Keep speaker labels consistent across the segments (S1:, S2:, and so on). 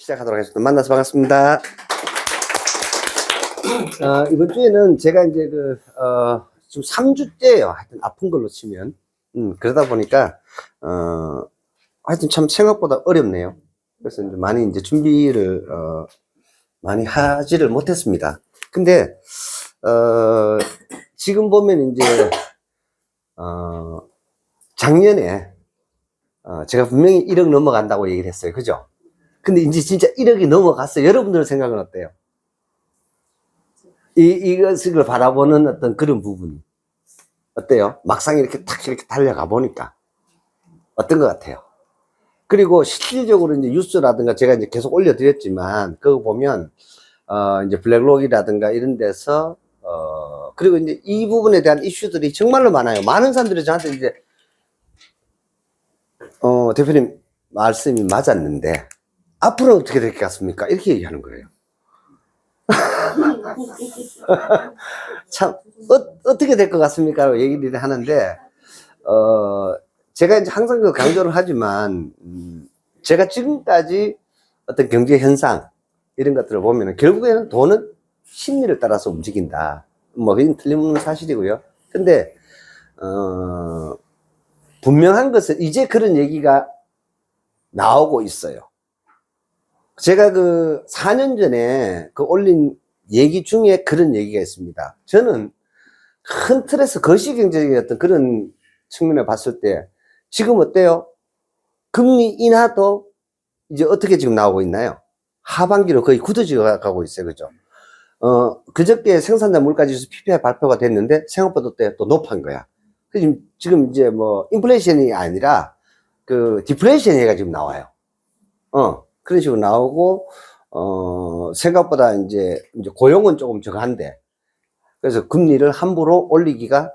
S1: 시작하도록 하겠습니다. 만나서 반갑습니다. 이번 주에는 제가 이제 지금 3주째예요. 하여튼 아픈 걸로 치면. 그러다 보니까, 하여튼 참 생각보다 어렵네요. 그래서 이제 많이 이제 준비를, 많이 하지를 못했습니다. 근데, 지금 보면 이제, 작년에, 제가 분명히 1억 넘어간다고 얘기를 했어요. 그죠? 근데 이제 진짜 1억이 넘어갔어요. 여러분들 생각은 어때요? 이것을 바라보는 어떤 그런 부분이 어때요? 막상 이렇게 탁 이렇게 달려가 보니까 어떤 것 같아요? 그리고 실질적으로 이제 뉴스라든가 제가 이제 계속 올려드렸지만 그거 보면 이제 블랙록이라든가 이런 데서 그리고 이제 이 부분에 대한 이슈들이 정말로 많아요. 많은 사람들이 저한테 이제 대표님 말씀이 맞았는데 앞으로 어떻게 될 것 같습니까? 이렇게 얘기하는 거예요. 참 어떻게 될 것 같습니까? 라고 얘기를 하는데 제가 이제 항상 그 강조를 하지만 제가 지금까지 어떤 경제 현상 이런 것들을 보면은 결국에는 돈은 심리를 따라서 움직인다. 뭐 그건 틀림없는 사실이고요. 근데 분명한 것은 이제 그런 얘기가 나오고 있어요. 제가 4년 전에 올린 얘기 중에 그런 얘기가 있습니다. 저는 큰 틀에서 거시경제적인 어떤 그런 측면에 봤을 때 지금 어때요? 금리 인하도 이제 어떻게 지금 나오고 있나요? 하반기로 거의 굳어져 가고 있어요. 그죠? 그저께 생산자 물가지수 PPI 발표가 됐는데 생각보다 또 높은 거야. 지금 이제 뭐 인플레이션이 아니라 디플레이션 얘기가 지금 나와요. 그런 식으로 나오고 생각보다 이제 고용은 조금 적한데 그래서 금리를 함부로 올리기가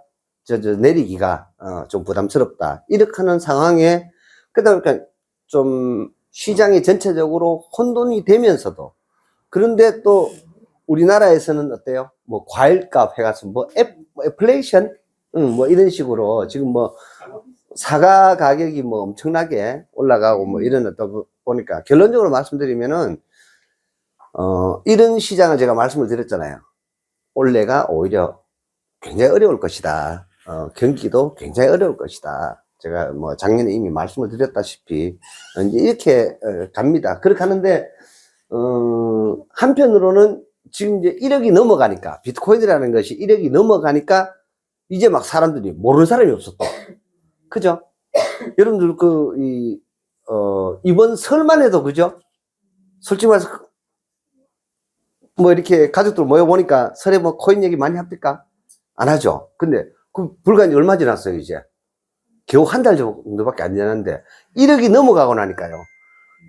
S1: 내리기가 좀 부담스럽다 이렇게 하는 상황에 그러다 보니까 좀 시장이 전체적으로 혼돈이 되면서도 그런데 또 우리나라에서는 어때요? 뭐 과일값 해가지고 뭐 애플레이션 뭐 이런 식으로 지금 뭐 사과 가격이 뭐 엄청나게 올라가고 뭐 이런 보니까 결론적으로 말씀드리면은 이런 시장을 제가 말씀을 드렸잖아요. 올해가 오히려 굉장히 어려울 것이다. 경기도 굉장히 어려울 것이다. 제가 뭐 작년에 이미 말씀을 드렸다시피 이제 이렇게 갑니다. 그렇게 하는데 한편으로는 지금 이제 1억이 넘어가니까 비트코인이라는 것이 1억이 넘어가니까 이제 막 사람들이 모르는 사람이 없었다. 그죠? 여러분들 이번 설만 해도 그죠? 솔직히 말해서 뭐 이렇게 가족들 모여보니까 설에 뭐 코인 얘기 많이 합니까? 안 하죠. 근데 불과 얼마 지났어요 이제 겨우 한 달 정도밖에 안 지났는데 1억이 넘어가고 나니까요.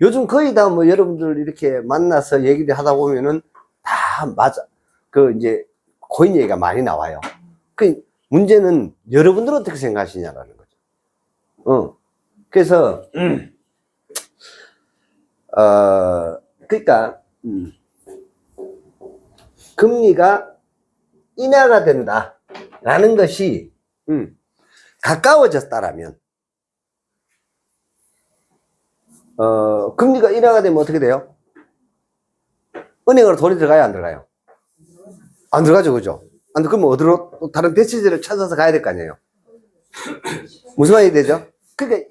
S1: 요즘 거의 다 뭐 여러분들 이렇게 만나서 얘기를 하다 보면은 다 맞아. 이제 코인 얘기가 많이 나와요. 문제는 여러분들은 어떻게 생각하시냐라는 거죠. 그래서 그러니까 금리가 인하가 된다라는 것이 가까워졌다라면 금리가 인하가 되면 어떻게 돼요? 은행으로 돈이 들어가요, 안 들어가요? 안 들어가죠, 그죠? 그러면 어디로 다른 대체제를 찾아서 가야 될 거 아니에요? 무슨 말이 되죠? 그러니까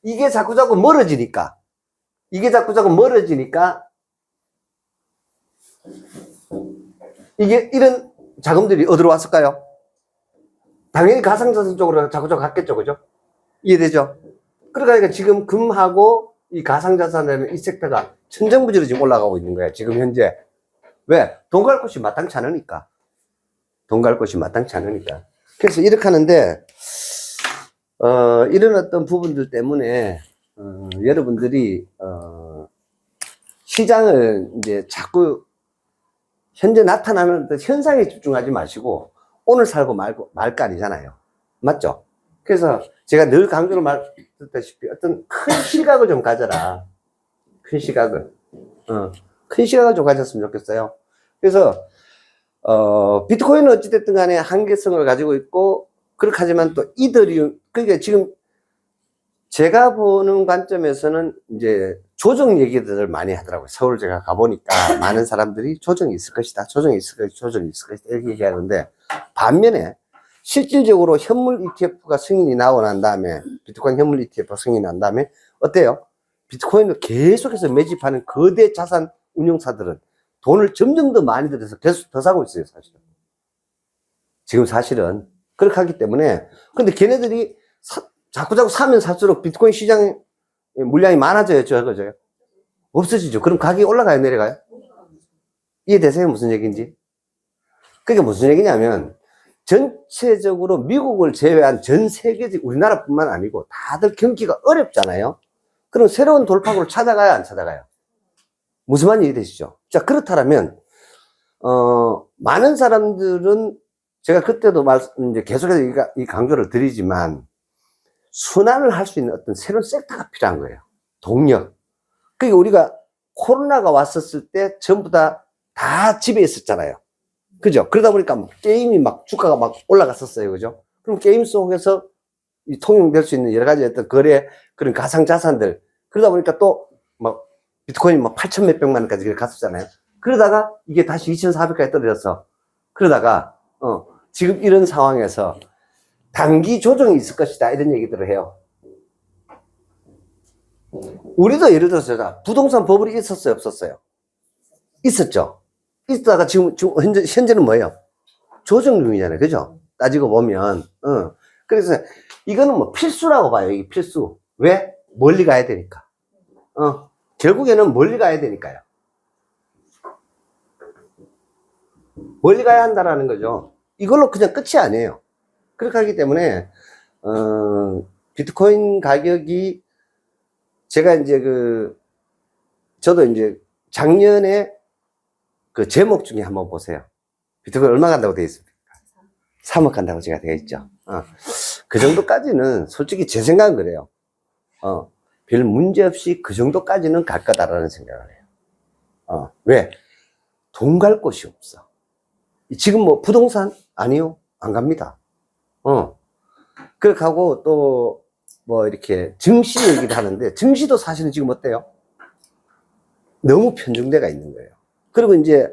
S1: 이게 자꾸 멀어지니까 이게 이런 자금들이 어디로 왔을까요? 당연히 가상자산 쪽으로 자꾸 갔겠죠, 그죠? 이해되죠? 그러니까 지금 금하고 이 가상자산이라는 이 섹터가 천정부지로 지금 올라가고 있는 거예요, 지금 현재. 왜? 돈 갈 곳이 마땅치 않으니까. 그래서 이렇게 하는데, 이런 어떤 부분들 때문에, 여러분들이, 시장을 이제 자꾸 현재 나타나는 현상에 집중하지 마시고 오늘 살고 말거 아니잖아요. 맞죠? 그래서 제가 늘 강조를 말했다시피 어떤 큰 시각을 좀 가져라. 큰 시각을 좀 가졌으면 좋겠어요. 그래서 비트코인은 어찌됐든 간에 한계성을 가지고 있고 그렇게 하지만 또 이더리움, 그러니까 지금 제가 보는 관점에서는 이제 조정 얘기들을 많이 하더라고요. 서울 제가 가보니까 많은 사람들이 조정이 있을 것이다. 조정이 있을 것이다. 조정이 있을 것이다. 이렇게 얘기하는데, 반면에 실질적으로 현물 ETF가 승인이 나고 난 다음에, 비트코인 현물 ETF가 승인이 난 다음에 어때요? 비트코인을 계속해서 매집하는 거대 자산 운용사들은 돈을 점점 더 많이 들여서 계속 더 사고 있어요, 사실은. 지금 사실은. 그렇게 하기 때문에, 근데 걔네들이 자꾸 사면 살수록 비트코인 시장 물량이 많아져요, 적어져요? 없어지죠. 그럼 가격이 올라가요, 내려가요? 이해되세요? 무슨 얘기인지? 그게 무슨 얘기냐면, 전체적으로 미국을 제외한 전 세계적, 우리나라뿐만 아니고 다들 경기가 어렵잖아요? 그럼 새로운 돌파구를 찾아가요, 안 찾아가요? 무슨 말인지 이해되시죠? 자, 그렇다면, 많은 사람들은 제가 그때도 이제 계속해서 이 강조를 드리지만, 순환을 할 수 있는 어떤 새로운 섹터가 필요한 거예요. 동력. 그러니까 우리가 코로나가 왔었을 때 전부 다 집에 있었잖아요. 그죠? 그러다 보니까 게임이 주가가 올라갔었어요. 그죠? 그럼 게임 속에서 통용될 수 있는 여러 가지 어떤 거래, 그런 가상자산들. 그러다 보니까 또 비트코인이 8천 몇백만 원까지 갔었잖아요. 그러다가 이게 다시 2,400까지 떨어져서, 그러다가, 지금 이런 상황에서 단기 조정이 있을 것이다. 이런 얘기들을 해요. 우리도 예를 들어서 부동산 버블이 있었어요? 없었어요? 있었죠. 있다가 지금 현재는 뭐예요? 조정 중이잖아요. 그죠? 따지고 보면. 그래서 이거는 필수라고 봐요. 이게 필수. 왜? 멀리 가야 되니까. 결국에는 멀리 가야 되니까요. 멀리 가야 한다라는 거죠. 이걸로 그냥 끝이 아니에요. 그렇게 하기 때문에, 비트코인 가격이, 제가 이제 저도 이제 작년에 그 제목 중에 한번 보세요. 비트코인 얼마 간다고 되어 있습니까? 3억 간다고 제가 되어 있죠. 그 정도까지는 솔직히 제 생각은 그래요. 별 문제 없이 그 정도까지는 갈 거다라는 생각을 해요. 왜? 돈 갈 곳이 없어. 지금 부동산? 아니요. 안 갑니다. 그렇게 하고 또 이렇게 증시 얘기를 하는데, 증시도 사실은 지금 어때요? 너무 편중대가 있는 거예요. 그리고 이제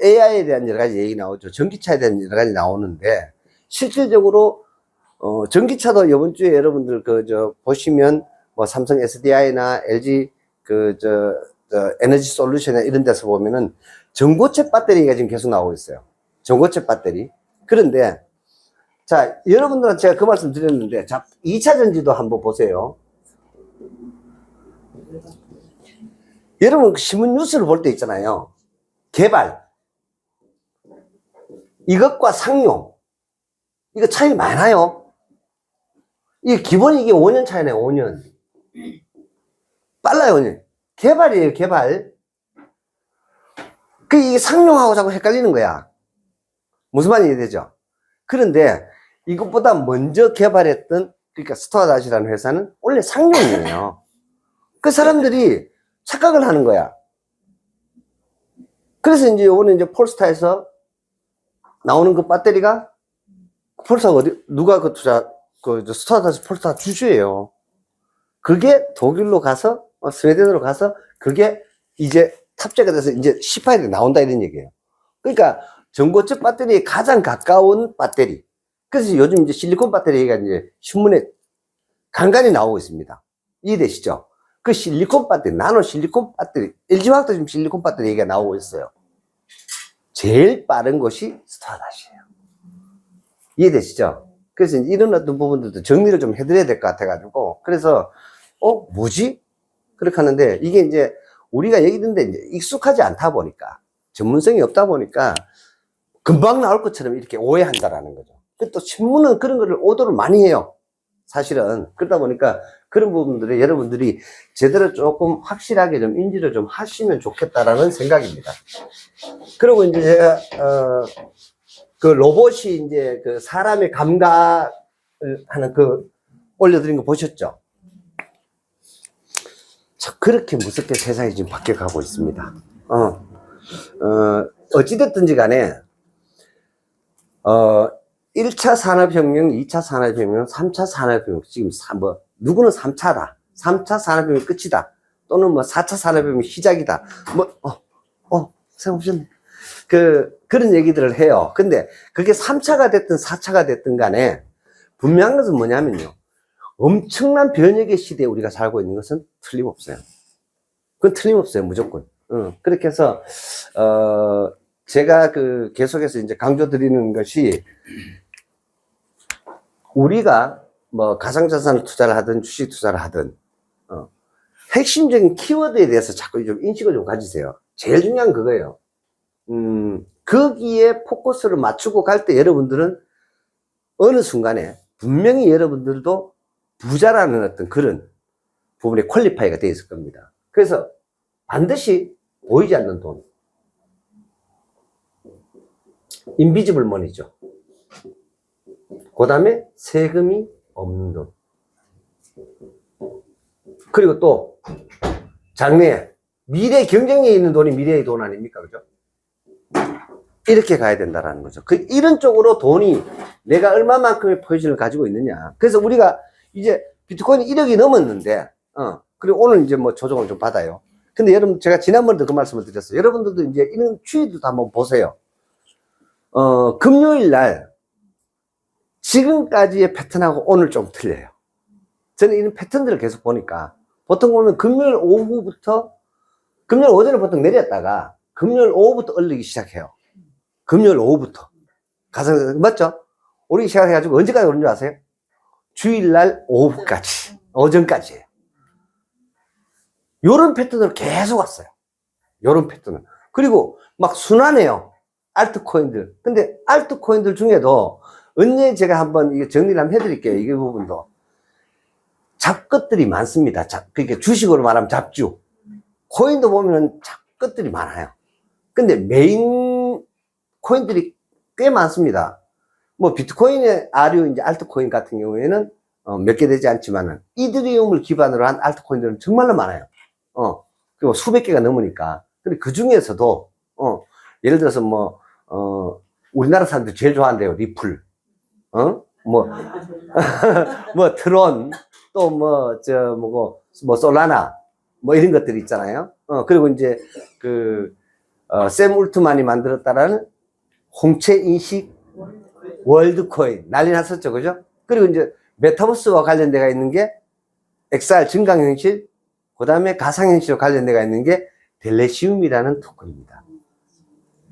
S1: AI에 대한 여러 가지 얘기 나오죠. 전기차에 대한 여러 가지 나오는데, 실질적으로 전기차도 이번 주에 여러분들 보시면 삼성 SDI나 LG 에너지 솔루션이나 이런 데서 보면은 전고체 배터리가 지금 계속 나오고 있어요. 전고체 배터리. 그런데 자, 여러분들은 제가 그 말씀 드렸는데, 자, 2차 전지도 한번 보세요. 여러분, 신문 뉴스를 볼 때 있잖아요. 개발. 이것과 상용. 이거 차이 많아요. 이게 기본이 이게 5년 차이네요, 5년. 빨라요, 5년. 개발이에요, 개발. 이게 상용하고 자꾸 헷갈리는 거야. 무슨 말인지 이해되죠? 그런데, 이것보다 먼저 개발했던, 그러니까 스투어닷이라는 회사는 원래 상용이에요. 그 사람들이 착각을 하는 거야. 그래서 이제 요번에 이제 폴스타에서 나오는 그 배터리가, 폴스타가 누가 스투어닷이 폴스타 주주예요. 그게 독일로 가서, 스웨덴으로 가서, 그게 이제 탑재가 돼서 이제 C5에 나온다 이런 얘기예요. 그러니까 전고체 배터리에 가장 가까운 배터리. 그래서 요즘 이제 실리콘 배터리가 이제 신문에 간간히 나오고 있습니다. 이해되시죠? 그 실리콘 배터리, 나노 실리콘 배터리, LG화학도 지금 실리콘 배터리 얘기가 나오고 있어요. 제일 빠른 것이 스투어닷이에요. 이해되시죠? 그래서 이런 어떤 부분들도 정리를 좀 해드려야 될 것 같아가지고, 그래서, 뭐지? 그렇게 하는데, 이게 이제 우리가 얘기 듣는데 이제 익숙하지 않다 보니까, 전문성이 없다 보니까, 금방 나올 것처럼 이렇게 오해한다라는 거죠. 또 신문은 그런 거를 오도를 많이 해요. 사실은. 그러다 보니까 그런 부분들을 여러분들이 제대로 조금 확실하게 좀 인지를 좀 하시면 좋겠다라는 생각입니다. 그리고 이제 제가, 그 로봇이 이제 그 사람의 감각을 하는 올려드린 거 보셨죠? 참, 그렇게 무섭게 세상이 지금 바뀌어가고 있습니다. 어찌됐든지 간에, 1차 산업혁명, 2차 산업혁명, 3차 산업혁명, 지금 누구는 3차다. 3차 산업혁명이 끝이다. 또는 뭐 4차 산업혁명 시작이다. 생각하셨네. 그런 얘기들을 해요. 근데 그게 3차가 됐든 4차가 됐든 간에 분명한 것은 뭐냐면요. 엄청난 변혁의 시대에 우리가 살고 있는 것은 틀림없어요. 그건 틀림없어요. 무조건. 그렇게 해서, 제가 계속해서 이제 강조드리는 것이 우리가 뭐 가상자산을 투자를 하든 주식 투자를 하든, 핵심적인 키워드에 대해서 자꾸 좀 인식을 좀 가지세요. 제일 중요한 그거예요. 거기에 포커스를 맞추고 갈 때 여러분들은 어느 순간에 분명히 여러분들도 부자라는 어떤 그런 부분에 퀄리파이가 되어 있을 겁니다. 그래서 반드시 보이지 않는 돈, 인비지블 머니죠. 그 다음에 세금이 없는 돈, 그리고 또 장래에 미래 경쟁력이 있는 돈이 미래의 돈 아닙니까? 그죠? 이렇게 가야 된다라는 거죠. 이런 쪽으로 돈이 내가 얼마만큼의 포지션을 가지고 있느냐. 그래서 우리가 이제 비트코인이 1억이 넘었는데, 그리고 오늘 이제 뭐 조정을 좀 받아요. 근데 여러분, 제가 지난번에도 그 말씀을 드렸어요. 여러분들도 이제 이런 추이도 한번 보세요. 금요일 날, 지금까지의 패턴하고 오늘 좀 틀려요. 저는 이런 패턴들을 계속 보니까, 보통 보면 금요일 오후부터, 금요일 오전에 보통 내렸다가, 금요일 오후부터 얼리기 시작해요. 금요일 오후부터. 맞죠? 오르기 시작해가지고 언제까지 오른 줄 아세요? 주일날 오후까지. 오전까지예요. 요런 패턴으로 계속 왔어요. 요런 패턴은. 그리고 막 순환해요. 알트코인들. 근데 알트코인들 중에도 언제 제가 한번 이게 정리를 한번 해드릴게요. 이 부분도. 잡것들이 많습니다. 그러니까 주식으로 말하면 잡주. 코인도 보면은 잡것들이 많아요. 근데 메인 코인들이 꽤 많습니다. 뭐 비트코인의 아류 이제 알트코인 같은 경우에는 몇 개 되지 않지만은 이더리움을 기반으로 한 알트코인들은 정말로 많아요. 그리고 수백 개가 넘으니까. 근데 그 중에서도 예를 들어서 뭐 우리나라 사람들 제일 좋아한대요. 리플, 뭐 트론, 또 뭐 솔라나, 뭐 이런 것들이 있잖아요. 그리고 이제 샘 울트만이 만들었다라는 홍채 인식 월드코인 난리 났었죠. 그죠? 그리고 이제 메타버스와 관련돼가 있는 게 XR 증강현실, 그 다음에 가상현실과 관련돼가 있는 게 델레시움이라는 토큰입니다.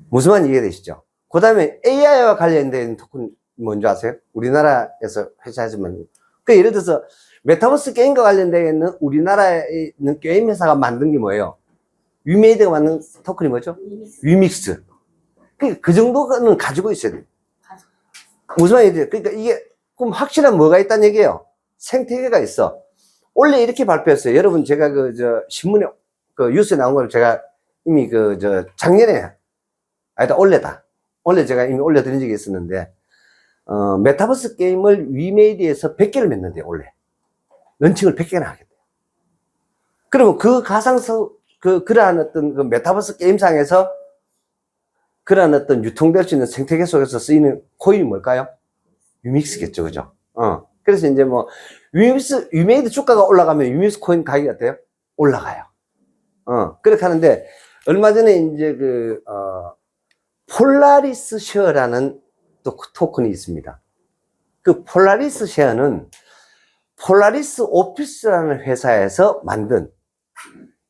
S1: 무슨 말인지 이해되시죠? 그 다음에 AI와 관련된 토큰 뭔지 아세요? 우리나라에서 회사에서만. 예를 들어서 메타버스 게임과 관련되어 있는 우리나라에 있는 게임 회사가 만든 게 뭐예요? 위메이드가 만든 토큰이 뭐죠? 위믹스. 그 정도는 가지고 있어야 돼요. 무슨 말인지. 그러니까 이게 그럼 확실한 뭐가 있다는 얘기예요. 생태계가 있어. 원래 이렇게 발표했어요. 여러분, 제가 신문에 뉴스에 나온 걸 제가 이미 작년에 원래 제가 이미 올려드린 적이 있었는데, 메타버스 게임을 위메이드에서 100개를 맺는데요, 원래. 런칭을 100개나 하겠대요. 그러면 그러한 어떤 메타버스 게임상에서 그러한 어떤 유통될 수 있는 생태계 속에서 쓰이는 코인이 뭘까요? 유믹스겠죠, 그죠? 그래서 이제 뭐, 위메이드 주가가 올라가면 유믹스 코인 가격이 어때요? 올라가요. 그렇게 하는데, 얼마 전에 이제 폴라리스 쉐어라는 또 토큰이 있습니다. 그 폴라리스 쉐어는 폴라리스 오피스라는 회사에서 만든,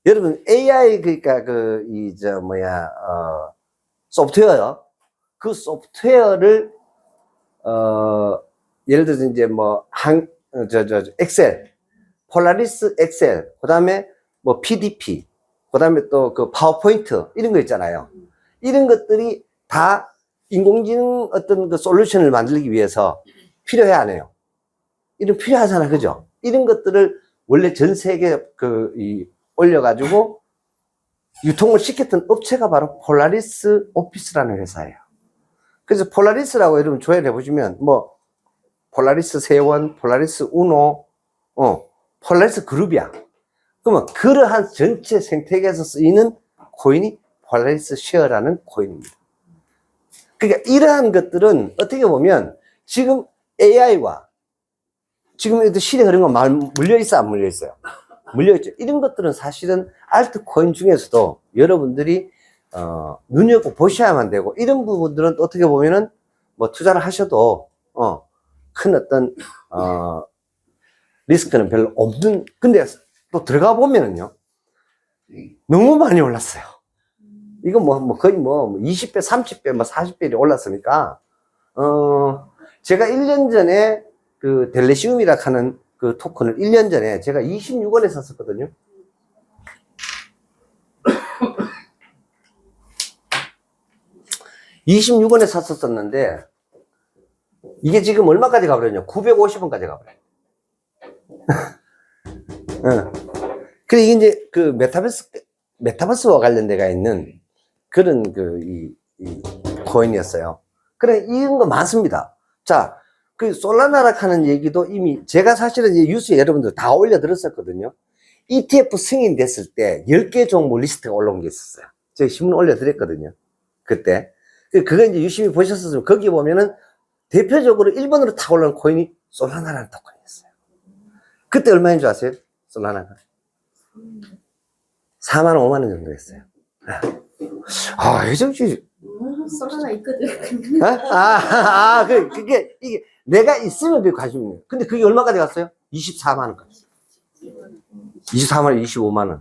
S1: 여러분, AI, 그러니까 소프트웨어, 그 소프트웨어를, 예를 들어서 이제 뭐, 엑셀, 폴라리스 엑셀, 그 다음에 뭐 PDP, 그 다음에 또 파워포인트, 이런 거 있잖아요. 이런 것들이 다 인공지능 어떤 솔루션을 만들기 위해서 필요해, 안 해요? 이런 필요하잖아, 그죠? 이런 것들을 원래 전 세계에 올려가지고 유통을 시켰던 업체가 바로 폴라리스 오피스라는 회사예요. 그래서 폴라리스라고 여러분 조회를 해보시면, 뭐, 폴라리스 세원, 폴라리스 우노, 폴라리스 그룹이야. 그러면 그러한 전체 생태계에서 쓰이는 코인이 폴라리스 쉐어라는 코인입니다. 그러니까 이러한 것들은 어떻게 보면 지금 AI와 지금 시대 흐른 건 물려있어, 안 물려있어요? 물려있죠. 이런 것들은 사실은 알트코인 중에서도 여러분들이 눈여겨보셔야만 되고, 이런 부분들은 어떻게 보면은 뭐 투자를 하셔도 큰 어떤 리스크는 별로 없는. 근데 또 들어가 보면은요, 너무 많이 올랐어요. 이거 거의 20배, 30배, 40배이 올랐으니까, 제가 1년 전에 그 델레시움이라 하는 그 토큰을 1년 전에 제가 26원에 샀었거든요. (26원에) 샀었는데, 이게 지금 얼마까지 가버렸냐? 950원까지 가버려요. 그래, 이게 이제 그 메타버스와 관련돼가 있는 그런 이 코인이었어요. 그래, 이런 거 많습니다. 자, 그 솔라나라 하는 얘기도 이미 제가 사실은 이제 뉴스에 여러분들 다 올려드렸었거든요. ETF 승인됐을 때 10개 종목 리스트가 올라온 게 있었어요. 제가 신문 올려드렸거든요. 그때. 그거 이제 유심히 보셨었으면 거기 보면은 대표적으로 1번으로 타 올라온 코인이 솔라나라는 토큰이었어요. 그때 얼마인 줄 아세요? 솔라나가 4만원, 5만원 정도 했어요. 혜정씨.
S2: 솔라나 있거든.
S1: 이게 내가 있으면 그게 관심이 있네요. 근데 그게 얼마까지 갔어요? 24만원까지. 24만원, 25만원.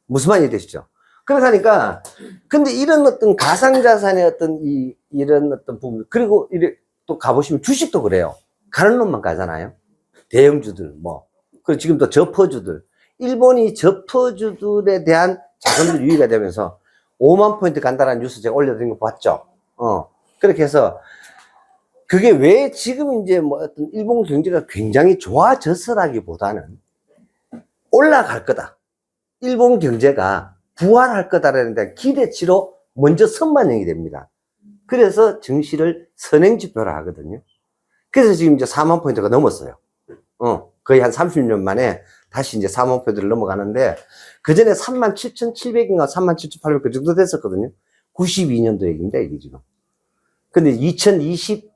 S1: 무슨 말이 되시죠? 그러니까, 근데 이런 어떤 가상자산의 어떤 이런 어떤 부분, 그리고 또 가보시면 주식도 그래요. 가는 놈만 가잖아요. 대형주들, 그리고 지금 또 저퍼주들. 일본이 저퍼주들에 대한 자금들 유의가 되면서 5만 포인트 간다라는 뉴스 제가 올려드린 거 봤죠? 그렇게 해서, 그게 왜 지금 이제 어떤 일본 경제가 굉장히 좋아졌으라기보다는 올라갈 거다. 일본 경제가 부활할 거다라는 데 기대치로 먼저 선반영이 됩니다. 그래서 증시를 선행지표로 하거든요. 그래서 지금 이제 4만 포인트가 넘었어요. 거의 한 30년 만에 다시 이제 4만 포인트를 넘어가는데, 그 전에 37,700인가 37,800 그 정도 됐었거든요. 92년도 얘기입니다, 이게 지금. 근데 2024년에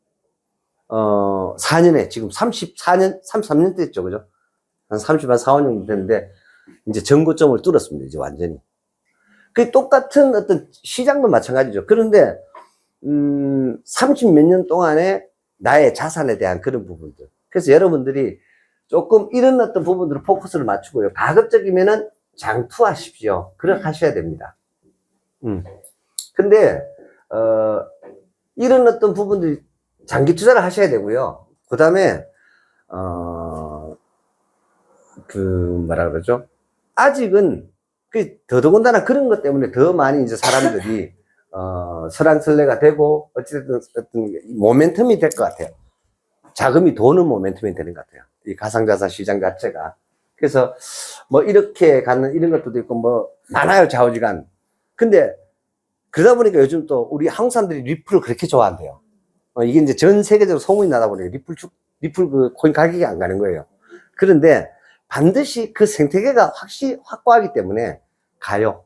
S1: 지금 33년 됐죠, 그죠? 한 30만 4, 5년 됐는데, 이제 전고점을 뚫었습니다, 이제 완전히. 그 똑같은 어떤 시장도 마찬가지죠. 그런데, 30 몇 년 동안에 나의 자산에 대한 그런 부분들. 그래서 여러분들이 조금 이런 어떤 부분들을 포커스를 맞추고요. 가급적이면은 장투하십시오. 그렇게 하셔야 됩니다. 근데, 이런 어떤 부분들이 장기 투자를 하셔야 되고요. 그 다음에, 뭐라 그러죠? 아직은, 더더군다나 그런 것 때문에 더 많이 이제 사람들이, 설왕설래가 되고, 어찌됐든 어떤 모멘텀이 될 것 같아요. 자금이 도는 모멘텀이 되는 것 같아요. 이 가상자산 시장 자체가. 그래서, 이렇게 가는 이런 것도 있고, 많아요, 좌우지간. 근데, 그러다 보니까 요즘 또 우리 한국 사람들이 리플을 그렇게 좋아한대요. 이게 이제 전 세계적으로 소문이 나다 보니까 리플 그 코인 가격이 안 가는 거예요. 그런데 반드시 그 생태계가 확고하기 때문에 가요.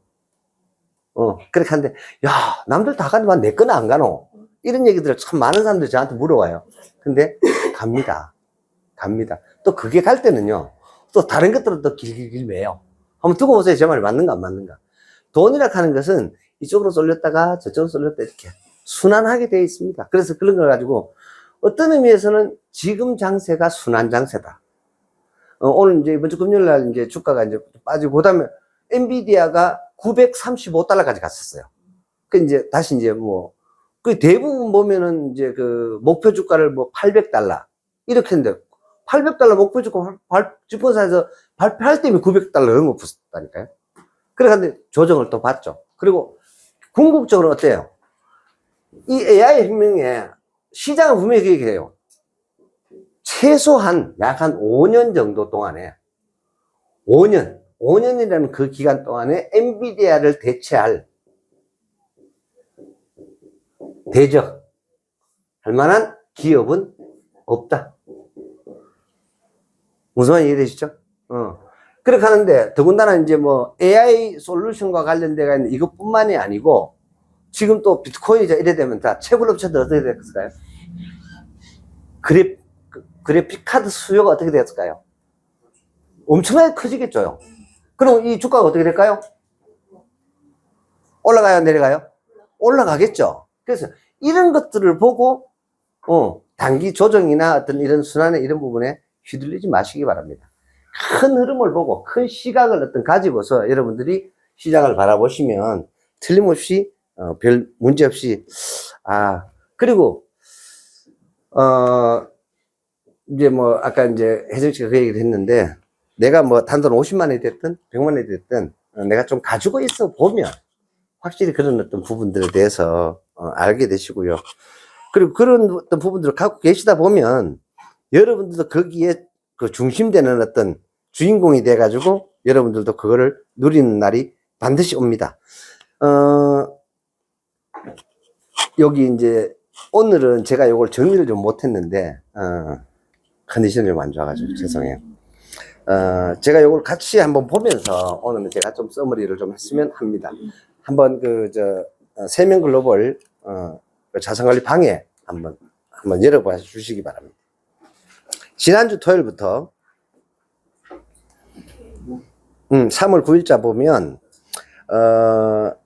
S1: 그렇게 하는데, 야, 남들 다 가는데 내 거는 안 가노? 이런 얘기들을 참 많은 사람들이 저한테 물어와요. 근데 갑니다. 또 그게 갈 때는요, 또 다른 것들은 또 길길길 매요. 한번 두고 보세요. 제 말이 맞는가 안 맞는가. 돈이라 하는 것은 이쪽으로 쏠렸다가 저쪽으로 쏠렸다 이렇게 순환하게 되어 있습니다. 그래서 그런 걸 가지고 어떤 의미에서는 지금 장세가 순환 장세다. 오늘 이제 이번 주 금요일 날 이제 주가가 이제 빠지고, 그 다음에 엔비디아가 935달러까지 갔었어요. 그 이제 다시 이제 그 대부분 보면은 이제 그 목표 주가를 800달러 이렇게 했는데 800달러 목표 주가 집권사에서 발표할 때면 900달러 넘어붙었다니까요. 그래서 조정을 또 받죠. 그리고 궁극적으로 어때요? 이 AI 혁명에 시장은 분명히 얘기해요. 최소한 약 한 5년 정도 동안에 5년이라는 그 기간 동안에 엔비디아를 대체할 대적 할 만한 기업은 없다. 무슨 말인지 이해되시죠? 그렇게 하는데, 더군다나 이제 AI 솔루션과 관련돼가 있는 이것뿐만이 아니고, 지금 또 비트코인이자 이래 되면 다 채굴업체들 어떻게 됐을까요? 그래픽 카드 수요가 어떻게 됐을까요? 엄청나게 커지겠죠. 그럼 이 주가가 어떻게 될까요? 올라가요, 내려가요? 올라가겠죠. 그래서 이런 것들을 보고 단기 조정이나 어떤 이런 순환의 이런 부분에 휘둘리지 마시기 바랍니다. 큰 흐름을 보고 큰 시각을 어떤 가지고서 여러분들이 시장을 바라보시면 틀림없이 별 문제 없이 그리고 이제 뭐 아까 이제 혜정 씨가 그 얘기를 했는데 내가 뭐 단돈 50만 원이 됐든 100만 원이 됐든 내가 좀 가지고 있어 보면 확실히 그런 어떤 부분들에 대해서 알게 되시고요. 그리고 그런 어떤 부분들을 갖고 계시다 보면 여러분들도 거기에 그 중심되는 어떤 주인공이 돼가지고 여러분들도 그거를 누리는 날이 반드시 옵니다. 여기 이제 오늘은 제가 이걸 정리를 좀 못했는데 컨디션이 좀 안 좋아가지고 죄송해요. 제가 이걸 같이 한번 보면서 오늘은 제가 좀 서머리를 좀 했으면 합니다. 한번 세명 글로벌 자산관리 방에 한번 열어봐 주시기 바랍니다. 지난주 토요일부터 3월 9일자 보면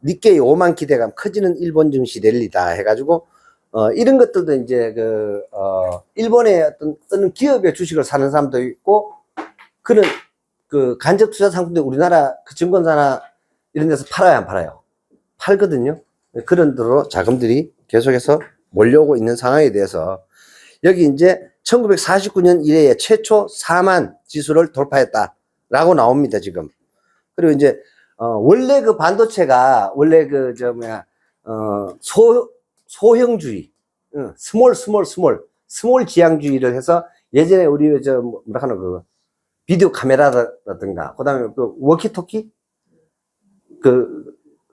S1: 니케이 5만 기대감 커지는 일본 증시 랠리다 해가지고 이런 것들도 이제 일본의 어떤 기업의 주식을 사는 사람도 있고 그런 간접 투자 상품들 우리나라 증권사나 이런 데서 팔아야 안 팔아요? 팔거든요. 그런 대로 자금들이 계속해서 몰려오고 있는 상황에 대해서 여기 이제 1949년 이래에 최초 4만 지수를 돌파했다라고 나옵니다, 지금. 그리고 이제, 원래 그 반도체가, 원래 소형주의, 스몰 지향주의를 해서 예전에 우리 비디오 카메라라든가, 그 다음에 워키토키?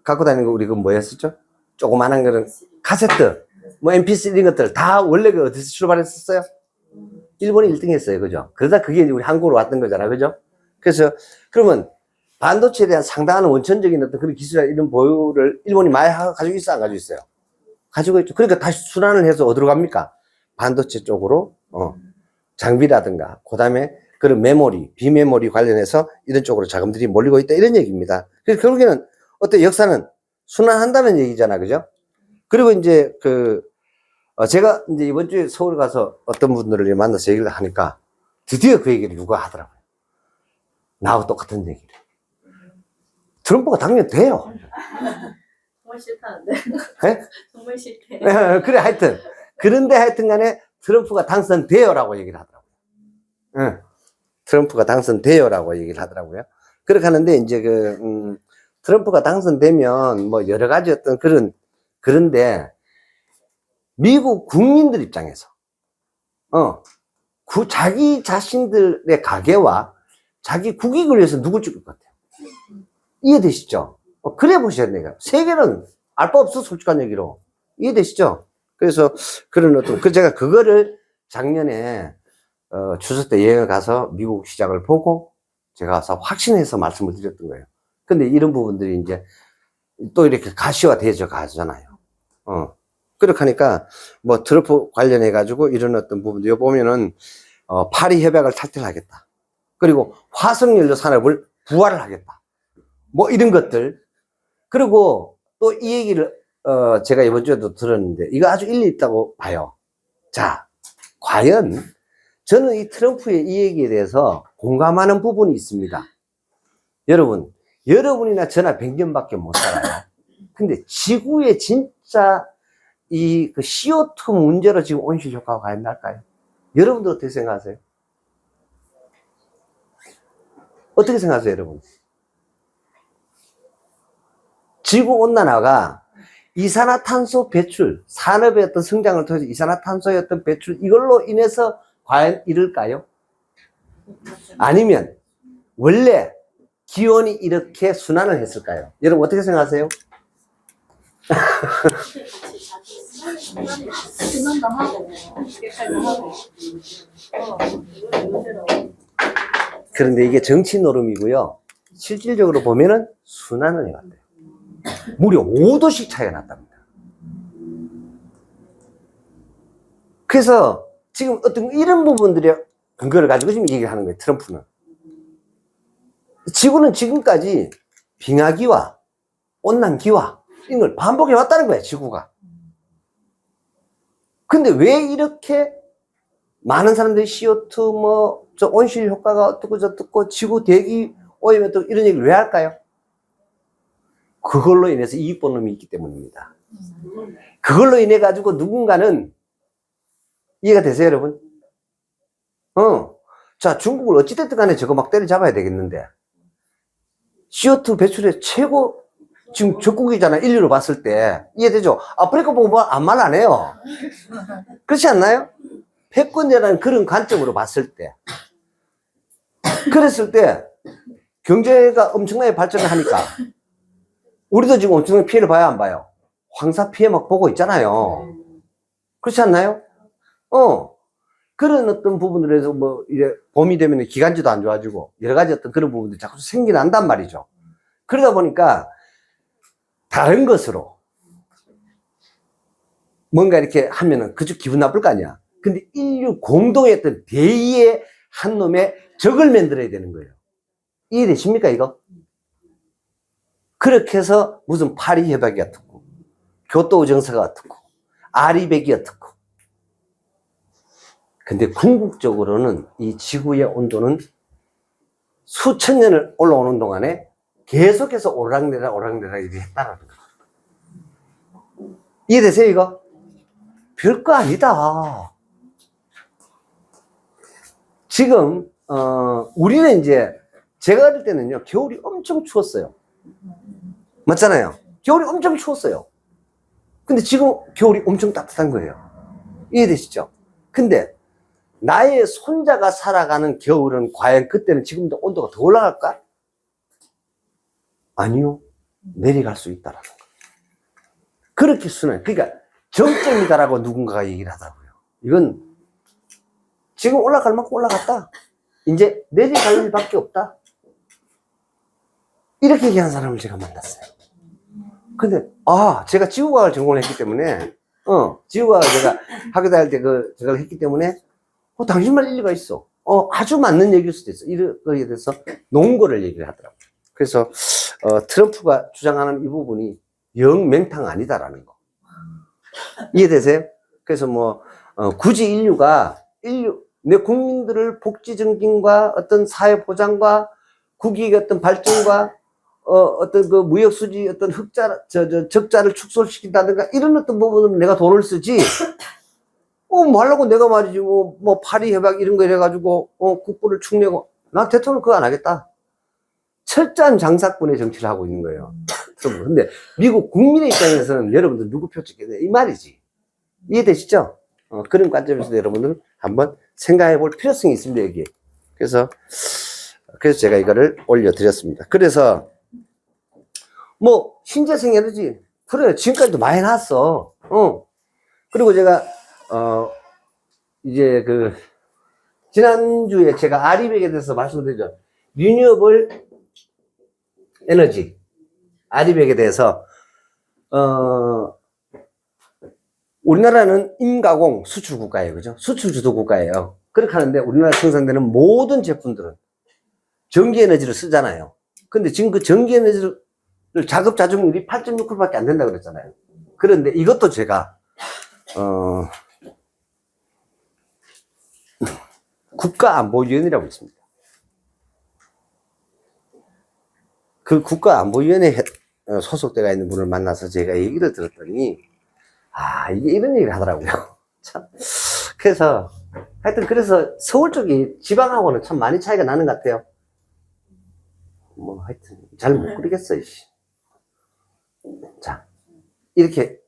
S1: 갖고 다니는 거 우리 뭐였었죠? 조그만한 거는 카세트, MP3 이런 것들 다 원래 어디서 출발했었어요? 일본이 1등 했어요. 그죠? 그러다 그게 우리 한국으로 왔던 거잖아. 그죠? 그래서, 그러면 반도체에 대한 상당한 원천적인 어떤 그런 기술이나 이런 보유를 일본이 많이 가지고 있어? 안 가지고 있어요? 가지고 있죠. 그러니까 다시 순환을 해서 어디로 갑니까? 반도체 쪽으로, 장비라든가, 그 다음에 그런 메모리, 비메모리 관련해서 이런 쪽으로 자금들이 몰리고 있다. 이런 얘기입니다. 그래서 결국에는 어때? 역사는 순환한다는 얘기잖아. 그죠? 그리고 이제 제가 이제 이번 주에 서울 가서 어떤 분들을 만나서 얘기를 하니까 드디어 그 얘기를 누가 하더라고요. 나하고 똑같은 얘기를. 트럼프가 당연히 돼요.
S2: 정말 싫다는데.
S1: 네?
S2: 정말 싫대.
S1: 그래, 하여튼. 그런데 하여튼 간에 트럼프가 당선돼요라고 얘기를 하더라고요. 트럼프가 당선돼요라고 얘기를 하더라고요. 그렇게 하는데 이제 트럼프가 당선되면 뭐 여러 가지 어떤 그런데 미국 국민들 입장에서 자기 자신들의 가계와 자기 국익을 위해서 누굴 찍을 것 같아요? 이해되시죠? 그래 보셔야 돼요. 세계는 알 바 없어, 솔직한 얘기로. 이해되시죠? 그래서 그런 제가 그거를 작년에 추석 때 여행을 가서 미국 시장을 보고 제가 가서 확신해서 말씀을 드렸던 거예요. 근데 이런 부분들이 이제 또 이렇게 가시화되어져 가잖아요. 그렇게 하니까 뭐 트럼프 관련해 가지고 이런 어떤 부분도 보면은 파리 협약을 탈퇴하겠다. 그리고 화석연료 산업을 부활을 하겠다. 뭐 이런 것들. 그리고 또 이 얘기를 제가 이번 주에도 들었는데 이거 아주 일리 있다고 봐요. 자, 과연 저는 이 트럼프의 이 얘기에 대해서 공감하는 부분이 있습니다. 여러분이나 저나 100년밖에 못 살아요. 근데 지구에 진짜 그 CO2 문제로 지금 온실 효과가 과연 날까요? 여러분들 어떻게 생각하세요? 어떻게 생각하세요, 여러분? 지구 온난화가 이산화탄소 배출, 산업의 어떤 성장을 통해서 이산화탄소의 어떤 배출, 이걸로 인해서 과연 이럴까요? 아니면 원래 기온이 이렇게 순환을 했을까요? 여러분 어떻게 생각하세요? 그런데 이게 정치 노름이고요. 실질적으로 보면은 순환을 해갔대요. 무려 5도씩 차이가 났답니다. 그래서 지금 어떤 이런 부분들의 근거를 가지고 지금 얘기를 하는 거예요, 트럼프는. 지구는 지금까지 빙하기와 온난기와 이런 걸 반복해 왔다는 거야, 지구가. 근데 왜 이렇게 많은 사람들이 CO2 저 온실 효과가 어떻고 저떻고 지구 대기 오염 또 이런 얘기를 왜 할까요? 그걸로 인해서 이익 보는 놈이 있기 때문입니다. 그걸로 인해 가지고 누군가는 이해가 되세요, 여러분? 자, 중국을 어찌됐든 간에 저거 막 때려잡아야 되겠는데 CO2 배출의 최고 지금 적국이잖아, 인류로 봤을 때. 이해되죠? 아프리카 보고 뭐 아무 말 안 해요. 그렇지 않나요? 패권이라는 그런 관점으로 봤을 때. 그랬을 때 경제가 엄청나게 발전을 하니까 우리도 지금 엄청나게 피해를 봐야 안 봐요? 황사 피해 막 보고 있잖아요. 그렇지 않나요? 그런 어떤 부분들에서 뭐 이제 봄이 되면 기관지도 안 좋아지고 여러 가지 어떤 그런 부분들이 자꾸 생겨난단 말이죠. 그러다 보니까 다른 것으로 뭔가 이렇게 하면은 그저 기분 나쁠 거 아니야. 근데 인류 공동의 어떤 대의의 한 놈의 적을 만들어야 되는 거예요. 이해되십니까, 이거? 그렇게 해서 무슨 파리 협약이 어떻고, 교토 정서가 어떻고, 아리백이 어떻고. 근데 궁극적으로는 이 지구의 온도는 수천 년을 올라오는 동안에 계속해서 오르락내리락 이렇게 했다라는 거예요. 이해되세요, 이거? 별거 아니다. 지금 우리는 이제 제가 어릴 때는요 겨울이 엄청 추웠어요. 맞잖아요. 겨울이 엄청 추웠어요. 근데 지금 겨울이 엄청 따뜻한 거예요. 이해되시죠? 근데 나의 손자가 살아가는 겨울은 과연 그때는 지금도 온도가 더 올라갈까? 아니요. 내려갈 수 있다라는 거예요. 그렇게 순환. 그러니까 정점이다라고 누군가가 얘기를 하더라고요. 이건 지금 올라갈 만큼 올라갔다. 이제 내려갈 일밖에 없다. 이렇게 얘기하는 사람을 제가 만났어요. 근데 제가 지구과학을 전공을 했기 때문에 지구과학을 제가 학교 다닐 때 저걸 했기 때문에 당신 말 일리가 있어. 아주 맞는 얘기일 수도 있어. 이런 거에 대해서 논거를 얘기를 하더라고요. 그래서 트럼프가 주장하는 이 부분이 영 맹탕 아니다라는 거. 이해되세요? 그래서 굳이 내 국민들을 복지 증진과 어떤 사회 보장과 국익의 어떤 발전과 어떤 그 무역 수지 어떤 적자를 축소시킨다든가 이런 어떤 부분은 내가 돈을 쓰지. 뭐 하려고 내가 말이지 파리 협약 이런 거 이래가지고 국부를 축내고 나 대통령 그거 안 하겠다. 철저한 장사꾼의 정치를 하고 있는 거예요. 근데 미국 국민의 입장에서는 여러분들 누구 표 찍겠냐 이 말이지. 이해되시죠? 그런 관점에서 여러분들 한번 생각해 볼 필요성이 있습니다, 여기. 그래서 제가 이거를 올려드렸습니다. 그래서, 신재생 에너지. 그래요. 지금까지도 많이 나왔어. 그리고 제가, 이제 지난주에 제가 아리백에 대해서 말씀드렸죠. 리뉴어블 에너지. 아리백에 대해서, 우리나라는 임가공 수출 국가예요. 그죠? 수출 주도 국가예요. 그렇게 하는데 우리나라 생산되는 모든 제품들은 전기 에너지를 쓰잖아요. 근데 지금 그 전기 에너지를 자급자족률이 8.6%밖에 안 된다고 그랬잖아요. 그런데 이것도 제가 국가안보위원회라고 있습니다. 그 국가안보위원회에 소속되어 있는 분을 만나서 제가 얘기를 들었더니 이게 이런 얘기를 하더라고요. 참. 그래서, 그래서 서울 쪽이 지방하고는 참 많이 차이가 나는 것 같아요. 하여튼, 잘 못 그리겠어요, 자, 이렇게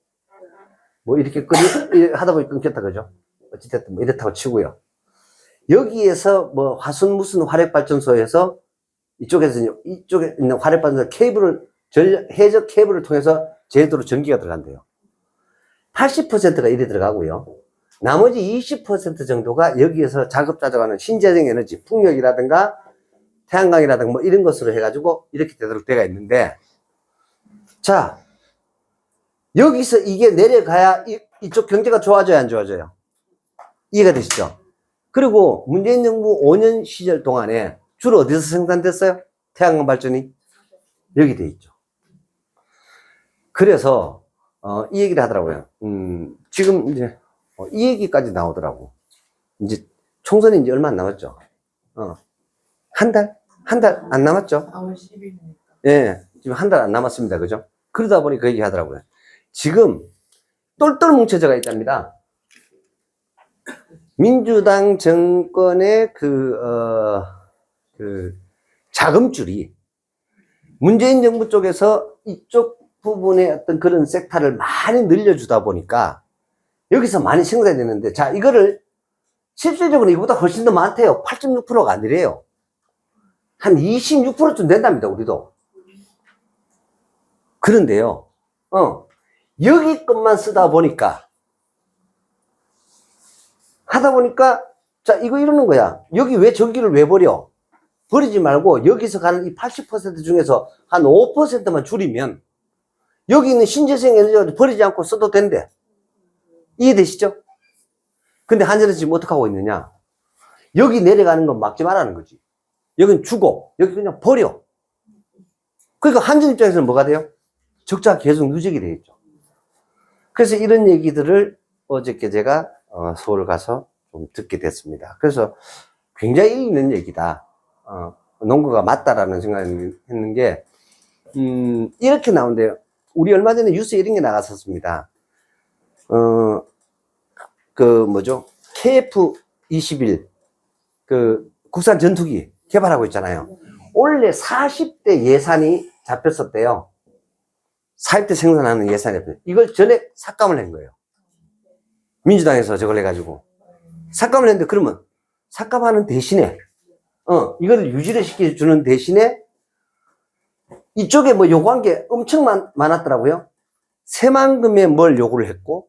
S1: 하다 보니 끊겼다, 그죠? 어찌됐든 이렇다고 치고요. 여기에서 화순 무슨 화력발전소에서 이쪽에 있는 화력발전소 해적 케이블을 통해서 제도로 전기가 들어간대요. 80%가 이래 들어가고요. 나머지 20% 정도가 여기에서 자급자족하는 신재생 에너지, 풍력이라든가 태양광이라든가 이런 것으로 해가지고 이렇게 되도록 되어 있는데, 자, 여기서 이게 내려가야 이쪽 경제가 좋아져야 안 좋아져요? 이해가 되시죠? 그리고 문재인 정부 5년 시절 동안에 주로 어디서 생산됐어요? 태양광 발전이 여기 돼 있죠. 그래서 이 얘기를 하더라고요. 지금 이제 이 얘기까지 나오더라고. 이제 총선이 이제 얼마 안 남았죠. 한 달 안 남았죠.
S3: 4월 10일이니까.
S1: 예, 지금 한 달 안 남았습니다. 그죠? 그러다 보니 그 얘기 하더라고요. 지금 똘똘 뭉쳐져가 있답니다. 민주당 정권의 그 자금줄이 문재인 정부 쪽에서 이쪽 부분의 어떤 그런 섹터를 많이 늘려주다 보니까 여기서 많이 생산이 되는데, 자, 이거를 실질적으로 이거보다 훨씬 더 많대요. 8.6%가 아니래요. 한 26%쯤 된답니다, 우리도. 그런데요, 여기 것만 쓰다 보니까, 하다 보니까, 자, 이거 이러는 거야. 여기 왜 전기를 왜 버려? 버리지 말고, 여기서 가는 이 80% 중에서 한 5%만 줄이면, 여기 있는 신재생 에너지를 버리지 않고 써도 된대. 이해되시죠? 근데 한전에서 지금 어떻게 하고 있느냐? 여기 내려가는 건 막지 말라는 거지. 여긴 주고, 여기 그냥 버려. 그러니까 한전 입장에서는 뭐가 돼요? 적자가 계속 누적이 되어 있죠. 그래서 이런 얘기들을 어저께 제가 서울 가서 좀 듣게 됐습니다. 그래서 굉장히 일리 있는 얘기다. 농구가 맞다라는 생각을 했는 게, 이렇게 나온대요. 우리 얼마 전에 뉴스에 이런 게 나갔었습니다. KF-21, 국산 전투기 개발하고 있잖아요. 원래 40대 예산이 잡혔었대요. 40대 생산하는 예산이 잡혔어요. 이걸 전에 삭감을 한 거예요. 민주당에서 저걸 해가지고. 삭감을 했는데, 그러면 삭감하는 대신에, 이걸 유지를 시켜주는 대신에, 이쪽에 뭐 요구한 게 엄청 많았더라고요. 새만금에 뭘 요구를 했고,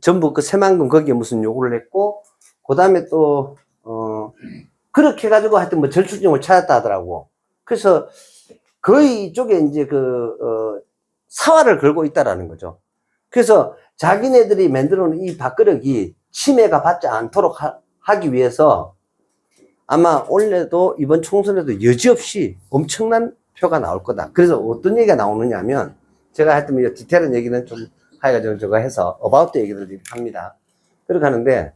S1: 전부 그 새만금 거기에 무슨 요구를 했고, 그 다음에 또, 그렇게 해가지고 하여튼 뭐 절충점을 찾았다 하더라고. 그래서 거의 이쪽에 이제 사활을 걸고 있다라는 거죠. 그래서 자기네들이 만들어 놓은 이 밥그릇이 침해가 받지 않도록 하기 위해서 아마 올해도 이번 총선에도 여지없이 엄청난 표가 나올 거다. 그래서 어떤 얘기가 나오느냐 하면, 제가 하여튼 뭐 디테일한 얘기는 좀 하여가 저거 해서 어바웃 얘기를 합니다. 그렇게 하는데,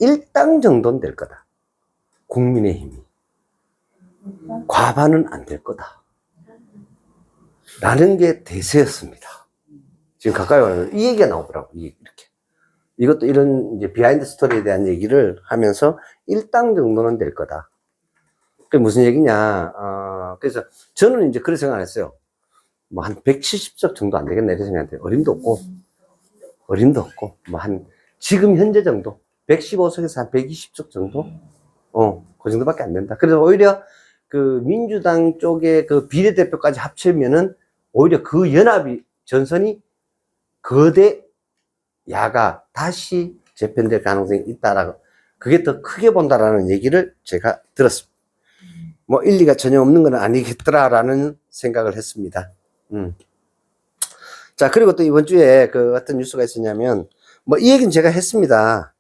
S1: 1당 정도는 될 거다. 국민의힘이. 과반은 안 될 거다. 라는 게 대세였습니다. 지금 가까이 와요. 이 얘기가 나오더라고. 이렇게. 이것도 이런 이제 비하인드 스토리에 대한 얘기를 하면서 1당 정도는 될 거다. 그게 무슨 얘기냐. 그래서 저는 이제 그런 생각을 했어요. 뭐 한 170석 정도 안 되겠나 이런 생각인데, 어림도 없고, 뭐 지금 현재 정도, 115석에서 한 120석 정도? 그 정도밖에 안 된다. 그래서 오히려 그 민주당 쪽에 그 비례대표까지 합치면은 오히려 그 연합이, 전선이 거대 야가 다시 재편될 가능성이 있다라고, 그게 더 크게 본다라는 얘기를 제가 들었습니다. 뭐 일리가 전혀 없는 건 아니겠더라라는 생각을 했습니다. 자, 그리고 또 이번 주에 어떤 뉴스가 있었냐면, 뭐 이 얘기는 제가 했습니다.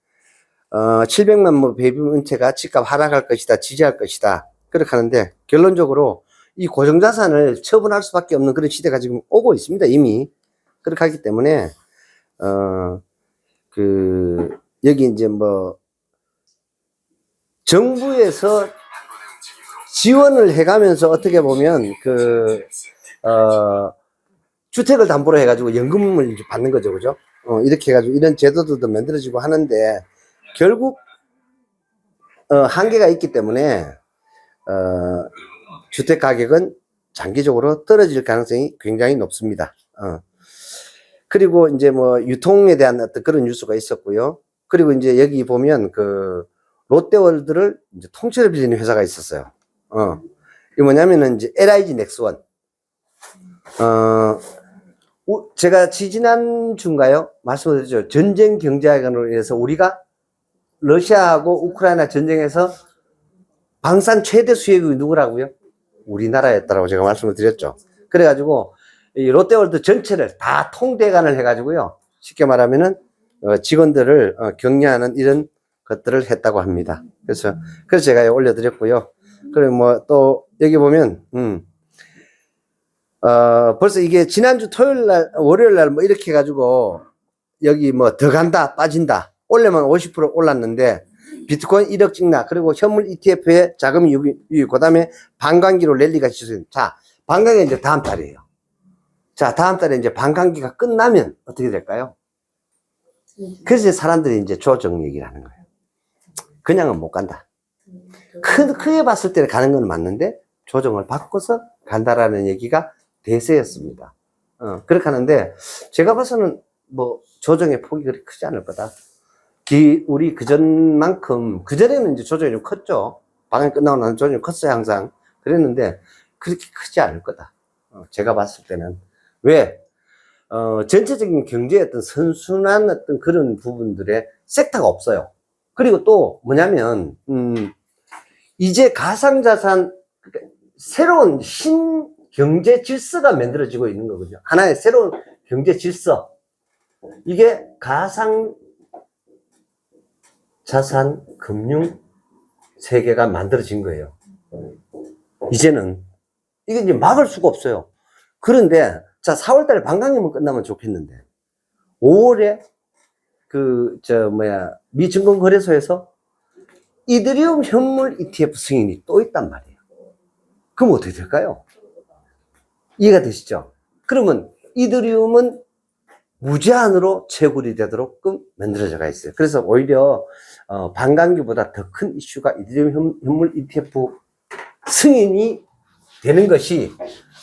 S1: 700만 뭐 배비금 은퇴가 집값 하락할 것이다, 지지할 것이다. 그렇게 하는데, 결론적으로 이 고정자산을 처분할 수밖에 없는 그런 시대가 지금 오고 있습니다, 이미. 그렇게 하기 때문에, 여기 이제 뭐, 정부에서 지원을 해가면서 어떻게 보면, 주택을 담보로 해가지고 연금을 이제 받는 거죠, 그죠? 이렇게 해가지고 이런 제도들도 만들어지고 하는데, 결국, 한계가 있기 때문에, 주택 가격은 장기적으로 떨어질 가능성이 굉장히 높습니다. 그리고 이제 뭐 유통에 대한 어떤 그런 뉴스가 있었고요. 그리고 이제 여기 보면 롯데월드를 이제 통째로 빌리는 회사가 있었어요. 이게 뭐냐면은 이제 LIG 넥스원. 제가 지지난주인가요? 말씀드렸죠. 전쟁 경제학으로 인해서 우리가 러시아하고 우크라이나 전쟁에서 방산 최대 수혜국이 누구라고요? 우리나라였다라고 제가 말씀을 드렸죠. 그래가지고 이 롯데월드 전체를 다 통대관을 해가지고요. 쉽게 말하면은 직원들을 격려하는 이런 것들을 했다고 합니다. 그래서 제가 올려드렸고요. 그리고 뭐 또 여기 보면, 벌써 이게 지난주 토요일 날, 월요일 날 뭐 이렇게 해가지고 여기 뭐 더 간다, 빠진다. 올려면 50% 올랐는데 비트코인 1억 찍나. 그리고 현물 ETF에 자금 유입, 그 다음에 반감기로 랠리가 시작돼요. 자, 반감기가 이제 다음 달이에요. 자, 다음 달에 이제 반감기가 끝나면 어떻게 될까요? 그래서 사람들이 이제 조정 얘기를 하는 거예요. 그냥은 못 간다. 크게 봤을 때 가는 건 맞는데 조정을 바꿔서 간다라는 얘기가 대세였습니다. 그렇게 하는데 제가 봐서는 뭐 조정의 폭이 그렇게 크지 않을 거다. 우리 그전에는 이제 조정이 좀 컸죠. 방향 끝나고 나는 조정이 컸어요, 항상. 그랬는데 그렇게 크지 않을 거다. 제가 봤을 때는. 왜? 전체적인 경제의 어떤 선순환 어떤 그런 부분들의 섹터가 없어요. 그리고 또 뭐냐면, 이제 가상자산, 그러니까 새로운 신경제 질서가 만들어지고 있는 거거든요. 하나의 새로운 경제 질서. 이게 가상자산 금융 세계가 만들어진 거예요. 이제는. 이게 이제 막을 수가 없어요. 그런데, 자, 4월달에 반강이면 끝나면 좋겠는데, 5월에 미 증권거래소에서 이더리움 현물 ETF 승인이 또 있단 말이에요. 그럼 어떻게 될까요? 이해가 되시죠? 그러면 이더리움은 무제한으로 채굴이 되도록 만들어져가 있어요. 그래서 오히려 반감기보다 더 큰 이슈가 이더리움 현물 ETF 승인이 되는 것이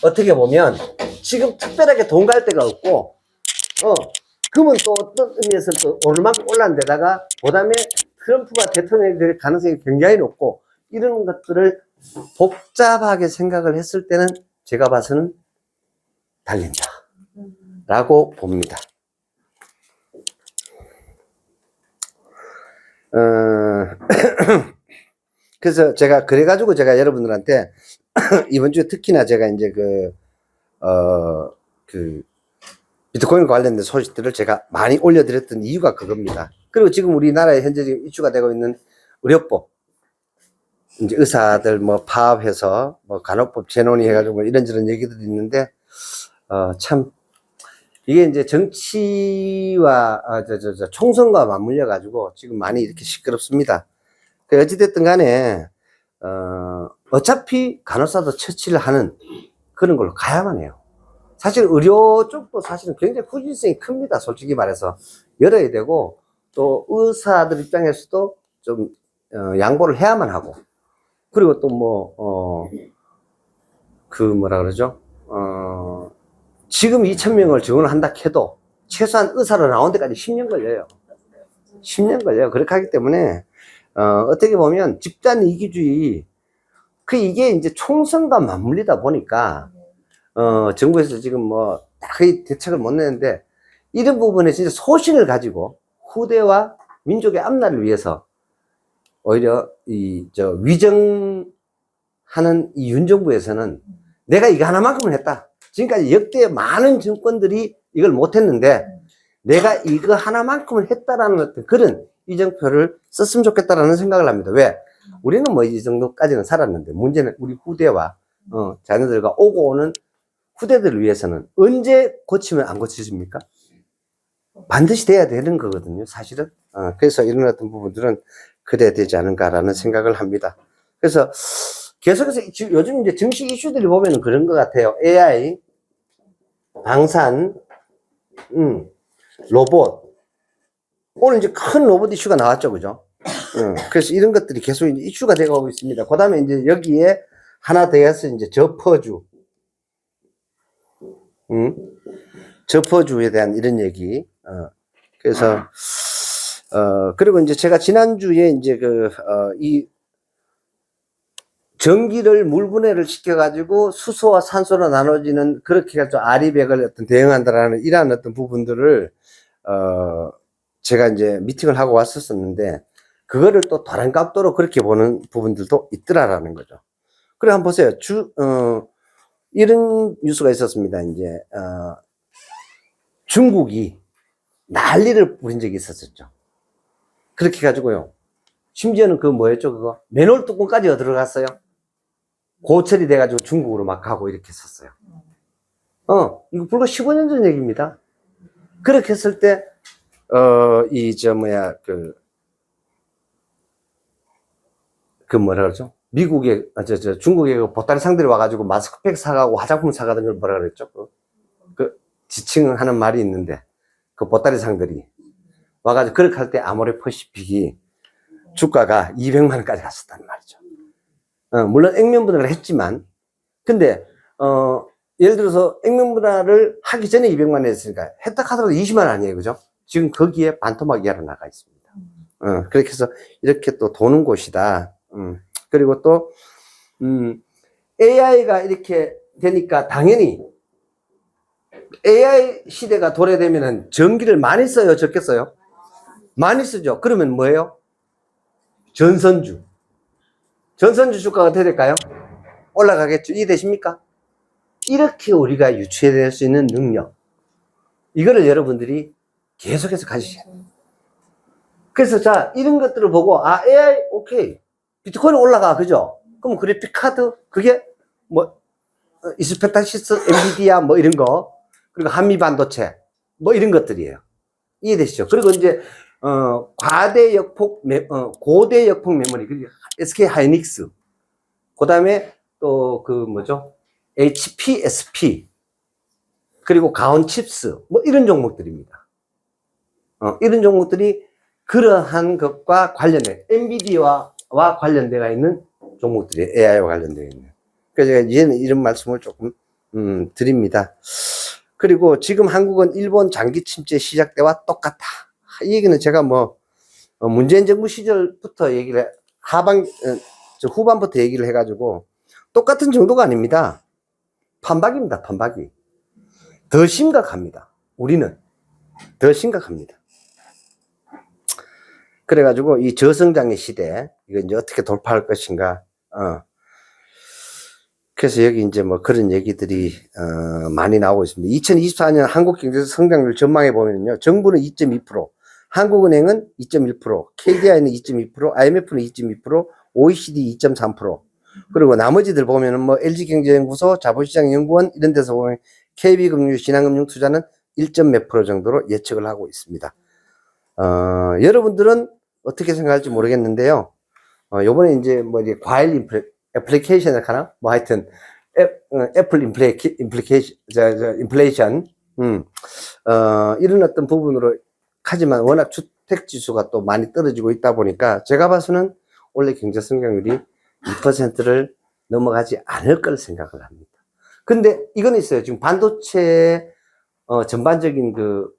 S1: 어떻게 보면 지금 특별하게 돈 갈 데가 없고 그러면 또 어떤 의미에서 또 오르막 올란 데다가 그다음에 트럼프가 대통령이 될 가능성이 굉장히 높고 이런 것들을 복잡하게 생각을 했을 때는 제가 봐서는 달린다 라고 봅니다. 그래서 그래가지고 제가 여러분들한테 이번 주에 특히나 제가 이제 비트코인 관련된 소식들을 제가 많이 올려드렸던 이유가 그겁니다. 그리고 지금 우리나라에 현재 지금 이슈가 되고 있는 의료법, 이제 의사들 뭐 파업해서 뭐 간호법 재논의 해가지고 뭐 이런저런 얘기들이 있는데, 참, 이게 이제 정치와, 총선과 맞물려가지고 지금 많이 이렇게 시끄럽습니다. 어찌됐든 간에, 어차피 간호사도 처치를 하는 그런 걸로 가야만 해요. 사실 의료 쪽도 사실은 굉장히 후진성이 큽니다. 솔직히 말해서. 열어야 되고, 또 의사들 입장에서도 좀, 양보를 해야만 하고. 그리고 또 뭐라 그러죠? 지금 2,000명을 지원을 한다 해도 최소한 의사로 나온 데까지 10년 걸려요. 10년 걸려요. 그렇게 하기 때문에, 어떻게 보면 집단 이기주의, 이게 이제 총선과 맞물리다 보니까, 정부에서 지금 뭐, 거의 대책을 못 내는데, 이런 부분에 진짜 소신을 가지고 후대와 민족의 앞날을 위해서 오히려 위정하는 이 윤정부에서는 내가 이거 하나만큼은 했다. 지금까지 역대 많은 정권들이 이걸 못했는데 내가 이거 하나만큼은 했다라는 어떤 그런 이정표를 썼으면 좋겠다라는 생각을 합니다. 왜? 우리는 뭐 이 정도까지는 살았는데 문제는 우리 후대와 자녀들과 오고 오는 후대들을 위해서는 언제 고치면 안 고쳐집니까? 반드시 돼야 되는 거거든요, 사실은. 그래서 이런 어떤 부분들은 그래야 되지 않은가라는 생각을 합니다. 그래서 계속해서 요즘 이제 정치 이슈들이 보면 그런 것 같아요. AI, 방산, 로봇. 오늘 이제 큰 로봇 이슈가 나왔죠, 그죠? 그래서 이런 것들이 계속 이제 이슈가 되고 있습니다. 그 다음에 이제 여기에 하나 더해서 이제 저퍼주. 저퍼주에 대한 이런 얘기. 그래서, 그리고 이제 제가 지난주에 이제 이 전기를 물분해를 시켜가지고 수소와 산소로 나눠지는 그렇게 해서 아리백을 어떤 대응한다라는 이러한 어떤 부분들을, 제가 이제 미팅을 하고 왔었는데, 그거를 또 다른 각도로 그렇게 보는 부분들도 있더라라는 거죠. 그래, 한번 보세요. 이런 뉴스가 있었습니다. 이제, 중국이 난리를 부린 적이 있었었죠. 그렇게 해가지고요. 심지어는 그 뭐였죠, 그거? 맨홀 뚜껑까지 들어갔어요. 고철이 돼가지고 중국으로 막 가고 이렇게 했었어요. 이거 불과 15년 전 얘기입니다. 그렇게 했을 때, 뭐라 그러죠? 미국에, 중국에 그 보따리 상들이 와가지고 마스크팩 사가고 화장품 사가던 걸 뭐라 그랬죠? 지칭하는 말이 있는데, 그 보따리 상들이 와가지고 그렇게 할 때 아모레 퍼시픽이 주가가 200만 원까지 갔었단 말이죠. 물론 액면 분할을 했지만, 근데, 예를 들어서 액면 분할을 하기 전에 200만 원 했으니까 했다 하더라도 20만 원 아니에요. 그죠? 지금 거기에 반토막 이하로 나가 있습니다. 그렇게 해서 이렇게 또 도는 곳이다. 그리고 또, AI가 이렇게 되니까 당연히 AI 시대가 도래되면은 전기를 많이 써요? 적게 써요? 많이 쓰죠. 그러면 뭐예요? 전선주 주가가 어떻게 될까요? 올라가겠죠. 이해되십니까? 이렇게 우리가 유추해낼 수 있는 능력, 이거를 여러분들이 계속해서 가지셔야 돼요. 그래서 자, 이런 것들을 보고 AI 오케이, 비트코인 올라가, 그죠? 그럼 그래픽 카드, 그게 뭐 이스페타시스, 엔비디아 뭐 이런 거, 그리고 한미 반도체 뭐 이런 것들이에요. 이해되시죠? 그리고 이제 고대 역폭 메모리, 그리고 SK 하이닉스, 그 다음에 또 그 뭐죠? HPSP, 그리고 가온 칩스, 뭐 이런 종목들입니다. 이런 종목들이 그러한 것과 관련된, 엔비디아와 관련되어 있는 종목들이 AI와 관련되어 있는. 그래서 제가 이제는 이런 말씀을 조금 드립니다. 그리고 지금 한국은 일본 장기 침체 시작 때와 똑같다. 이 얘기는 제가 뭐 문재인 정부 시절부터 얘기를 후반부터 얘기를 해가지고 똑같은 정도가 아닙니다. 판박입니다. 판박이 더 심각합니다. 우리는 더 심각합니다. 그래가지고 이 저성장의 시대, 이거 이제 어떻게 돌파할 것인가. 그래서 여기 이제 뭐 그런 얘기들이 많이 나오고 있습니다. 2024년 한국 경제 성장률 전망해 보면요, 정부는 2.2%, 한국은행은 2.1%, KDI는 2.2%, IMF는 2.2%, OECD 2.3%. 그리고 나머지들 보면은 뭐 LG경제연구소, 자본시장연구원 이런 데서 보면 KB금융, 신한금융투자는 1몇 % 정도로 예측을 하고 있습니다. 여러분들은 어떻게 생각할지 모르겠는데요. 요번에 이제 뭐 이제 과일 애플리케이션을 하나? 뭐 하여튼, 애플 인플레이션, 이런 어떤 부분으로 하지만 워낙 주택 지수가 또 많이 떨어지고 있다 보니까 제가 봐서는 원래 경제 성장률이 2%를 넘어가지 않을 걸 생각을 합니다. 근데 이건 있어요. 지금 반도체, 전반적인 그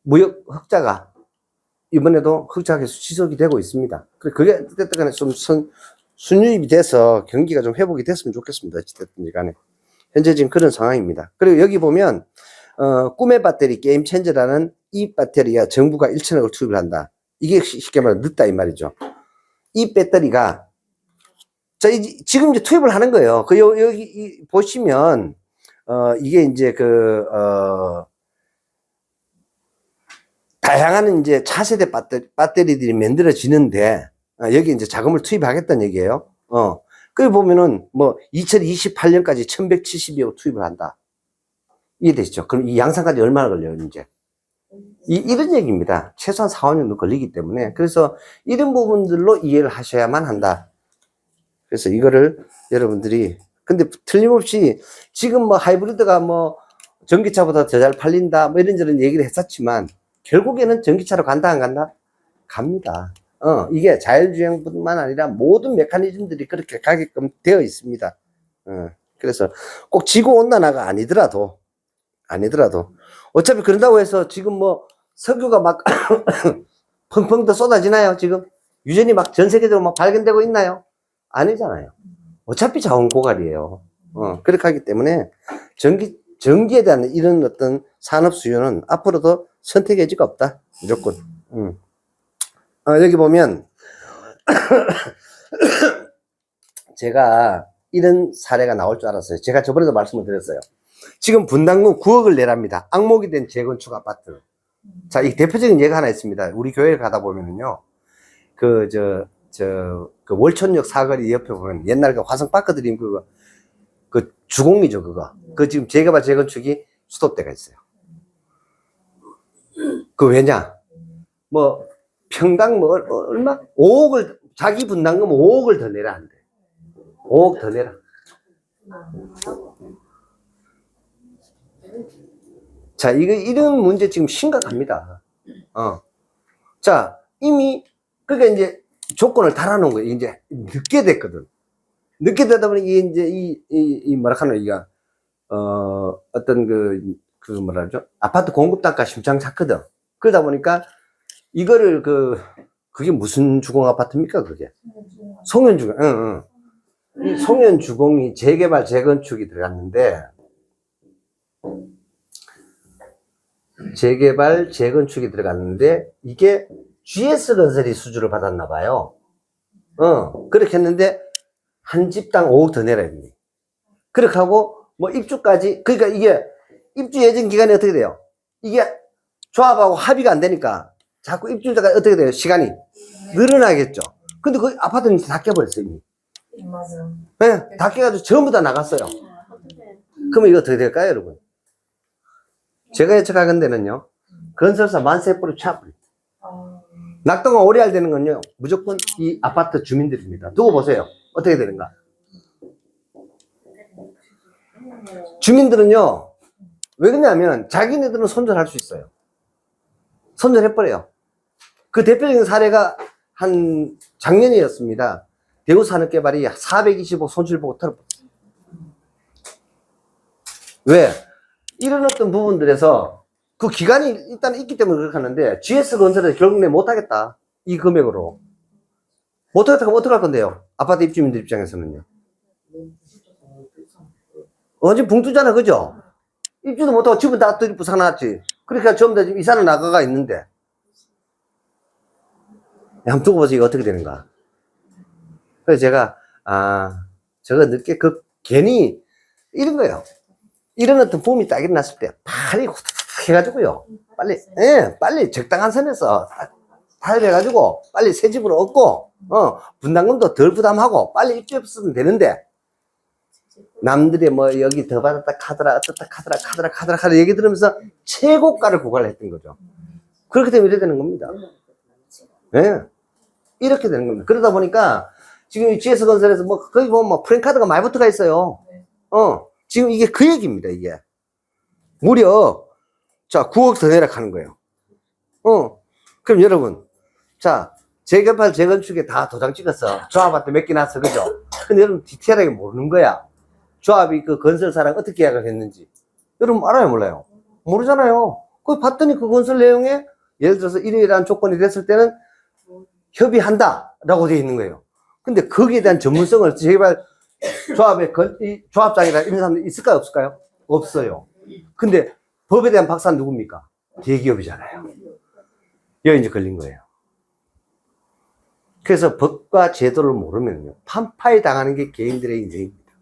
S1: 무역 흑자가 이번에도 흑자 계속 지속이 되고 있습니다. 그게 어쨌든 간에 좀 순유입이 돼서 경기가 좀 회복이 됐으면 좋겠습니다. 어쨌든지 간에. 현재 지금 그런 상황입니다. 그리고 여기 보면, 꿈의 배터리, 게임 체인저라는 이 배터리가 정부가 1천억을 투입을 한다. 이게 쉽게 말하면 늦다 이 말이죠. 이 배터리가, 자, 지금 이제 투입을 하는 거예요. 여기 보시면, 이게 이제 다양한 이제 차세대 배터리들이 만들어지는데, 여기 이제 자금을 투입하겠다는 얘기예요. 그리 보면은 뭐 2028년까지 1172억 투입을 한다. 이해되시죠? 그럼 이 양산까지 얼마나 걸려요, 이제? 이런 얘기입니다. 최소한 4, 5년도 걸리기 때문에. 그래서 이런 부분들로 이해를 하셔야만 한다. 그래서 이거를 여러분들이, 근데 틀림없이 지금 뭐 하이브리드가 뭐 전기차보다 더 잘 팔린다, 뭐 이런저런 얘기를 했었지만, 결국에는 전기차로 간다, 안 간다? 갑니다. 이게 자율주행뿐만 아니라 모든 메커니즘들이 그렇게 가게끔 되어 있습니다. 그래서 꼭 지구온난화가 아니더라도, 어차피 그런다고 해서 지금 뭐 석유가 막 펑펑 더 쏟아지나요, 지금? 유전이 막 전 세계적으로 막 발견되고 있나요? 아니잖아요. 어차피 자원 고갈이에요. 그렇게 하기 때문에 전기에 대한 이런 어떤 산업 수요는 앞으로도 선택의 여지가 없다. 무조건. 여기 보면, 제가 이런 사례가 나올 줄 알았어요. 제가 저번에도 말씀을 드렸어요. 지금 분당구 9억을 내랍니다. 악목이 된 재건축 아파트. 자, 이 대표적인 예가 하나 있습니다. 우리 교회에 가다 보면은요, 그 월촌역 사거리 옆에 보면 옛날 그 화성파크 드림 그 주공이죠, 그거. 그 지금 재개발 재건축이 수도대가 있어요. 그 왜냐? 뭐, 평당 뭐, 얼마? 5억을, 자기 분담금 5억을 더 내라 한대. 5억 더 내라. 자, 이런 문제 지금 심각합니다. 자, 이미, 그러니까 이제 조건을 달아놓은 거예요. 이제 늦게 됐거든. 늦게 되다 보니 이게 이제 뭐라 하노, 이가, 어떤 그 뭐라 하죠? 아파트 공급 단가 심장 찼거든. 그러다 보니까 이거를 그게 무슨 주공 아파트입니까, 그게? 송현주공, 응. 이 송현주공이 재개발, 재건축이 들어갔는데, 재개발, 재건축이 들어갔는데, 이게 GS건설이 수주를 받았나 봐요. 그렇게 했는데, 한 집당 5억 더 내라, 이니. 그렇게 하고, 뭐, 입주까지, 그러니까 이게, 입주 예정 기간이 어떻게 돼요? 이게 조합하고 합의가 안 되니까, 자꾸 입주자가 어떻게 돼요? 시간이 늘어나겠죠. 근데 그 아파트는 다 깨버렸어요, 이미.
S3: 맞아.
S1: 네, 다 깨가지고 전부 다 나갔어요. 그러면 이거 어떻게 될까요, 여러분? 제가 예측하건 데는요, 건설사 만세포로 차버립니다. 낙동강 오래할 되는 건요, 무조건 이 아파트 주민들입니다. 두고 보세요. 어떻게 되는가? 주민들은요, 왜 그러냐면, 자기네들은 손절할 수 있어요. 손절해버려요. 그 대표적인 사례가 한 작년이었습니다. 대구 산업개발이 425 손실 보고 털어버렸어요. 왜? 이런 어떤 부분들에서 그 기간이 일단 있기 때문에 그렇게 하는데, GS건설에서 결국 내 못하겠다. 이 금액으로. 못하겠다 그러면 어떡할 건데요? 아파트 입주민들 입장에서는요. 완전 붕뜨잖아, 그죠? 입주도 못하고 집은 다 부산났지. 그러니까 전부 다 지금 이사는 나가가 있는데. 한번 두고 보세요. 이거 어떻게 되는가. 그래서 제가, 저거 늦게, 괜히, 이런 거예요. 이런 어떤 붐이 딱 일어났을 때, 빨리 후다닥 해가지고요. 빨리 적당한 선에서 타협해가지고, 빨리 새 집으로 얻고, 분담금도 덜 부담하고, 빨리 입주했으면 되는데, 남들이 뭐, 여기 더 받았다 카더라, 어떻다 카더라 얘기 들으면서 최고가를 고갈했던 거죠. 그렇게 되면 이렇게 되는 겁니다. 예. 이렇게 되는 겁니다. 그러다 보니까, 지금 이 GS건설에서 뭐, 거기 보면 뭐, 프랜카드가 많이 붙어가 있어요. 지금 이게 그 얘기입니다, 이게. 무려, 자, 9억 더 내라 하는 거예요. 그럼 여러분, 자, 재개발, 재건축에 다 도장 찍었어. 조합한테 몇 개 났어, 그죠? 근데 여러분 디테일하게 모르는 거야. 조합이 그 건설사랑 어떻게 계약을 했는지. 여러분 알아요, 몰라요? 모르잖아요. 그 봤더니 그 건설 내용에, 예를 들어서 이러이러한 조건이 됐을 때는 협의한다 라고 되어 있는 거예요. 근데 거기에 대한 전문성을 재개발 조합의 이 조합장이나 이런 사람들 있을까요, 없을까요? 없어요. 근데 법에 대한 박사는 누굽니까? 대기업이잖아요. 여기 이제 걸린 거예요. 그래서 법과 제도를 모르면요, 판파에 당하는 게 개인들의 인생입니다.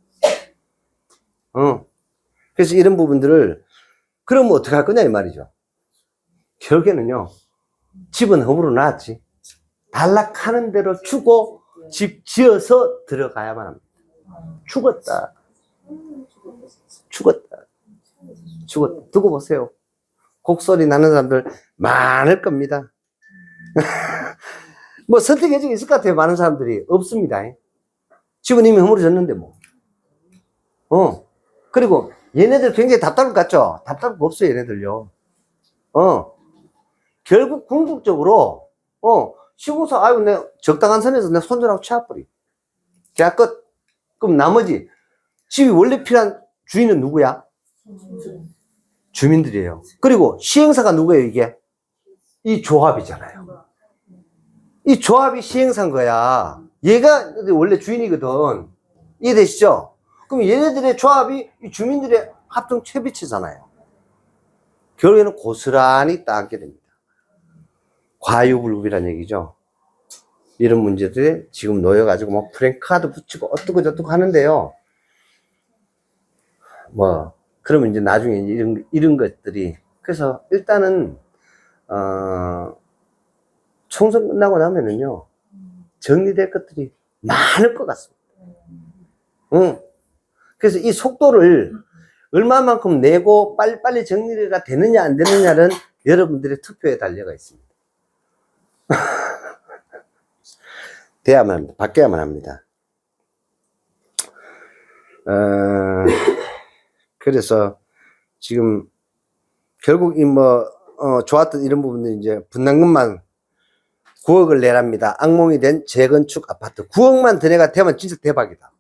S1: 그래서 이런 부분들을, 그러면 어떻게 할 거냐, 이 말이죠. 결국에는요, 집은 허물어 놨지. 단락하는 대로 주고, 집 지어서 들어가야만 합니다. 죽었다. 두고 보세요. 곡소리 나는 사람들 많을 겁니다. 뭐 선택의 적이 있을 것 같아요. 많은 사람들이. 없습니다. 집은 이미 허물어졌는데 뭐. 그리고 얘네들 굉장히 답답할 것 같죠? 답답할 거 없어요, 얘네들요. 결국 궁극적으로 시공사, 아이고, 내 적당한 선에서 내 손절하고 치워버리. 계약 끝. 그럼 나머지 집이 원래 필요한 주인은 누구야? 주민들이에요. 그리고 시행사가 누구예요, 이게? 이 조합이잖아요. 이 조합이 시행사인 거야. 얘가 원래 주인이거든. 이해되시죠? 그럼 얘네들의 조합이 이 주민들의 합동 최비치잖아요. 결국에는 고스란히 따게 됩니다. 과유불급이라는 얘기죠. 이런 문제들이 지금 놓여가지고 뭐 프랜카드 붙이고 어떻고 저떻고 하는데요. 뭐 그러면 이제 나중에 이런 것들이, 그래서 일단은 총선 끝나고 나면은요, 정리될 것들이 많을 것 같습니다. 응. 그래서 이 속도를 얼마만큼 내고 빨리빨리 정리가 되느냐 안 되느냐는 여러분들의 투표에 달려가 있습니다. 돼야만 합니다. 바뀌어야만 합니다. 그래서 지금 결국 좋았던 이런 부분들이 이제 분담금만 9억을 내랍니다. 악몽이 된 재건축 아파트 9억만 더 내가 되면 진짜 대박이다.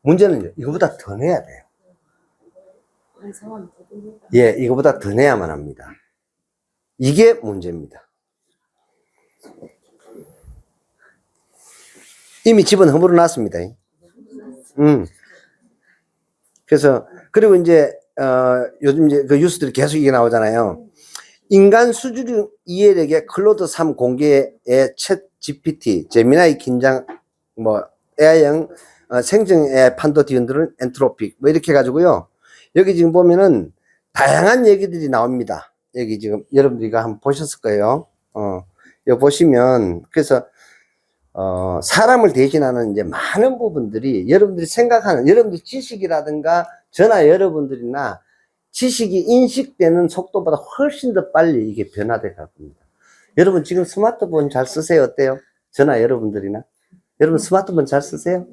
S1: 문제는 이거보다 더 내야 돼요. 예, 이거보다 더 내야만 합니다. 이게 문제입니다. 이미 집은 허물어 놨습니다. 그래서, 그리고 이제, 요즘 이제 그 뉴스들이 계속 이게 나오잖아요. 인간 수준 이해력의 클로드 3 공개의 챗 GPT, 제미나이 긴장, AI형, 생성 AI 판도 뒤흔드는 엔트로픽, 이렇게 해가지고요. 여기 지금 보면은 다양한 얘기들이 나옵니다. 여기 지금 여러분들이 한번 보셨을 거예요. 여기 보시면, 그래서, 사람을 대신하는 이제 많은 부분들이 여러분들이 생각하는, 여러분들 지식이라든가 저나 여러분들이나 지식이 인식되는 속도보다 훨씬 더 빨리 이게 변화돼 갈 겁니다. 여러분 지금 스마트폰 잘 쓰세요? 어때요? 저나 여러분들이나? 여러분 스마트폰 잘 쓰세요?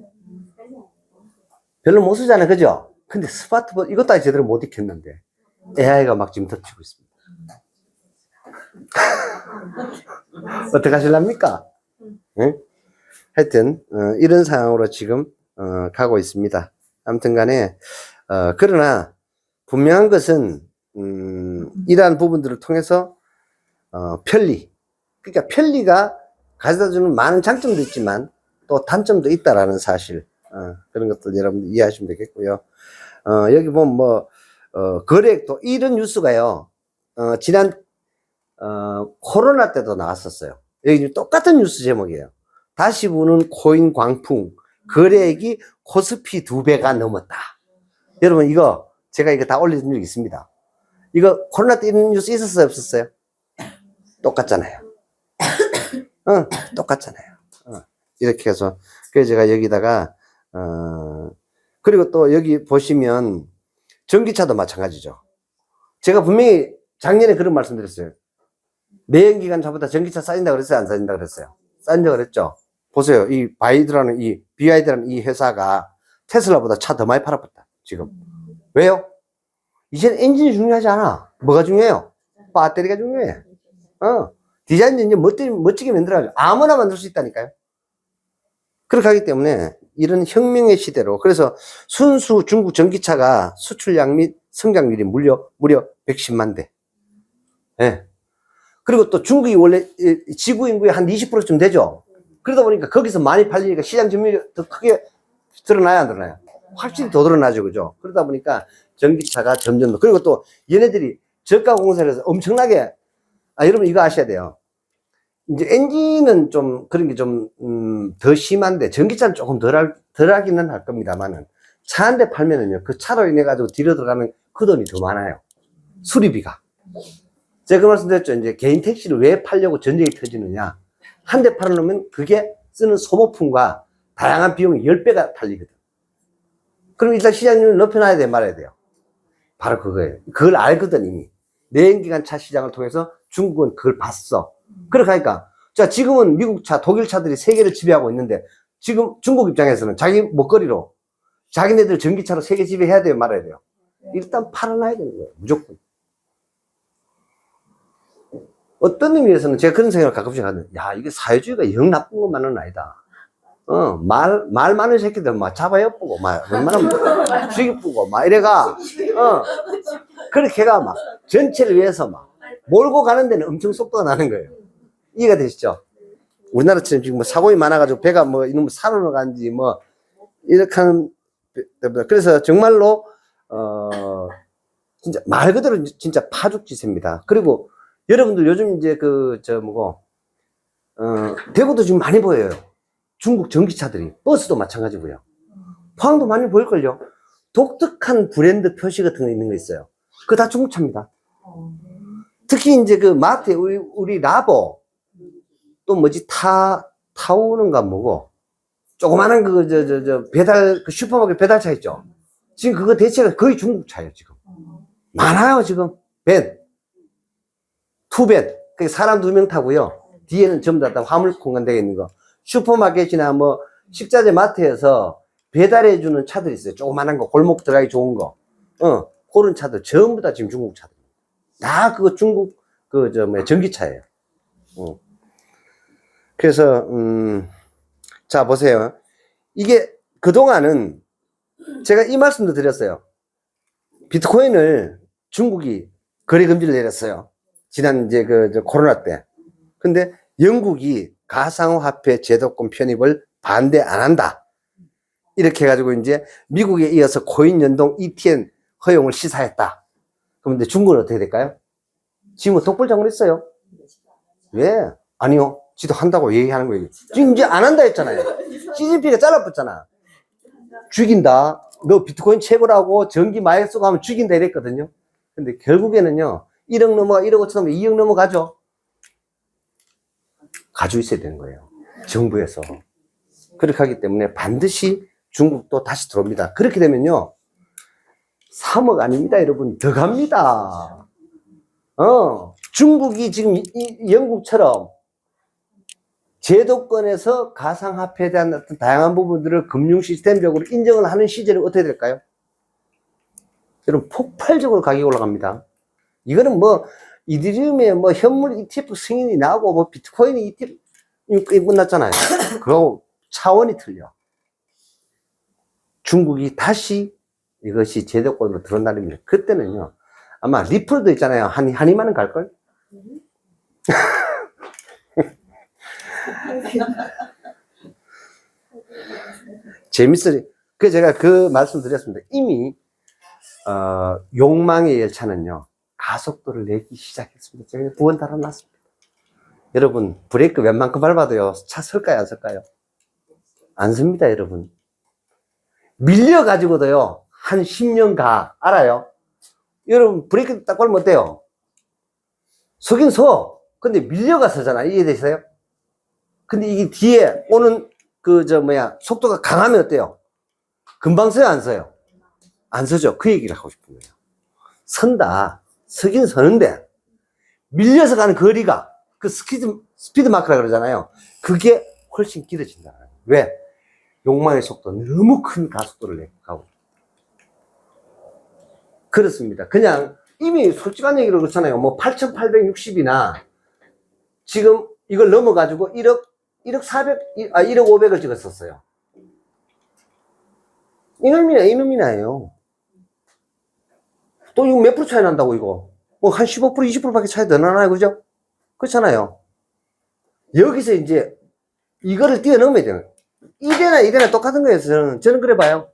S1: 별로 못 쓰잖아요. 그죠? 근데 스마트폰 이것도 아직 제대로 못 익혔는데 AI가 막 지금 덮치고 있습니다. 어떻게 하실랍니까? 네? 하여튼 이런 상황으로 지금 가고 있습니다. 아무튼 간에 그러나 분명한 것은 이러한 부분들을 통해서 편리, 그러니까 편리가 가져다주는 많은 장점도 있지만 또 단점도 있다라는 사실, 그런 것들 여러분들 이해하시면 되겠고요. 여기 보면 거래액도 이런 뉴스가요, 지난 코로나 때도 나왔었어요. 여기 똑같은 뉴스 제목이에요. 다시 보는 코인 광풍, 거래액이 코스피 2배가 넘었다. 여러분 이거 제가 이거 다 올려준 적 있습니다. 이거 코로나 때 이런 뉴스 있었어요, 없었어요? 똑같잖아요. 똑같잖아요. 이렇게 해서 그래서 제가 여기다가 그리고 또 여기 보시면 전기차도 마찬가지죠. 제가 분명히 작년에 그런 말씀 드렸어요. 내연기관 차보다 전기차 싸진다 그랬어요, 안 싸진다 그랬어요? 싸진다 그랬죠. 보세요, 이 BYD라는 이 회사가 테슬라보다 차 더 많이 팔아봤다 지금. 왜요? 이제는 엔진이 중요하지 않아. 뭐가 중요해요? 배터리가 중요해. 디자인도 이제 멋지게 만들어가지고 아무나 만들 수 있다니까요. 그렇게 하기 때문에 이런 혁명의 시대로, 그래서 순수 중국 전기차가 수출량 및 성장률이 무려 110만 대. 예. 그리고 또 중국이 원래 지구 인구의 한 20%쯤 되죠. 그러다 보니까 거기서 많이 팔리니까 시장 점유율이 더 크게 드러나야 안 드러나요? 확실히 더 드러나죠, 그죠? 그러다 보니까 전기차가 점점 더, 그리고 또 얘네들이 저가 공사를 해서 엄청나게, 여러분 이거 아셔야 돼요. 이제 엔진은 좀 그런 게 좀 더 심한데 전기차는 조금 덜하기는 할 겁니다만은 차 한 대 팔면은요, 그 차로 인해 가지고 뒤로 들어가는 그 돈이 더 많아요. 수리비가. 제가 그 말씀 드렸죠. 이제 개인 택시를 왜 팔려고 전쟁이 터지느냐. 한 대 팔아놓으면 그게 쓰는 소모품과 다양한 비용이 10배가 달리거든. 그럼 일단 시장률을 높여놔야 돼, 말아야 돼요. 바로 그거예요. 그걸 알거든, 이미. 내연기관 차 시장을 통해서 중국은 그걸 봤어. 그렇게 하니까, 자, 지금은 미국 차, 독일 차들이 세계를 지배하고 있는데, 지금 중국 입장에서는 자기 먹거리로, 자기네들 전기차로 세계 지배해야 돼요, 말아야 돼요. 일단 팔아놔야 되는 거예요, 무조건. 어떤 의미에서는 제가 그런 생각을 가끔씩 하는, 야, 이게 사회주의가 영 나쁜 것만은 아니다. 말 많은 새끼들 막 잡아 엿보고, 막, 웬만하면 죽이쁘고, 막 이래가, 그렇게 해가 막, 전체를 위해서 막, 몰고 가는 데는 엄청 속도가 나는 거예요. 이해가 되시죠? 우리나라처럼 지금 사고이 많아가지고 배가 이놈 산으로 간지 이렇게 하는, 그래서 정말로, 진짜 말 그대로 진짜 파죽지세입니다. 그리고 여러분들 요즘 이제 대구도 지금 많이 보여요. 중국 전기차들이. 버스도 마찬가지고요. 포항도 많이 보일걸요. 독특한 브랜드 표시 같은 거 있는 거 있어요. 그거 다 중국차입니다. 특히 이제 그 마트에 우리 라보, 또 타오는가 뭐고, 조그마한 배달, 그 슈퍼마켓 배달차 있죠? 지금 그거 대체가 거의 중국 차예요, 지금. 많아요, 지금. 밴. 투밴. 그 사람 2명 타고요. 뒤에는 전부 다 화물 공간 되어 있는 거. 슈퍼마켓이나 뭐, 식자재 마트에서 배달해주는 차들이 있어요. 조그만한 거, 골목 들어가기 좋은 거. 그런 차들, 전부 다 지금 중국 차들. 다 그거 중국, 전기차예요. 그래서, 자, 보세요. 이게, 그동안은, 제가 이 말씀도 드렸어요. 비트코인을 중국이 거래 금지를 내렸어요. 지난 이제 코로나 때. 근데 영국이 가상화폐 제도권 편입을 반대 안 한다. 이렇게 해가지고 이제 미국에 이어서 코인 연동 ETN 허용을 시사했다. 그럼 근데 중국은 어떻게 될까요? 지금은 독불장군 했어요. 왜? 아니요. 지도 한다고 얘기하는 거예요. 지금 이제 안 한다 했잖아요. 시진핑이 잘라붙잖아. 죽인다. 너 비트코인 채굴하고 전기 마약 쓰고 하면 죽인다 이랬거든요. 근데 결국에는요, 1억 넘어가, 1억 5천 넘어가, 2억 넘어가죠. 가지고 있어야 되는 거예요. 정부에서. 그렇게 하기 때문에 반드시 중국도 다시 들어옵니다. 그렇게 되면요, 3억 아닙니다, 여러분. 더 갑니다. 중국이 지금 영국처럼 제도권에서 가상화폐에 대한 어떤 다양한 부분들을 금융 시스템적으로 인정을 하는 시절이 어떻게 될까요? 여러분, 폭발적으로 가격이 올라갑니다. 이거는 뭐, 이더리움에 뭐, 현물 ETF 승인이 나고, 뭐, 비트코인이 ETF, 끝났잖아요. 그거 차원이 틀려. 중국이 다시 이것이 제도권으로 들어온 날입니다. 그때는요, 아마 리플도 있잖아요. 한 2만원 갈걸? 재밌어요. 제가 그 말씀 드렸습니다. 이미, 욕망의 열차는요, 가속도를 내기 시작했습니다. 제가 9번 달아놨습니다. 여러분, 브레이크 웬만큼 밟아도요, 차 설까요, 안 설까요? 안 섭니다, 여러분. 밀려가지고도요, 한 10년 가. 알아요? 여러분, 브레이크 딱 밟으면 어때요? 서긴 서. 근데 밀려가 서잖아. 이해되세요? 근데 이게 뒤에 오는 속도가 강하면 어때요? 금방 서요, 안 서요? 안 서죠. 그 얘기를 하고 싶은 거예요. 선다. 서긴 서는데, 밀려서 가는 거리가, 그 스피드 마크라 그러잖아요. 그게 훨씬 길어진다. 왜? 욕망의 속도, 너무 큰 가속도를 가고. 그렇습니다. 그냥, 이미 솔직한 얘기로 그렇잖아요. 뭐, 8,860이나, 지금 이걸 넘어가지고 1억 500을 찍었었어요. 이놈이나요. 또 이거 몇 프로 차이 난다고, 이거. 뭐, 한 15%, 20%밖에 차이 더 나나요, 그죠? 그렇잖아요. 여기서 이제, 이거를 뛰어넘어야 돼요. 이대나 똑같은 거예요, 저는 그래 봐요.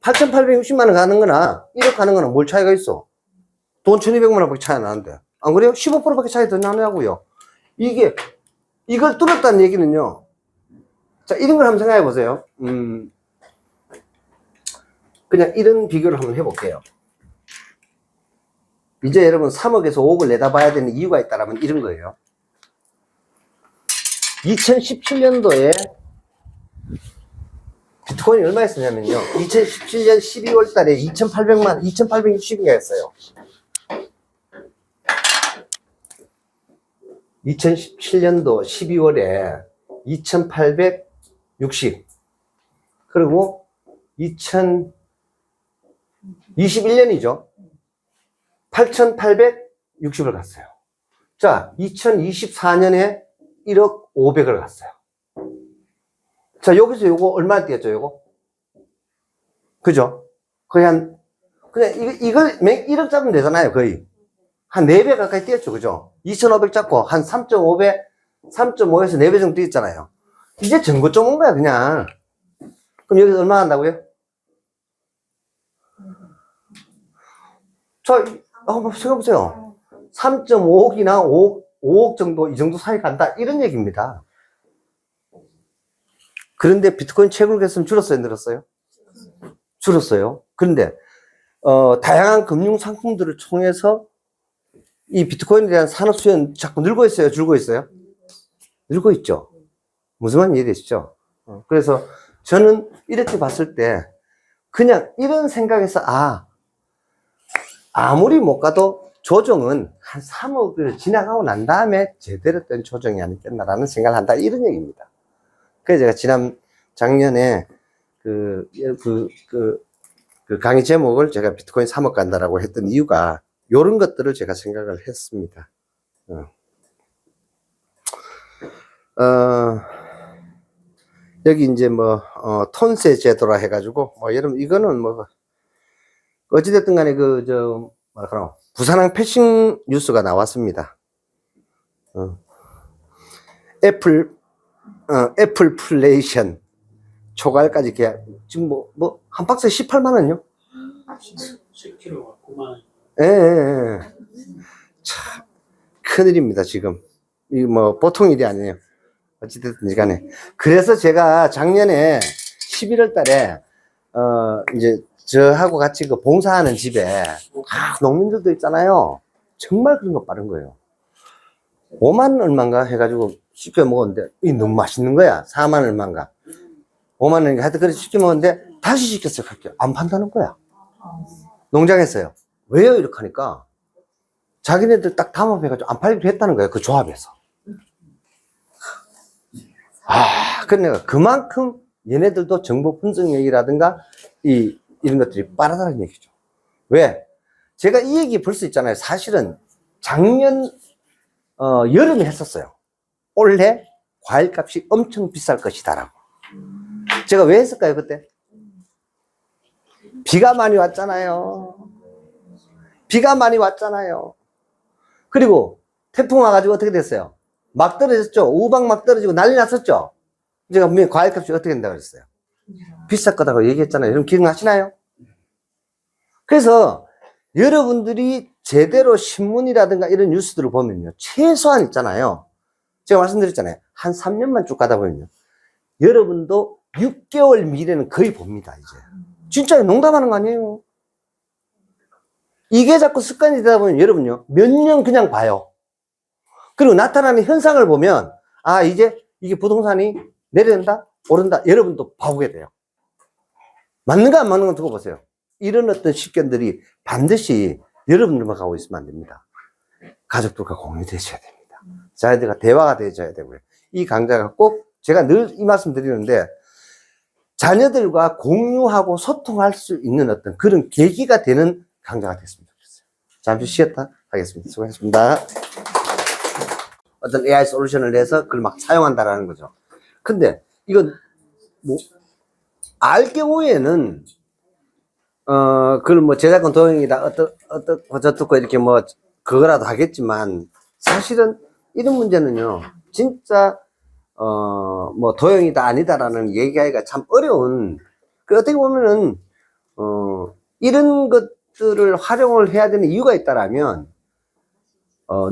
S1: 8,860만원 가는 거나, 1억 가는 거나 뭘 차이가 있어? 돈 1,200만원 밖에 차이 나는데. 안 그래요? 15%밖에 차이 더 나냐고요. 이걸 뚫었다는 얘기는요. 자, 이런 걸 한번 생각해 보세요. 그냥 이런 비교를 한번 해볼게요. 이제 여러분 3억에서 5억을 내다봐야 되는 이유가 있다면 이런 거예요. 2017년도에 비트코인이 얼마였었냐면요. 2017년 12월 달에 2,860인가였어요. 2017년도 12월에 2,860. 그리고 2021년이죠. 8,860을 갔어요. 자, 2024년에 1억 500을 갔어요. 자, 여기서 요거 얼마 뛰었죠, 요거? 그죠? 거의 그냥 이걸 1억 잡으면 되잖아요, 거의. 한 4배 가까이 뛰었죠, 그죠? 2,500 잡고 한 3.5에서 4배 정도 뛰었잖아요. 이제 전고 좀 온 거야, 그냥. 그럼 여기서 얼마 한다고요? 자, 한번 생각해보세요. 3.5억이나 5억 정도, 이 정도 사이 간다. 이런 얘기입니다. 그런데 비트코인 채굴 개수는 줄었어요, 늘었어요? 줄었어요. 그런데, 다양한 금융 상품들을 통해서 이 비트코인에 대한 산업 수요는 자꾸 늘고 있어요, 줄고 있어요? 늘고 있죠. 무슨 말인지 이해되시죠? 그래서 저는 이렇게 봤을 때 그냥 이런 생각에서 아무리 못 가도 조정은 한 3억을 지나가고 난 다음에 제대로 된 조정이 아니겠나라는 생각을 한다, 이런 얘기입니다. 그래서 제가 작년에 그 강의 제목을 제가 비트코인 3억 간다라고 했던 이유가 요런 것들을 제가 생각을 했습니다. 여기 이제 톤세 제도라 해가지고, 여러분, 이거는 어찌됐든 간에 부산항 패싱 뉴스가 나왔습니다. 애플플레이션 초과일까지 계약, 지금 한 박스에 18만원요?
S3: 10kg가 9만원.
S1: 예. 참, 큰일입니다, 지금. 이 보통 일이 아니에요. 어찌됐든지 간에. 그래서 제가 작년에 11월 달에, 이제, 저하고 같이 그 봉사하는 집에, 농민들도 있잖아요. 정말 그런 거 빠른 거예요. 5만 얼마인가 해가지고 시켜 먹었는데, 이 너무 맛있는 거야. 4만 얼마인가. 5만 원인가. 하여튼 그래서 시켜 먹었는데, 다시 시켰어요. 그렇게. 안 판다는 거야. 농장에서요. 왜요? 이렇게 하니까, 자기네들 딱 담합해가지고 안 팔기로 했다는 거예요. 그 조합에서. 근데 내가 그만큼 얘네들도 정보 분석력이라든가 이런 것들이 빠르다는 얘기죠. 왜? 제가 이 얘기 볼 수 있잖아요. 사실은 작년 여름에 했었어요. 올해 과일값이 엄청 비쌀 것이다라고. 제가 왜 했을까요, 그때? 비가 많이 왔잖아요. 비가 많이 왔잖아요. 그리고 태풍 와가지고 어떻게 됐어요? 막 떨어졌죠. 우박 막 떨어지고 난리 났었죠. 제가 분명히 과일값이 어떻게 된다고 그랬어요? 비쌀 거다고 얘기했잖아요. 여러분 기억나시나요? 그래서 여러분들이 제대로 신문이라든가 이런 뉴스들을 보면요, 최소한 있잖아요. 제가 말씀드렸잖아요. 한 3년만 쭉 가다 보면요, 여러분도 6개월 미래는 거의 봅니다, 이제. 진짜 농담하는 거 아니에요. 이게 자꾸 습관이 되다 보면 여러분요, 몇 년 그냥 봐요. 그리고 나타나는 현상을 보면, 이제 이게 부동산이 내려온다? 오른다? 여러분도 봐보게 돼요. 맞는가 안 맞는 가 두고 보세요. 이런 어떤 식견들이 반드시 여러분들만 가고 있으면 안 됩니다. 가족들과 공유되셔야 됩니다. 자녀들과 대화가 되어야 되고요. 이 강좌가 꼭, 제가 늘 이 말씀 드리는데, 자녀들과 공유하고 소통할 수 있는 어떤 그런 계기가 되는 강좌가 됐으면 좋겠어요. 잠시 쉬었다 하겠습니다. 수고하셨습니다. 어떤 AI 솔루션을 내서 그걸 막 사용한다라는 거죠. 근데 이건 알 경우에는 그걸 저작권 도용이다 어떻고 이렇게 그거라도 하겠지만, 사실은 이런 문제는요, 진짜 도용이다 아니다라는 얘기하기가 참 어려운, 어떻게 보면은 이런 것들을 활용을 해야 되는 이유가 있다라면,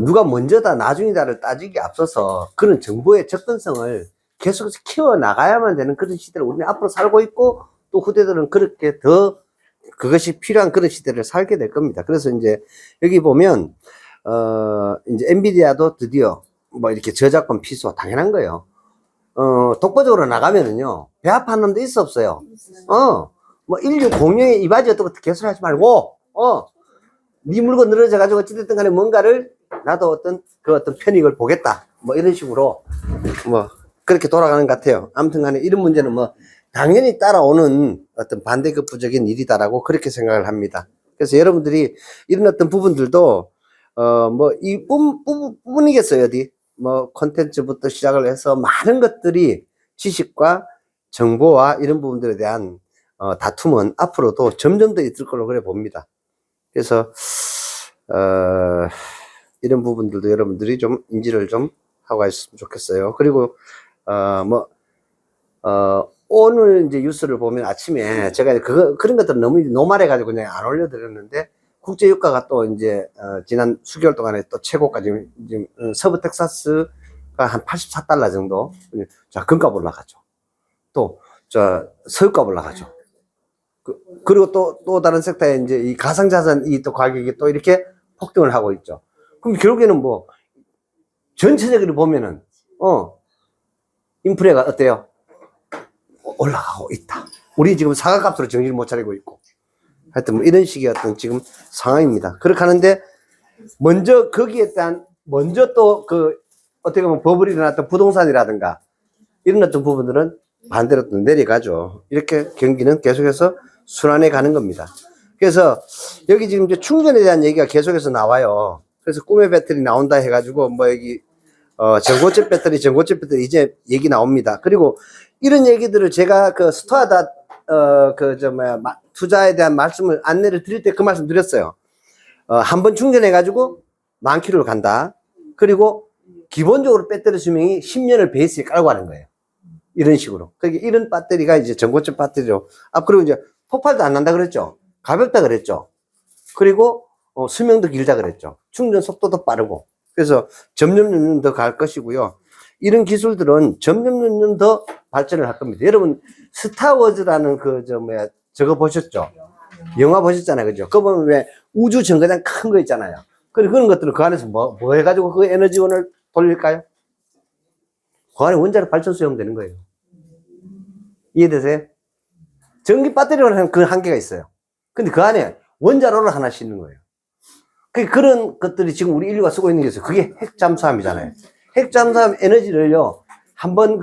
S1: 누가 먼저다 나중이다를 따지기 앞서서 그런 정보의 접근성을 계속해서 키워나가야만 되는 그런 시대를 우리는 앞으로 살고 있고, 또 후대들은 그렇게 더 그것이 필요한 그런 시대를 살게 될 겁니다. 그래서 이제 여기 보면 이제 엔비디아도 드디어 이렇게 저작권 피소 당연한 거예요. 독보적으로 나가면은요, 배합하는 놈도 있어 없어요? 인류 공유의 이 바지 어떻게 개설하지 말고, 네 물건 늘어져가지고 어찌됐든 간에 뭔가를 나도 어떤 편익을 보겠다. 이런 식으로, 그렇게 돌아가는 것 같아요. 아무튼 간에 이런 문제는 당연히 따라오는 어떤 반대급부적인 일이다라고 그렇게 생각을 합니다. 그래서 여러분들이 이런 어떤 부분들도, 이 부분이겠어요, 어디? 콘텐츠부터 시작을 해서 많은 것들이 지식과 정보와 이런 부분들에 대한 다툼은 앞으로도 점점 더 있을 걸로 그래 봅니다. 그래서 이런 부분들도 여러분들이 좀 인지를 좀 하고 가셨으면 좋겠어요. 그리고 오늘 이제 뉴스를 보면 아침에 제가 그런 것들 너무 노말해가지고 그냥 안 올려드렸는데, 국제유가가 또 이제 지난 수개월 동안에 또 최고까지 지금 서부 텍사스가 한 84달러 정도. 자, 금값 올라가죠. 또 석유값 올라가죠. 그리고 또 다른 섹터에 이제 이 가상자산 이 또 가격이 또 이렇게 폭등을 하고 있죠. 그럼 결국에는 전체적으로 보면은 인플레가 어때요? 올라가고 있다. 우리 지금 사과값으로 정신을 못 차리고 있고. 하여튼 뭐 이런 식의 어떤 지금 상황입니다. 그렇게 하는데, 먼저 거기에 대한, 먼저 또 어떻게 보면 버블이 일어났던 부동산이라든가, 이런 어떤 부분들은 반대로 또 내려가죠. 이렇게 경기는 계속해서 순환해 가는 겁니다. 그래서 여기 지금 이제 충전에 대한 얘기가 계속해서 나와요. 그래서 꿈의 배터리 나온다 해가지고 뭐 여기 전고체 배터리 이제 얘기 나옵니다. 그리고 이런 얘기들을 제가 그 스토아다 투자에 대한 말씀을 안내를 드릴 때 그 말씀 드렸어요. 한 번 충전해가지고 10,000km를 간다. 그리고 기본적으로 배터리 수명이 10년을 베이스에 깔고 하는 거예요. 이런 식으로. 그러니까 이런 배터리가 이제 전고체 배터리로. 그리고 이제 폭발도 안 난다 그랬죠. 가볍다 그랬죠. 그리고 수명도 길다 그랬죠. 충전 속도도 빠르고. 그래서 점점 더 갈 것이고요. 이런 기술들은 점점 더 발전을 할 겁니다. 여러분 스타워즈라는 저거 보셨죠? 영화 보셨잖아요. 그죠? 그거 보면 왜 우주 정거장 큰 거 있잖아요. 그런 것들을 그 안에서 뭐 해가지고 그 에너지원을 돌릴까요? 그 안에 원자력 발전소 하면 되는 거예요. 이해되세요? 전기 배터리로 하는 그 한계가 있어요. 근데 그 안에 원자로를 하나 싣는 거예요. 그런 것들이 지금 우리 인류가 쓰고 있는 게 있어요. 그게 핵 잠수함이잖아요. 핵 잠수함 에너지를요, 한번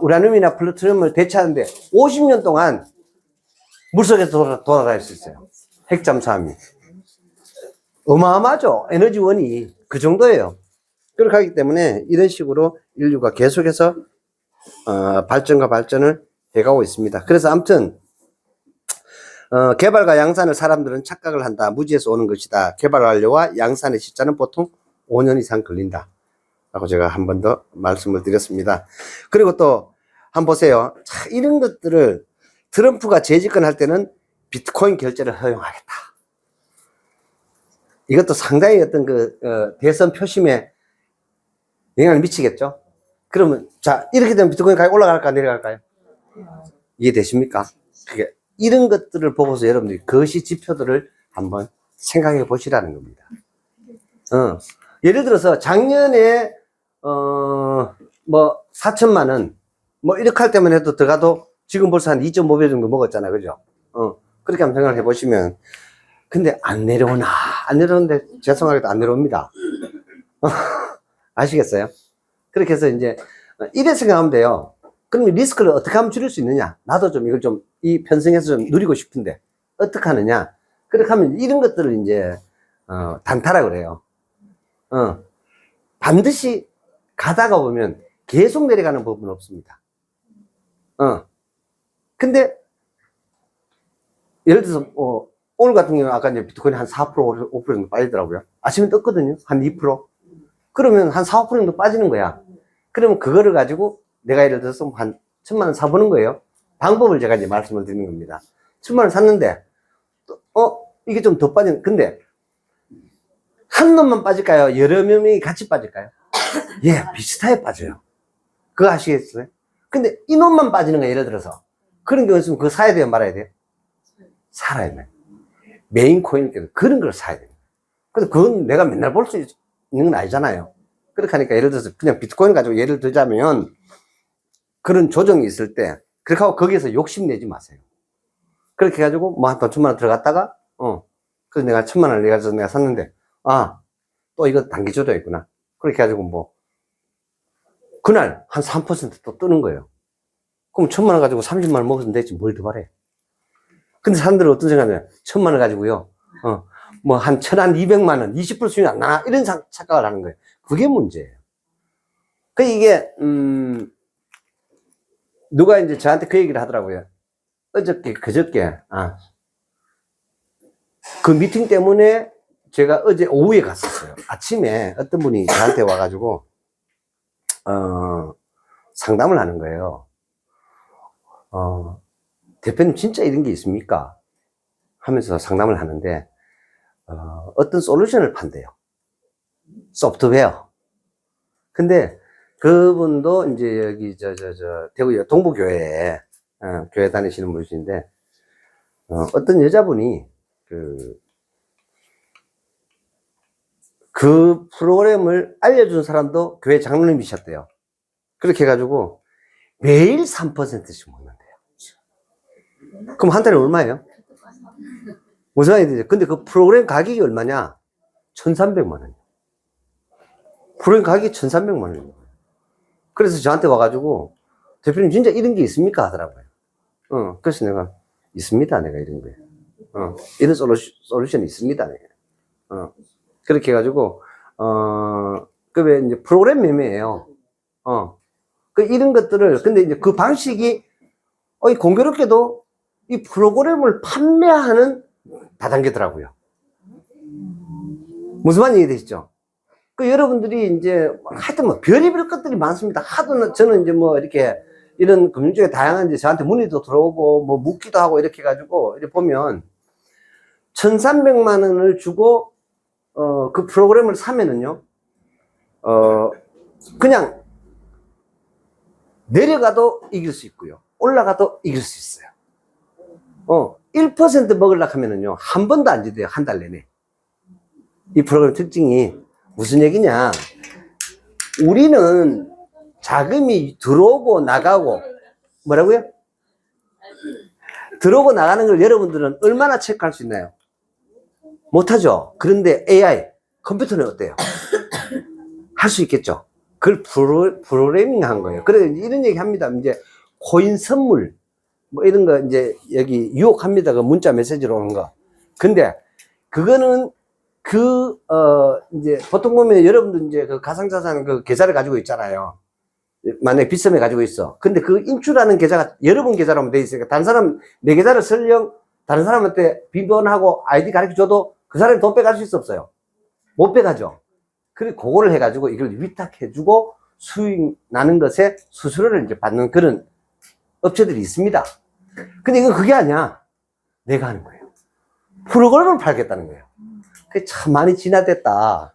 S1: 우라늄이나 플루토늄을 대체하는데 50년 동안 물속에서 돌아다닐 수 있어요. 핵 잠수함이. 어마어마하죠. 에너지원이 그 정도예요. 그렇게 하기 때문에 이런 식으로 인류가 계속해서 발전과 발전을 해가고 있습니다. 그래서 아무튼 개발과 양산을 사람들은 착각을 한다. 무지에서 오는 것이다. 개발 완료와 양산의 시차는 보통 5년 이상 걸린다. 라고 제가 한 번 더 말씀을 드렸습니다. 그리고 또 한번 보세요. 자, 이런 것들을 트럼프가 재집권할 때는 비트코인 결제를 허용하겠다. 이것도 상당히 어떤 대선 표심에 영향을 미치겠죠. 그러면 자, 이렇게 되면 비트코인 가격이 올라갈까 내려갈까요? 이해되십니까? 그게 이런 것들을 보고서 여러분들이 거시 지표들을 한번 생각해 보시라는 겁니다. 예를 들어서 작년에 뭐 4천만 원 뭐 이렇게 할 때만 해도 들어가도 지금 벌써 한 2.5배 정도 먹었잖아요. 그죠? 그렇게 한번 생각해 보시면, 근데 안 내려오나? 안 내려오는데 죄송하게도 안 내려옵니다. 아시겠어요? 그렇게 해서 이제 이래 생각하면 돼요. 그럼 리스크를 어떻게 하면 줄일 수 있느냐? 나도 좀 이걸 좀 이 편성해서 좀 누리고 싶은데 어떻게 하느냐? 그렇게 하면 이런 것들을 이제 단타라 그래요. 반드시 가다가 보면 계속 내려가는 부분은 없습니다. 근데 예를 들어서 오늘 같은 경우는 아까 이제 비트코인이 한 4%, 5% 정도 빠지더라고요. 아침에 떴거든요. 한 2%. 그러면 한 4, 5% 정도 빠지는 거야. 그러면 그거를 가지고 내가 예를 들어서 한 1,000만 원 사보는 거예요. 방법을 제가 이제 말씀을 드리는 겁니다. 1,000만 원 샀는데, 이게 좀 더 근데, 한 놈만 빠질까요? 여러 명이 같이 빠질까요? 예, 비슷하게 빠져요. 그거 아시겠어요? 근데 이 놈만 빠지는 거예요, 예를 들어서. 그런 경우 있으면 그거 사야 돼요, 말아야 돼요? 살아야 돼요. 메인 코인께도 그런 걸 사야 돼요. 근데 그건 내가 맨날 볼 수 있는 건 아니잖아요. 그렇게 하니까 예를 들어서 그냥 비트코인 가지고 예를 들자면 그런 조정이 있을 때 그렇게 하고 거기에서 욕심내지 마세요. 그렇게 해가지고 뭐 한 돈 1,000만 원 들어갔다가 그래서 내가 1,000만 원을 내가 샀는데 또 이거 단기 조정 있구나. 그렇게 해가지고 뭐 그날 한 3% 뜨는 거예요. 그럼 1,000만 원 가지고 30만 원 먹으면 되지 뭘 더 바래. 근데 사람들은 어떤 생각이냐면 1,000만 원 가지고요 뭐 한 1,200만 원 20% 수익이 안 나나 이런 착각을 하는 거예요. 그게 문제예요. 이게 누가 이제 저한테 그 얘기를 하더라고요. 그저께 그 미팅 때문에 제가 어제 오후에 갔었어요. 아침에 어떤 분이 저한테 와가지고 상담을 하는 거예요. 대표님 진짜 이런 게 있습니까? 하면서 상담을 하는데 어떤 솔루션을 판대요. 소프트웨어. 근데 그분도 이제 여기 대구 동부교회에 교회 다니시는 분이신데 어떤 여자분이 그 프로그램을 알려준 사람도 교회 장로님이셨대요. 그렇게 해가지고 매일 3%씩 먹는데요. 그럼 한 달에 얼마예요? 무슨 말이 되죠? 근데 그 프로그램 가격이 얼마냐? 1,300만 원. 프로그램 가격이 1,300만 원이에요. 그래서 저한테 와가지고 대표님 진짜 이런 게 있습니까? 하더라고요. 그래서 내가 있습니다. 내가 이런 게. 이런 솔루션이 있습니다. 내가. 그렇게 해가지고 그게 이제 프로그램 매매예요. 그 이런 것들을 근데 이제 그 방식이 공교롭게도 이 프로그램을 판매하는 다단계더라고요. 무슨 말인지 이해되시죠? 그 여러분들이 이제 하여튼 뭐 별의별 것들이 많습니다. 하도 저는 이제 뭐 이렇게 이런 금융적인 다양한 이제 저한테 문의도 들어오고 뭐 묻기도 하고 이렇게 해가지고 이렇게 보면 1,300만 원을 주고 그 프로그램을 사면은요 그냥 내려가도 이길 수 있고요 올라가도 이길 수 있어요. 1% 먹으려고 하면은요 한 번도 안 지대요. 한 달 내내. 이 프로그램 특징이 무슨 얘기냐, 우리는 자금이 들어오고 나가고 뭐라고요? 들어오고 나가는 걸 여러분들은 얼마나 체크할 수 있나요? 못하죠. 그런데 AI 컴퓨터는 어때요? 할 수 있겠죠. 그걸 프로그래밍 한 거예요. 그래서 이런 얘기 합니다. 이제 코인 선물 뭐 이런 거 이제 여기 유혹합니다. 그 문자 메시지로 오는 거. 근데 그거는 이제 보통 보면 여러분들 이제 그 가상자산 그 계좌를 가지고 있잖아요. 만약에 빗썸에 가지고 있어. 근데 그 인출하는 계좌가 여러분 계좌로 돼 있으니까 다른 사람 내 계좌를 설령 다른 사람한테 비번하고 아이디 가르쳐 줘도 그 사람이 돈 빼갈 수 있어 없어요? 못 빼가죠. 그리고 그거를 해가지고 이걸 위탁해주고 수익 나는 것에 수수료를 이제 받는 그런 업체들이 있습니다. 근데 이건 그게 아니야. 내가 하는 거예요. 프로그램을 팔겠다는 거예요. 그게 참 많이 진화됐다.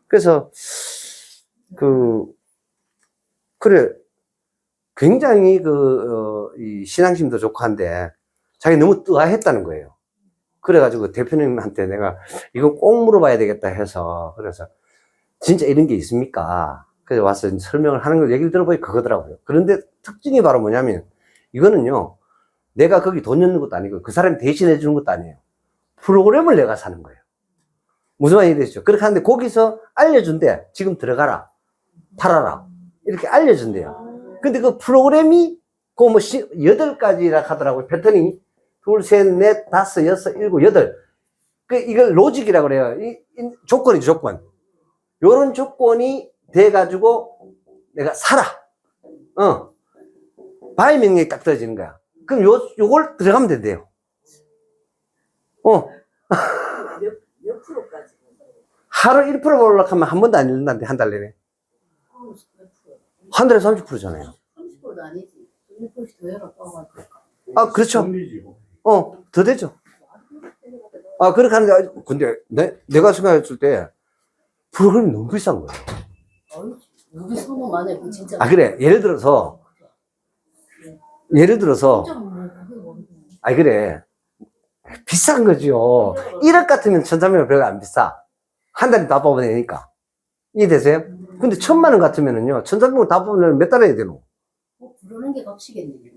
S1: 그래서, 그래. 굉장히 이 신앙심도 좋고 한데, 자기 너무 뜨아했다는 거예요. 그래가지고 대표님한테 내가 이거 꼭 물어봐야 되겠다 해서, 그래서 진짜 이런 게 있습니까? 그래서 와서 설명을 하는 걸 얘기를 들어보니 그거더라고요. 그런데 특징이 바로 뭐냐면, 이거는요, 내가 거기 돈 넣는 것도 아니고, 그 사람이 대신해 주는 것도 아니에요. 프로그램을 내가 사는 거예요. 무슨 말인지 되시죠? 그렇게 하는데 거기서 알려준대. 지금 들어가라. 팔아라. 이렇게 알려준대요. 근데 그 프로그램이 그 뭐 8가지라 하더라고요. 패턴이. 2, 3, 4, 5, 6, 7, 8. 이걸 로직이라고 그래요. 조건이죠, 조건. 요런 조건이 돼가지고 내가 사라. 바이 명령이 딱 떨어지는 거야. 그럼 요걸 들어가면 된대요.
S2: 몇 프로까지?
S1: 하루 1% 올라가면 한 번도 안 잃는다는데, 한 달 내내. 한 달에 30%잖아요.
S2: 30%도 아니지. 1%씩 더 해라.
S1: 그렇죠. 더 되죠. 그렇게 하는데, 근데 내가 생각했을 때, 프로그램이 너무 비싼 거예요.
S2: 여기 소문 많아요. 그거 진짜.
S1: 그래. 예를 들어서, 그래. 비싼 거죠. 1억 같으면 1,300원 별로 안 비싸. 한 달에 다 뽑아내니까. 이해되세요? 근데 1,000만 원 같으면은요, 1,300원 다 뽑으려면 몇 달 해야 되노?
S2: 부르는 게 값이겠네요.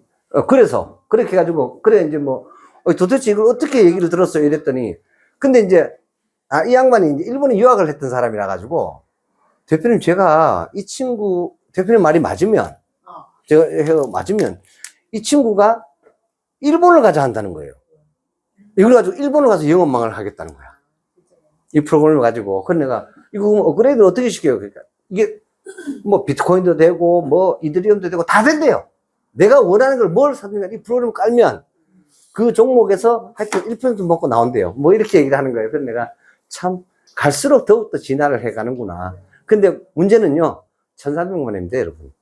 S1: 그래서, 그렇게 해가지고, 그래, 이제 뭐, 도대체 이걸 어떻게 얘기를 들었어요? 이랬더니, 근데 이제, 이 양반이 이제 일본에 유학을 했던 사람이라 가지고, 대표님, 제가 이 친구, 대표님 말이 맞으면, 제가 맞으면, 이 친구가 일본을 가자 한다는 거예요. 이걸 가지고 일본을 가서 영업망을 하겠다는 거야. 이 프로그램을 가지고. 그래서 내가, 이거 업그레이드를 어떻게 시켜요? 그러니까, 이게, 뭐, 비트코인도 되고, 뭐, 이더리움도 되고, 다 된대요. 내가 원하는 걸 뭘 사든가 이 프로그램을 깔면, 그 종목에서 하여튼 1% 먹고 나온대요. 뭐, 이렇게 얘기를 하는 거예요. 그래서 내가 참, 갈수록 더욱더 진화를 해 가는구나. 근데 문제는요, 1,300만 원입니다, 여러분.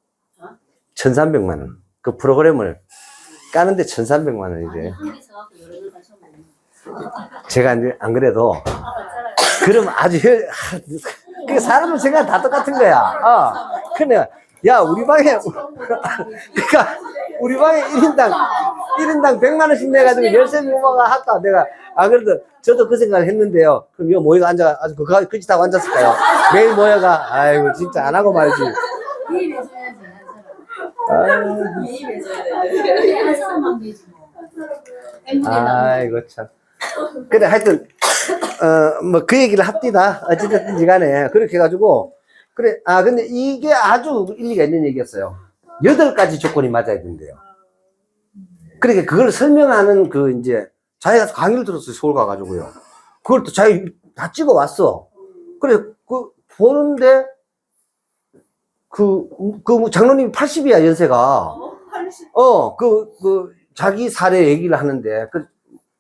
S1: 1,300만 원. 그 프로그램을 까는데 1,300만 원이래요.
S2: 한개 사갖고 여러 개 가셨네.
S1: 제가 이제 안 그래도, 그럼 아주, 그 사람은 생각 다 똑같은 거야. 근데 야, 우리 방에, 그러니까, 우리 방에 1인당 100만 원씩 내가지고 13명만 할까? 내가, 그래도, 저도 그 생각을 했는데요. 그럼 이거 모여가 아주 그 짓 하고 앉았을까요? 매일 모여가, 아이고, 진짜 안 하고 말지.
S2: 개입해줘야지 한 사람. 개입해줘야 돼. 한 사람만 되지 뭐.
S1: 아이고, 참. 그래, 하여튼, 뭐, 그 얘기를 합디다. 어찌됐든지 간에. 그렇게 해가지고, 그래, 근데 이게 아주 일리가 있는 얘기였어요. 8가지 조건이 맞아야 된대요. 그러니까 그걸 설명하는 이제, 자기가 강의를 들었어요. 서울 가가지고요. 그걸 또 자기 다 찍어 왔어. 그래, 보는데, 장로님이 80이야, 연세가.
S4: 80.
S1: 자기 사례 얘기를 하는데,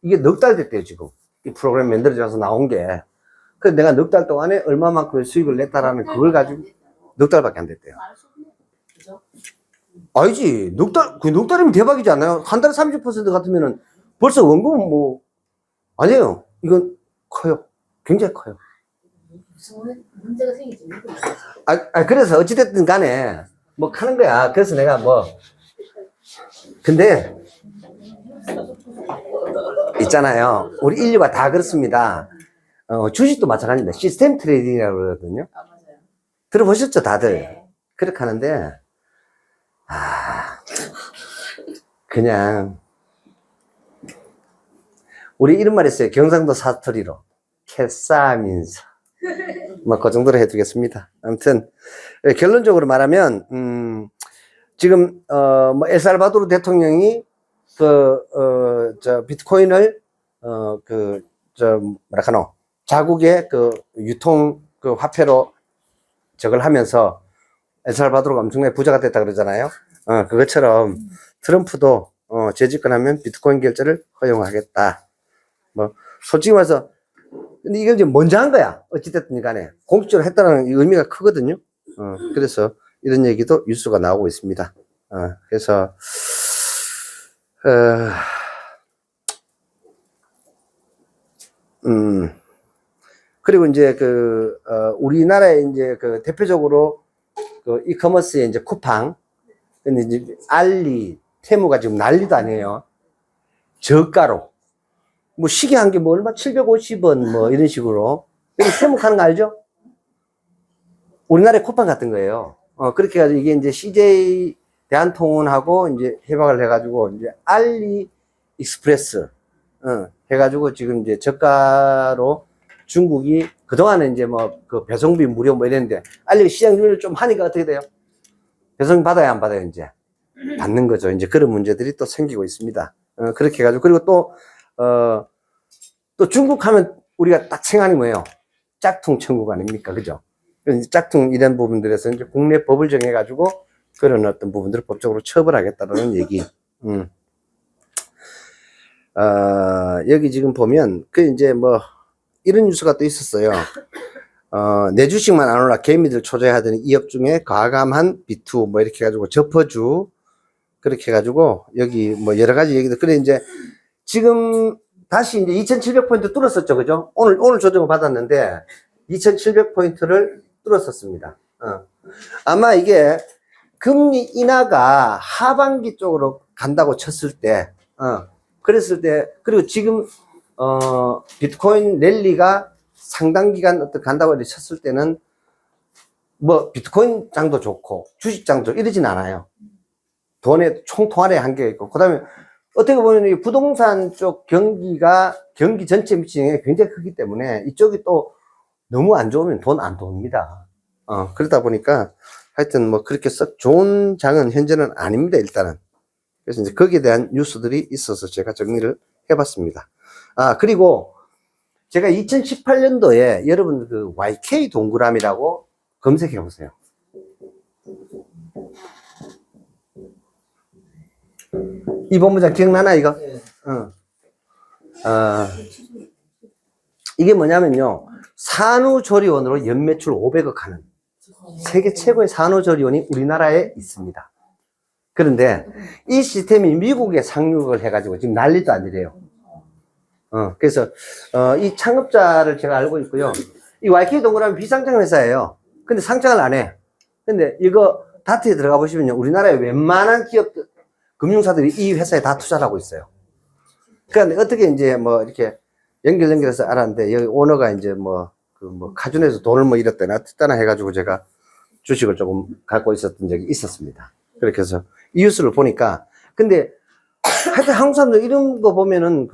S1: 이게 넉 달 됐대요, 지금. 이 프로그램 만들어져서 나온 게. 그래서 내가 넉 달 동안에 얼마만큼의 수익을 냈다라는 그걸 가지고 넉 달밖에 안 됐대요.
S2: 그죠?
S1: 아니지. 넉 달이면 대박이지 않나요? 한 달에 30% 같으면은 벌써 원금은 뭐, 아니에요. 이건 커요. 굉장히 커요.
S2: 무슨 문제가 생기지 모르겠어.
S1: 그래서 어찌됐든 간에 뭐 하는 거야. 그래서 내가 뭐, 근데, 있잖아요. 우리 인류가 다 그렇습니다. 주식도 마찬가지입니다. 시스템 트레이딩이라고 그러거든요.
S2: 아, 맞아요.
S1: 들어보셨죠, 다들?
S2: 네.
S1: 그렇게 하는데, 그냥, 우리 이런 말 있어요. 경상도 사투리로. 캐싸면서. 뭐, 그 정도로 해두겠습니다. 아무튼, 결론적으로 말하면, 지금, 뭐, 엘살바도르 대통령이, 비트코인을, 뭐랄까노, 자국의 유통 화폐로 저걸 하면서 엘살바도르가 엄청나게 부자가 됐다 그러잖아요. 그것처럼 트럼프도 재집권하면 비트코인 결제를 허용하겠다. 뭐 솔직히 말해서 근데 이걸 이제 먼저 한 거야. 어찌됐든 간에 공식적으로 했다는 의미가 크거든요. 그래서 이런 얘기도 뉴스가 나오고 있습니다. 그래서 그리고 이제 우리나라에 이제 대표적으로 이커머스의 이제 쿠팡, 근데 이제 알리, 테무가 지금 난리도 아니에요. 저가로. 뭐 시계 한 개 뭐 얼마? 750원 뭐 이런 식으로. 여기 테무 하는 거 알죠? 우리나라의 쿠팡 같은 거예요. 그렇게 해가지고 이게 이제 CJ 대한통운하고 이제 협약을 해가지고 이제 알리 익스프레스, 해가지고 지금 이제 저가로 중국이 그동안은 이제 뭐 배송비 무료 뭐 이랬는데 알리 시장률을 좀 하니까 어떻게 돼요? 배송비 받아야 안 받아요, 이제? 받는 거죠. 이제 그런 문제들이 또 생기고 있습니다. 그렇게 해가지고 그리고 또 중국 하면 우리가 딱 생각하는 거예요. 짝퉁 천국 아닙니까? 그죠? 짝퉁 이런 부분들에서 이제 국내 법을 정해가지고 그런 어떤 부분들을 법적으로 처벌하겠다라는 얘기. 여기 지금 보면 이제 뭐 이런 뉴스가 또 있었어요. 내 주식만 안 올라 개미들 초조해하더니 이업 중에 과감한 비투 뭐 이렇게 해가지고 접어주 그렇게 해가지고 여기 뭐 여러 가지 얘기도 그래 이제 지금 다시 이제 2700포인트 뚫었었죠, 그죠? 오늘 조정을 받았는데 2700포인트를 뚫었었습니다. 아마 이게 금리 인하가 하반기 쪽으로 간다고 쳤을 때, 그랬을 때, 그리고 지금, 비트코인 랠리가 상당 기간 간다고 쳤을 때는, 뭐, 비트코인 장도 좋고, 주식 장도 이러진 않아요. 돈의 총통화의 한계가 있고, 그 다음에, 어떻게 보면 이 부동산 쪽 경기 전체 미치는 게 굉장히 크기 때문에, 이쪽이 또 너무 안 좋으면 돈 안 돕니다. 그러다 보니까, 하여튼 뭐 그렇게 썩 좋은 장은 현재는 아닙니다, 일단은. 그래서 이제 거기에 대한 뉴스들이 있어서 제가 정리를 해봤습니다. 그리고 제가 2018년도에 여러분 YK 동그라미라고 검색해 보세요. 이 본부장 기억나나, 이거?
S3: 네.
S1: 이게 뭐냐면요. 산후조리원으로 연매출 500억 하는 세계 최고의 산후조리원이 우리나라에 있습니다. 그런데 이 시스템이 미국에 상륙을 해가지고 지금 난리도 아니래요. 그래서 이 창업자를 제가 알고 있고요. 이 YK 동그라미 비상장 회사예요. 근데 상장을 안 해. 근데 이거 다트에 들어가 보시면요. 우리나라의 웬만한 기업들, 금융사들이 이 회사에 다 투자를 하고 있어요. 그러니까 어떻게 이제 뭐 이렇게 연결해서 알았는데, 여기 오너가 이제 카준에서 돈을 뭐 이랬다나 뜯다나 해가지고 제가 주식을 조금 갖고 있었던 적이 있었습니다. 그렇게 해서 이 뉴스를 보니까, 근데 하여튼 한국 사람들 이런 거 보면은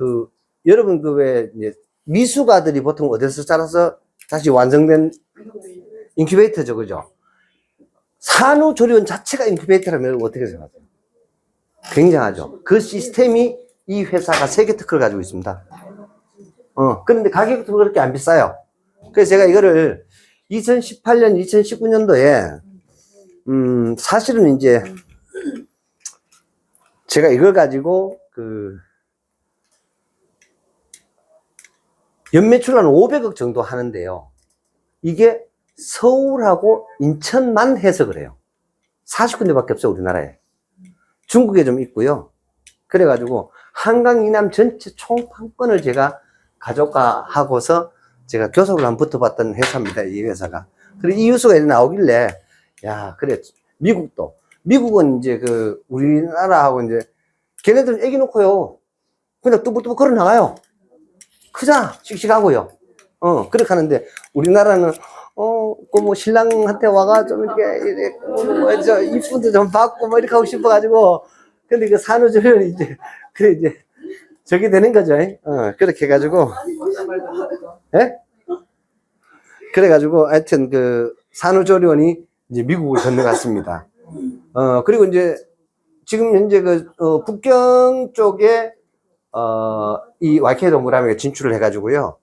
S1: 여러분 왜 이제 미숙아들이 보통 어디서 자라서 다시 완성된 인큐베이터죠, 그죠? 산후조리원 자체가 인큐베이터라면 어떻게 생각하세요? 굉장하죠. 그 시스템이 이 회사가 세계 특허를 가지고 있습니다. 그런데 가격도 그렇게 안 비싸요. 그래서 제가 이거를 2018년, 2019년도에, 사실은 이제, 제가 이걸 가지고, 연매출 한 500억 정도 하는데요. 이게 서울하고 인천만 해서 그래요. 40군데밖에 없어요, 우리나라에. 중국에 좀 있고요. 그래가지고, 한강 이남 전체 총판권을 제가 가져가 하고서 제가 교섭을 한번 붙어봤던 회사입니다, 이 회사가. 그리고 이 뉴스가 나오길래, 야, 그래. 미국은 이제 우리나라하고 이제, 걔네들은 애기 놓고요. 그냥 뚜벅뚜벅 걸어 나가요. 크자, 씩씩하고요. 그렇게 하는데, 우리나라는, 신랑한테 와가 좀 이렇게, 이쁜도 좀 받고, 뭐 이렇게 하고 싶어가지고, 근데 그 산후조리원이 이제, 그래, 이제, 저게 되는 거죠. 그렇게 해가지고, 예? 그래가지고, 하여튼 산후조리원이 이제 미국을 건너갔습니다. 그리고 이제, 지금 현재 북경 쪽에, 이 YK 동그라미가 진출을 해가지고요,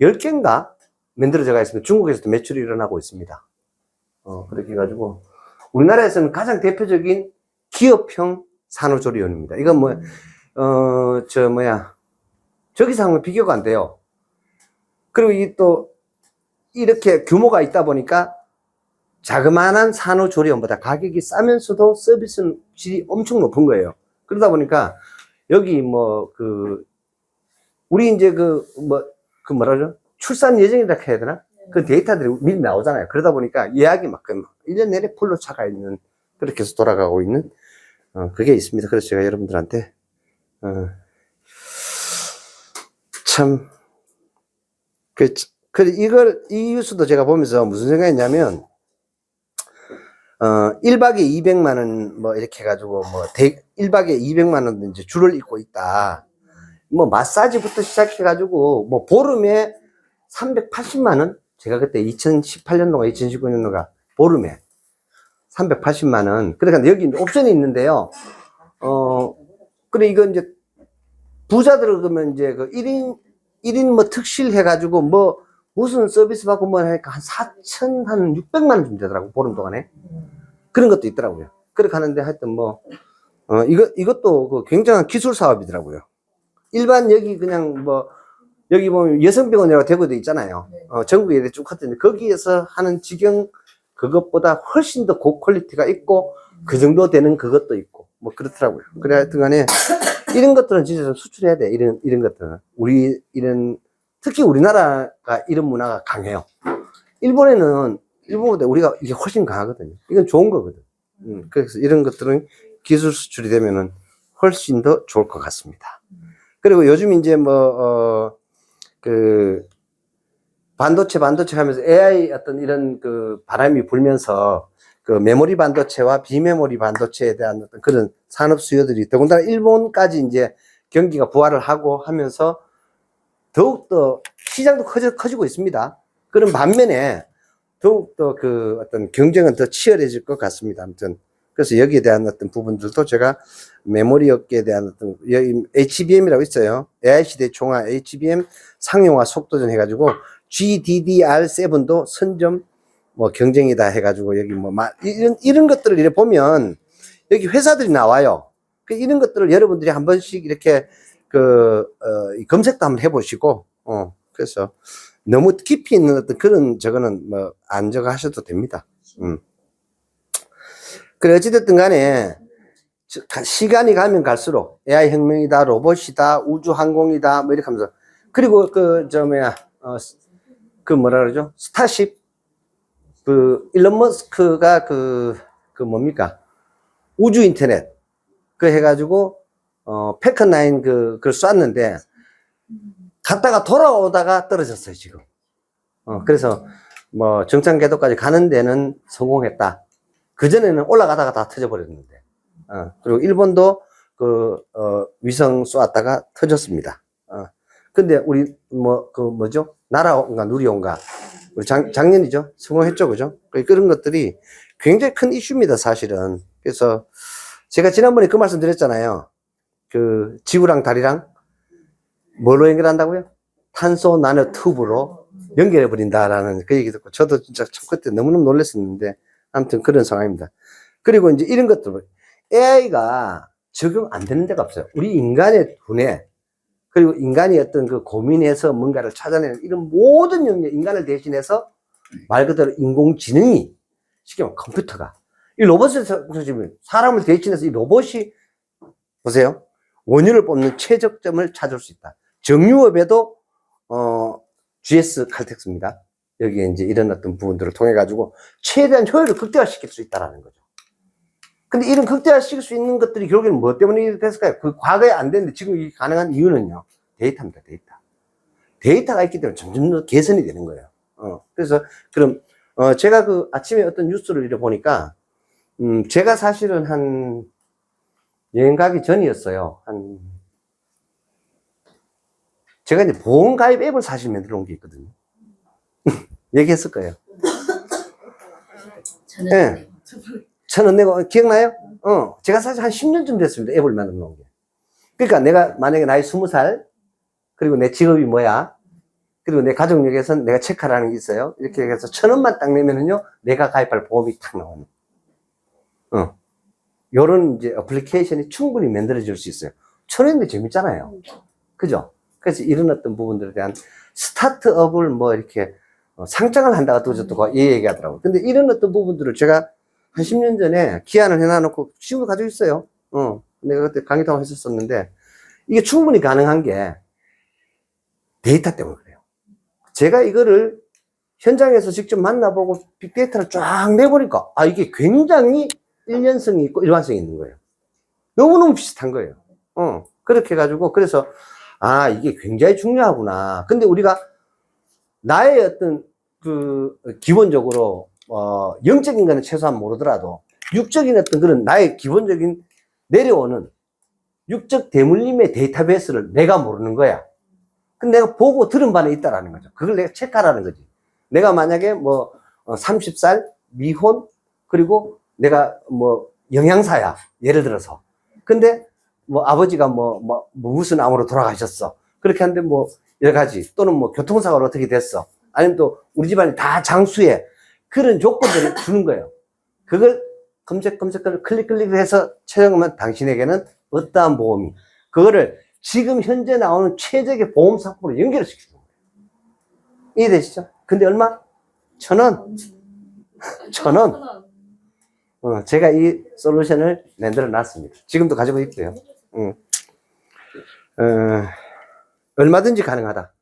S1: 10개인가 만들어져가 있습니다. 중국에서도 매출이 일어나고 있습니다. 그렇게 해가지고, 우리나라에서는 가장 대표적인 기업형 산후조리원입니다. 이건 저기서 하면 비교가 안 돼요. 그리고 이렇게 규모가 있다 보니까 자그마한 산후조리원보다 가격이 싸면서도 서비스 질이 엄청 높은 거예요. 그러다 보니까 여기 우리 이제 뭐라죠? 출산 예정이라 해야 되나? 그 데이터들이 미리 나오잖아요. 그러다 보니까 예약이 1년 내내 풀로 차가 있는, 그렇게 해서 돌아가고 있는, 그게 있습니다. 그래서 제가 여러분들한테, 참, 이 뉴스도 제가 보면서 무슨 생각했냐면, 1박에 200만원, 이렇게 해가지고, 1박에 200만원 이제 줄을 잇고 있다. 마사지부터 시작해가지고, 보름에 380만원? 제가 그때 2018년도가 2019년도가 보름에 380만원. 그러니까 여기 옵션이 있는데요. 그래, 이거 이제, 부자들 그러면 이제 1인 특실 해가지고 무슨 서비스 받고 하니까 한 4,600만원 좀 되더라고, 보름 동안에. 그런 것도 있더라고요. 그렇게 하는데 하여튼 이것도 굉장한 기술 사업이더라고요. 일반 여기 그냥 여기 보면 여성병원이라고 대구도 있잖아요. 전국에 쭉 갔더니 거기에서 하는 직영 그것보다 훨씬 더 고퀄리티가 있고 그 정도 되는 그것도 있고 그렇더라고요. 그래 하여튼 간에 이런 것들은 진짜 좀 수출해야 돼. 이런 것들은. 특히 우리나라가 이런 문화가 강해요. 일본보다 우리가 이게 훨씬 강하거든요. 이건 좋은 거거든. 그래서 이런 것들은 기술 수출이 되면은 훨씬 더 좋을 것 같습니다. 그리고 요즘 이제 반도체 하면서 AI 어떤 이런 바람이 불면서 메모리 반도체와 비메모리 반도체에 대한 어떤 그런 산업 수요들이 더군다나 일본까지 이제 경기가 부활을 하고 하면서 더욱더 시장도 커지고 있습니다. 그런 반면에 더욱더 어떤 경쟁은 더 치열해질 것 같습니다. 아무튼. 그래서 여기에 대한 어떤 부분들도 제가 메모리 업계에 대한 어떤, 여기 HBM이라고 있어요. AI 시대 총화 HBM 상용화 속도전 해가지고 GDDR7도 선점 경쟁이다 해가지고 여기 이런 것들을 이렇게 보면 여기 회사들이 나와요. 이런 것들을 여러분들이 한 번씩 이렇게 검색도 한번 해보시고, 그래서 너무 깊이 있는 어떤 그런 저거는 안 저거 하셔도 됩니다. 그래, 어찌됐든 간에, 시간이 가면 갈수록 AI 혁명이다, 로봇이다, 우주 항공이다, 이렇게 하면서. 그리고 뭐라 그러죠? 스타쉽. 그 일론 머스크가 그 뭡니까? 우주 인터넷 그 해가지고 패컨 9 그걸 쐈는데 갔다가 돌아오다가 떨어졌어요, 지금. 그래서 뭐 정상 궤도까지 가는 데는 성공했다. 그전에는 올라가다가 다 터져버렸는데. 그리고 일본도 위성 쏘았다가 터졌습니다. 근데 우리 뭐죠? 나라온가 누리온가 우리 작년이죠? 성공했죠, 그죠? 그런 것들이 굉장히 큰 이슈입니다, 사실은. 그래서 제가 지난번에 그 말씀 드렸잖아요. 그 지구랑 달이랑 뭘로 연결한다고요? 탄소 나노 튜브로 연결해 버린다라는 그 얘기 듣고 저도 진짜 참 그때 너무너무 놀랐었는데 아무튼 그런 상황입니다. 그리고 이제 이런 것들 AI가 적용 안 되는 데가 없어요. 우리 인간의 두뇌 그리고 인간이 어떤 그 고민에서 뭔가를 찾아내는 이런 모든 영역 인간을 대신해서 말 그대로 인공지능이 쉽게 말하면 컴퓨터가 이 로봇에서 사람을 대신해서 이 로봇이 보세요. 원인을 뽑는 최적점을 찾을 수 있다. 정유업에도 GS 칼텍스입니다. 여기에 이제 이런 어떤 부분들을 통해 가지고 최대한 효율을 극대화시킬 수 있다라는 거죠. 근데 이런 극대화시킬 수 있는 것들이 결국에는 뭐 때문에 됐을까요? 그 과거에 안 됐는데 지금 이게 가능한 이유는요. 데이터입니다. 데이터가 있기 때문에 점점 더 개선이 되는 거예요. 그래서 그럼 제가 그 아침에 어떤 뉴스를 이렇게 보니까 제가 사실은 한 여행 가기 전이었어요. 제가 이제 보험 가입 앱을 사실 만들어 놓은 게 있거든요. 얘기했을 거예요. 네. 1,000원 내고, 기억나요? 제가 사실 한 10년쯤 됐습니다. 앱을 만들어 놓은 게. 그러니까 내가 만약에 나이 20살, 그리고 내 직업이 뭐야, 그리고 내 가족력에선 내가 체크하라는 게 있어요. 이렇게 해서 1,000원만 딱 내면은요, 내가 가입할 보험이 탁 나오는. 요런 이제 어플리케이션이 충분히 만들어질 수 있어요. 1,000원인데 재밌잖아요. 그죠? 그래서 이런 어떤 부분들에 대한 스타트업을 뭐 이렇게 상장을 한다가 또 이 얘기하더라고요. 근데 이런 어떤 부분들을 제가 한 10년 전에 기한을 해놔놓고 지금도 가지고 있어요. 내가 그때 강의도 했었었는데 이게 충분히 가능한 게 데이터 때문에 그래요. 제가 이거를 현장에서 직접 만나보고 빅데이터를 쫙 내보니까 이게 굉장히 일련성이 있고 일관성이 있는 거예요. 너무너무 비슷한 거예요. 그렇게 해가지고 그래서 이게 굉장히 중요하구나. 근데 우리가 나의 어떤 기본적으로 영적인 거는 최소한 모르더라도 육적인 어떤 그런 나의 기본적인 내려오는 육적 대물림의 데이터베이스를 내가 모르는 거야. 근데 내가 보고 들은 바는 있다라는 거죠. 그걸 내가 체크하라는 거지. 내가 만약에 30살 미혼 그리고 내가 영양사야. 예를 들어서. 근데 아버지가 무슨 암으로 돌아가셨어. 그렇게 하는데 여러 가지 또는 교통사고로 어떻게 됐어. 아니면 또 우리 집안이 다 장수해. 그런 조건들을 주는 거예요. 그걸 검색을 클릭해서 채용하면 당신에게는 어떠한 보험이 그거를 지금 현재 나오는 최적의 보험 상품으로 연결을 시키는 거예요. 이해되시죠? 근데 얼마? 1,000원. 1,000원. 제가 이 솔루션을 만들어 놨습니다. 지금도 가지고 있고요. 얼마든지 가능하다.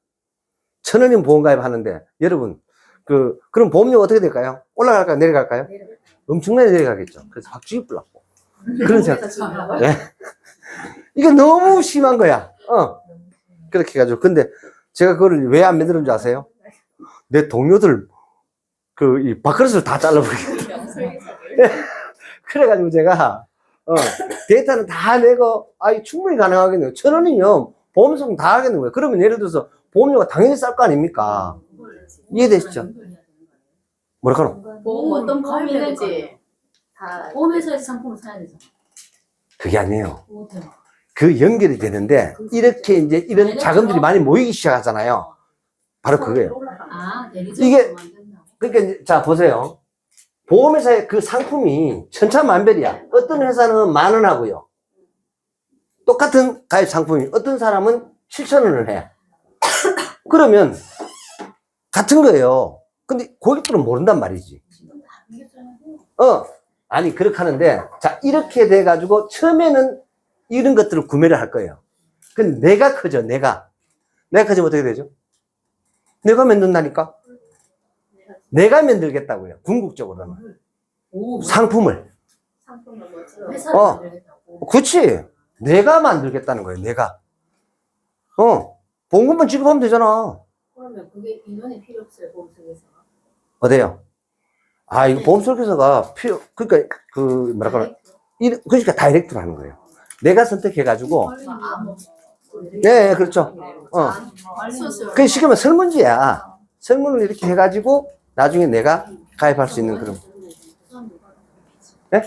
S1: 1,000원이면 보험 가입하는데, 여러분, 그럼 보험료 어떻게 될까요? 올라갈까요? 내려갈까요? 엄청나게 내려가겠죠. 그래서 확 쥐뿔났고. 그런 생각. 네. 이게 너무 심한 거야. 그렇게 해가지고. 근데 제가 그걸 왜 안 만드는 줄 아세요? 내 동료들, 이 밥그릇을 다 잘라버리겠다. 그래가지고 제가, 데이터는 다 내고, 충분히 가능하겠네요. 1,000원이면 보험성 다 하겠는 거예요. 그러면 예를 들어서 보험료가 당연히 쌀 거 아닙니까? 이해되시죠? 뭐랄까노?
S2: 보험 어떤 보험이든지 다 보험회사에서 상품을 사야 되잖아.
S1: 그게 아니에요. 그 연결이 되는데, 이렇게 이제 이런 자금들이 많이 모이기 시작하잖아요. 바로 그거예요. 이게, 그러니까 이제, 자, 보세요. 보험회사의 그 상품이 천차만별이야. 어떤 회사는 10,000원 하고요. 똑같은 가입 상품이 어떤 사람은 7,000원을 해. 그러면 같은 거예요. 근데 고객들은 모른단 말이지. 아니 그렇게 하는데 자 이렇게 돼 가지고 처음에는 이런 것들을 구매를 할 거예요. 근데 내가 커져. 내가 커지면 어떻게 되죠? 내가 만든다니까. 내가 만들겠다고요. 궁극적으로는. 상품을.
S2: 상품을 뭐지?
S1: 어.
S2: 회사를 만들겠다고.
S1: 그치. 내가 만들겠다는 거예요. 내가. 봉급만 지급하면 되잖아.
S2: 그러면 그게 인원이 필요 없어요, 보험속에서.
S1: 어때요? 아, 이거 보험설계사가 그러니까, 뭐랄까, 그러니까 다이렉트로 하는 거예요. 내가 선택해가지고, 네, 그렇죠.
S2: 수술.
S1: 그게 쉽게 말하면 설문지야. 설문을 이렇게 해가지고, 나중에 내가 가입할 수 있는 그런. 네?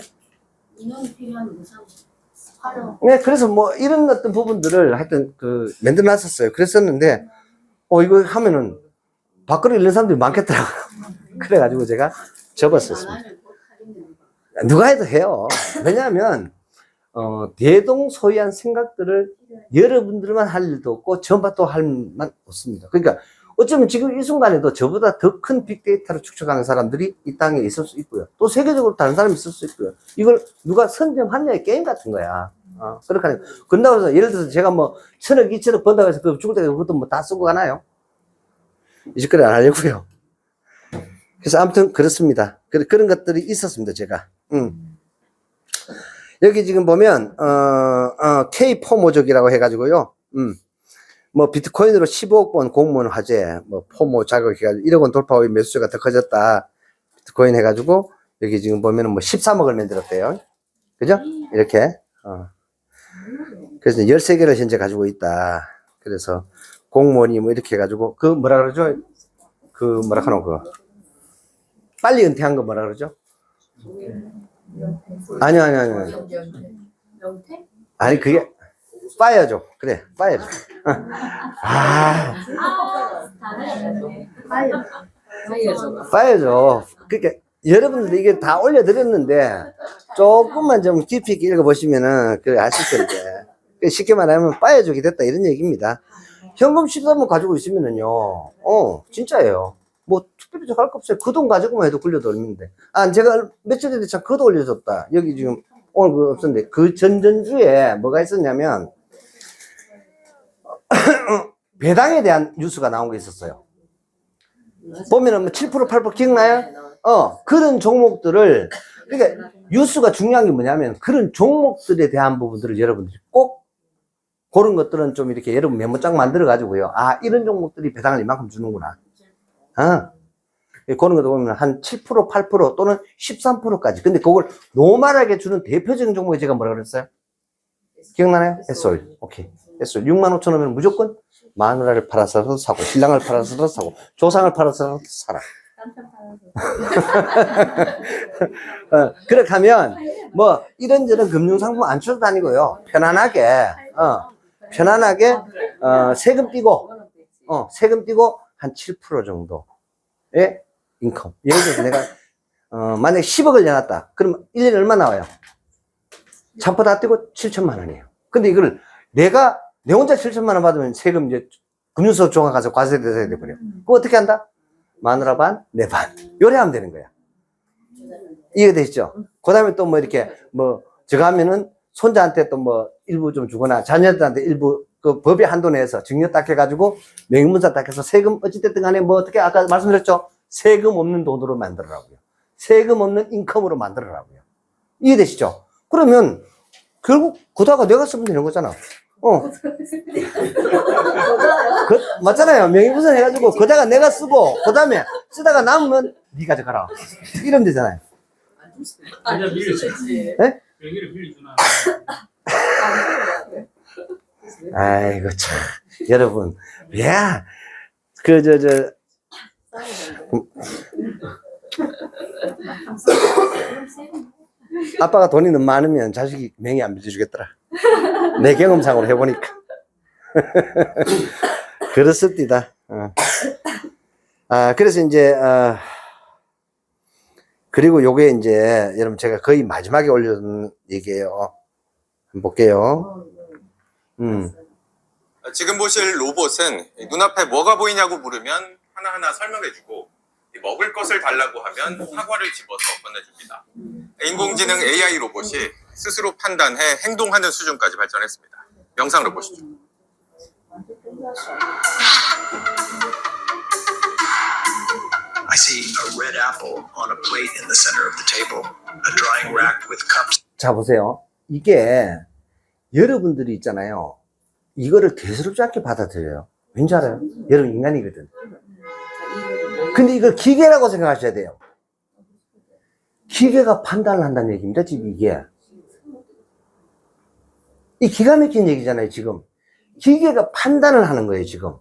S2: 인원이 필요한 무상 활용.
S1: 네, 그래서 뭐, 이런 어떤 부분들을 하여튼, 만들어 놨었어요. 그랬었는데, 이거 하면은, 밖으로 읽는 사람들이 많겠더라고요. 그래가지고 제가 접었었습니다. 누가 해도 해요. 왜냐하면, 대동소이한 생각들을 여러분들만 할 일도 없고, 전부 또 할 만 없습니다. 그러니까, 어쩌면 지금 이 순간에도 저보다 더 큰 빅데이터를 축적하는 사람들이 이 땅에 있을 수 있고요. 또 세계적으로 다른 사람이 있을 수 있고요. 이걸 누가 선점하냐의 게임 같은 거야. 그렇게 하니까. 그런다고 해서, 예를 들어서 제가 뭐, 1000억, 2000억 번다고 해서 그 죽을 때까지 그것도 뭐 다 쓰고 가나요? 이 짓거리 안 하려고요. 그래서 아무튼 그렇습니다. 그런 것들이 있었습니다, 제가. 여기 지금 보면, K 포모족이라고 해가지고요. 뭐, 비트코인으로 15억 번 공무원 화제, 뭐, 포모 자극해가지고 1억 원 돌파 후에 매수세가 더 커졌다. 비트코인 해가지고, 여기 지금 보면은 뭐 13억을 만들었대요. 그죠? 이렇게. 그래서 13개를 현재 가지고 있다. 그래서 공무원이 뭐 이렇게 해가지고, 뭐라 그러죠? 뭐라 하노, 빨리 은퇴한 거 뭐라 그러죠? 아니요.
S2: 명태?
S1: 아니, 그게, 파이어죠. 그래, 파이어죠. 파이어죠. 그러니까, 여러분들 이게 다 올려드렸는데, 조금만 좀 깊이 있게 읽어보시면은, 아실 텐데. 쉽게 말하면, 파이어족이 됐다, 이런 얘기입니다. 현금 13원 가지고 있으면은요, 진짜예요. 뭐, 특별히 할 거 없어요. 그 돈 가지고만 해도 굴려도 얼마인데. 제가 며칠 전에 참 그도 올려줬다. 여기 지금, 오늘 그거 없었는데, 그 전전주에 뭐가 있었냐면, 배당에 대한 뉴스가 나온 게 있었어요. 보면은 뭐 7%, 8% 기억나요? 그런 종목들을, 그러니까 뉴스가 중요한 게 뭐냐면, 그런 종목들에 대한 부분들을 여러분들이 꼭, 그런 것들은 좀 이렇게 여러분 메모장 만들어가지고요. 이런 종목들이 배당을 이만큼 주는구나. 그런 것도 보면 한 7%, 8% 또는 13%까지. 근데 그걸 노멀하게 주는 대표적인 종목이 제가 뭐라 그랬어요? 기억나나요? S-Oil. 오케이. S-Oil. 65,000원이면 무조건 마누라를 팔아서라도 사고, 신랑을 팔아서라도 사고, 조상을 팔아서라도 사라. 그렇게 하면, 뭐, 이런저런 금융상품 안 쳐도 다니고요. 편안하게, 세금 떼고, 한 7% 정도의 인컴. 예를 들어서 내가, 만약에 10억을 내놨다. 그럼 1년에 얼마 나와요? 참포 다 떼고 7천만 원이에요. 근데 이걸 내 혼자 7천만 원 받으면 세금 이제 금융소 종합 가서 과세 대상이 돼버려. 그거 어떻게 한다? 마누라 반, 내 반. 요래하면 되는 거야. 이해되시죠? 그 다음에 또 뭐 이렇게, 저거 하면은 손자한테 또 뭐 일부 좀 주거나 자녀들한테 일부 그 법의 한도 내에서 증여 딱 해가지고 명의문서 딱 해서 세금 어찌됐든 간에 뭐 어떻게 아까 말씀드렸죠? 세금 없는 돈으로 만들어라고요. 세금 없는 인컴으로 만들어라고요. 이해되시죠? 그러면 결국 그다가 내가 쓰면 되는 거잖아. 맞잖아요. 명의문서 해가지고 그다가 내가 쓰고 그 다음에 쓰다가 남으면 네가 가져가라. 이러면 되잖아요.
S3: 그냥 빌려주나?
S1: 네?
S3: 여기를 빌려주나?
S1: 아이고 참 여러분 야 아빠가 돈이 너무 많으면 자식이 명의 안 빌려주겠더라. 내 경험상으로 해보니까 그렇습니다. 그래서 이제 그리고 요게 이제 여러분 제가 거의 마지막에 올려둔 얘기예요. 한번 볼게요.
S4: 지금 보실 로봇은 눈앞에 뭐가 보이냐고 물으면 하나하나 설명해주고 먹을 것을 달라고 하면 사과를 집어서 건네줍니다. 인공지능 AI 로봇이 스스로 판단해 행동하는 수준까지 발전했습니다. 영상으로 보시죠.
S5: see a red apple on a plate in the center of the table, a drying rack with cups.
S1: 자, 보세요. 이게 여러분들이 있잖아요. 이거를 대수롭지 않게 받아들여요. 왠지 알아요? 여러분 인간이거든. 근데 이걸 기계라고 생각하셔야 돼요. 기계가 판단을 한다는 얘기입니다, 지금 이게. 이 기가 막힌 얘기잖아요, 지금. 기계가 판단을 하는 거예요, 지금.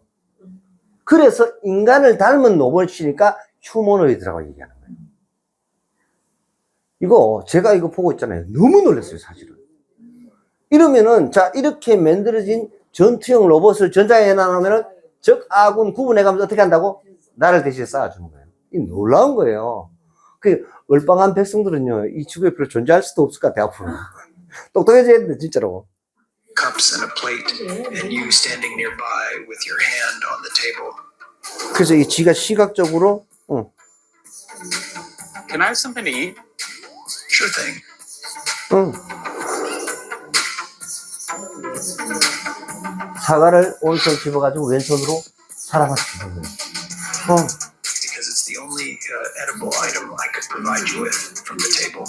S1: 그래서 인간을 닮은 로봇이니까 휴머노이드라고 얘기하는 거예요. 이거, 제가 이거 보고 있잖아요. 너무 놀랐어요, 사실은. 이러면은, 자, 이렇게 만들어진 전투형 로봇을 전장에 해놔놓으면은 적, 아군 구분해가면서 어떻게 한다고? 나를 대신에 쌓아주는 거예요. 이 놀라운 거예요. 그, 얼빵한 백성들은요, 이 지구에 별로 존재할 수도 없을 것 같아요, 앞으로. 똑똑해져야 되는데, 진짜로.
S5: Cups and a plate, and you standing nearby with your hand on the table.
S1: 그래서 이 지가 시각적으로,
S3: Can I have something to eat?
S5: Sure thing.
S1: 응. 사과를 오른손 집어가지고 왼손으로 사람한테 주는 거예요.
S5: Because it's the only edible item I could provide you with from the table.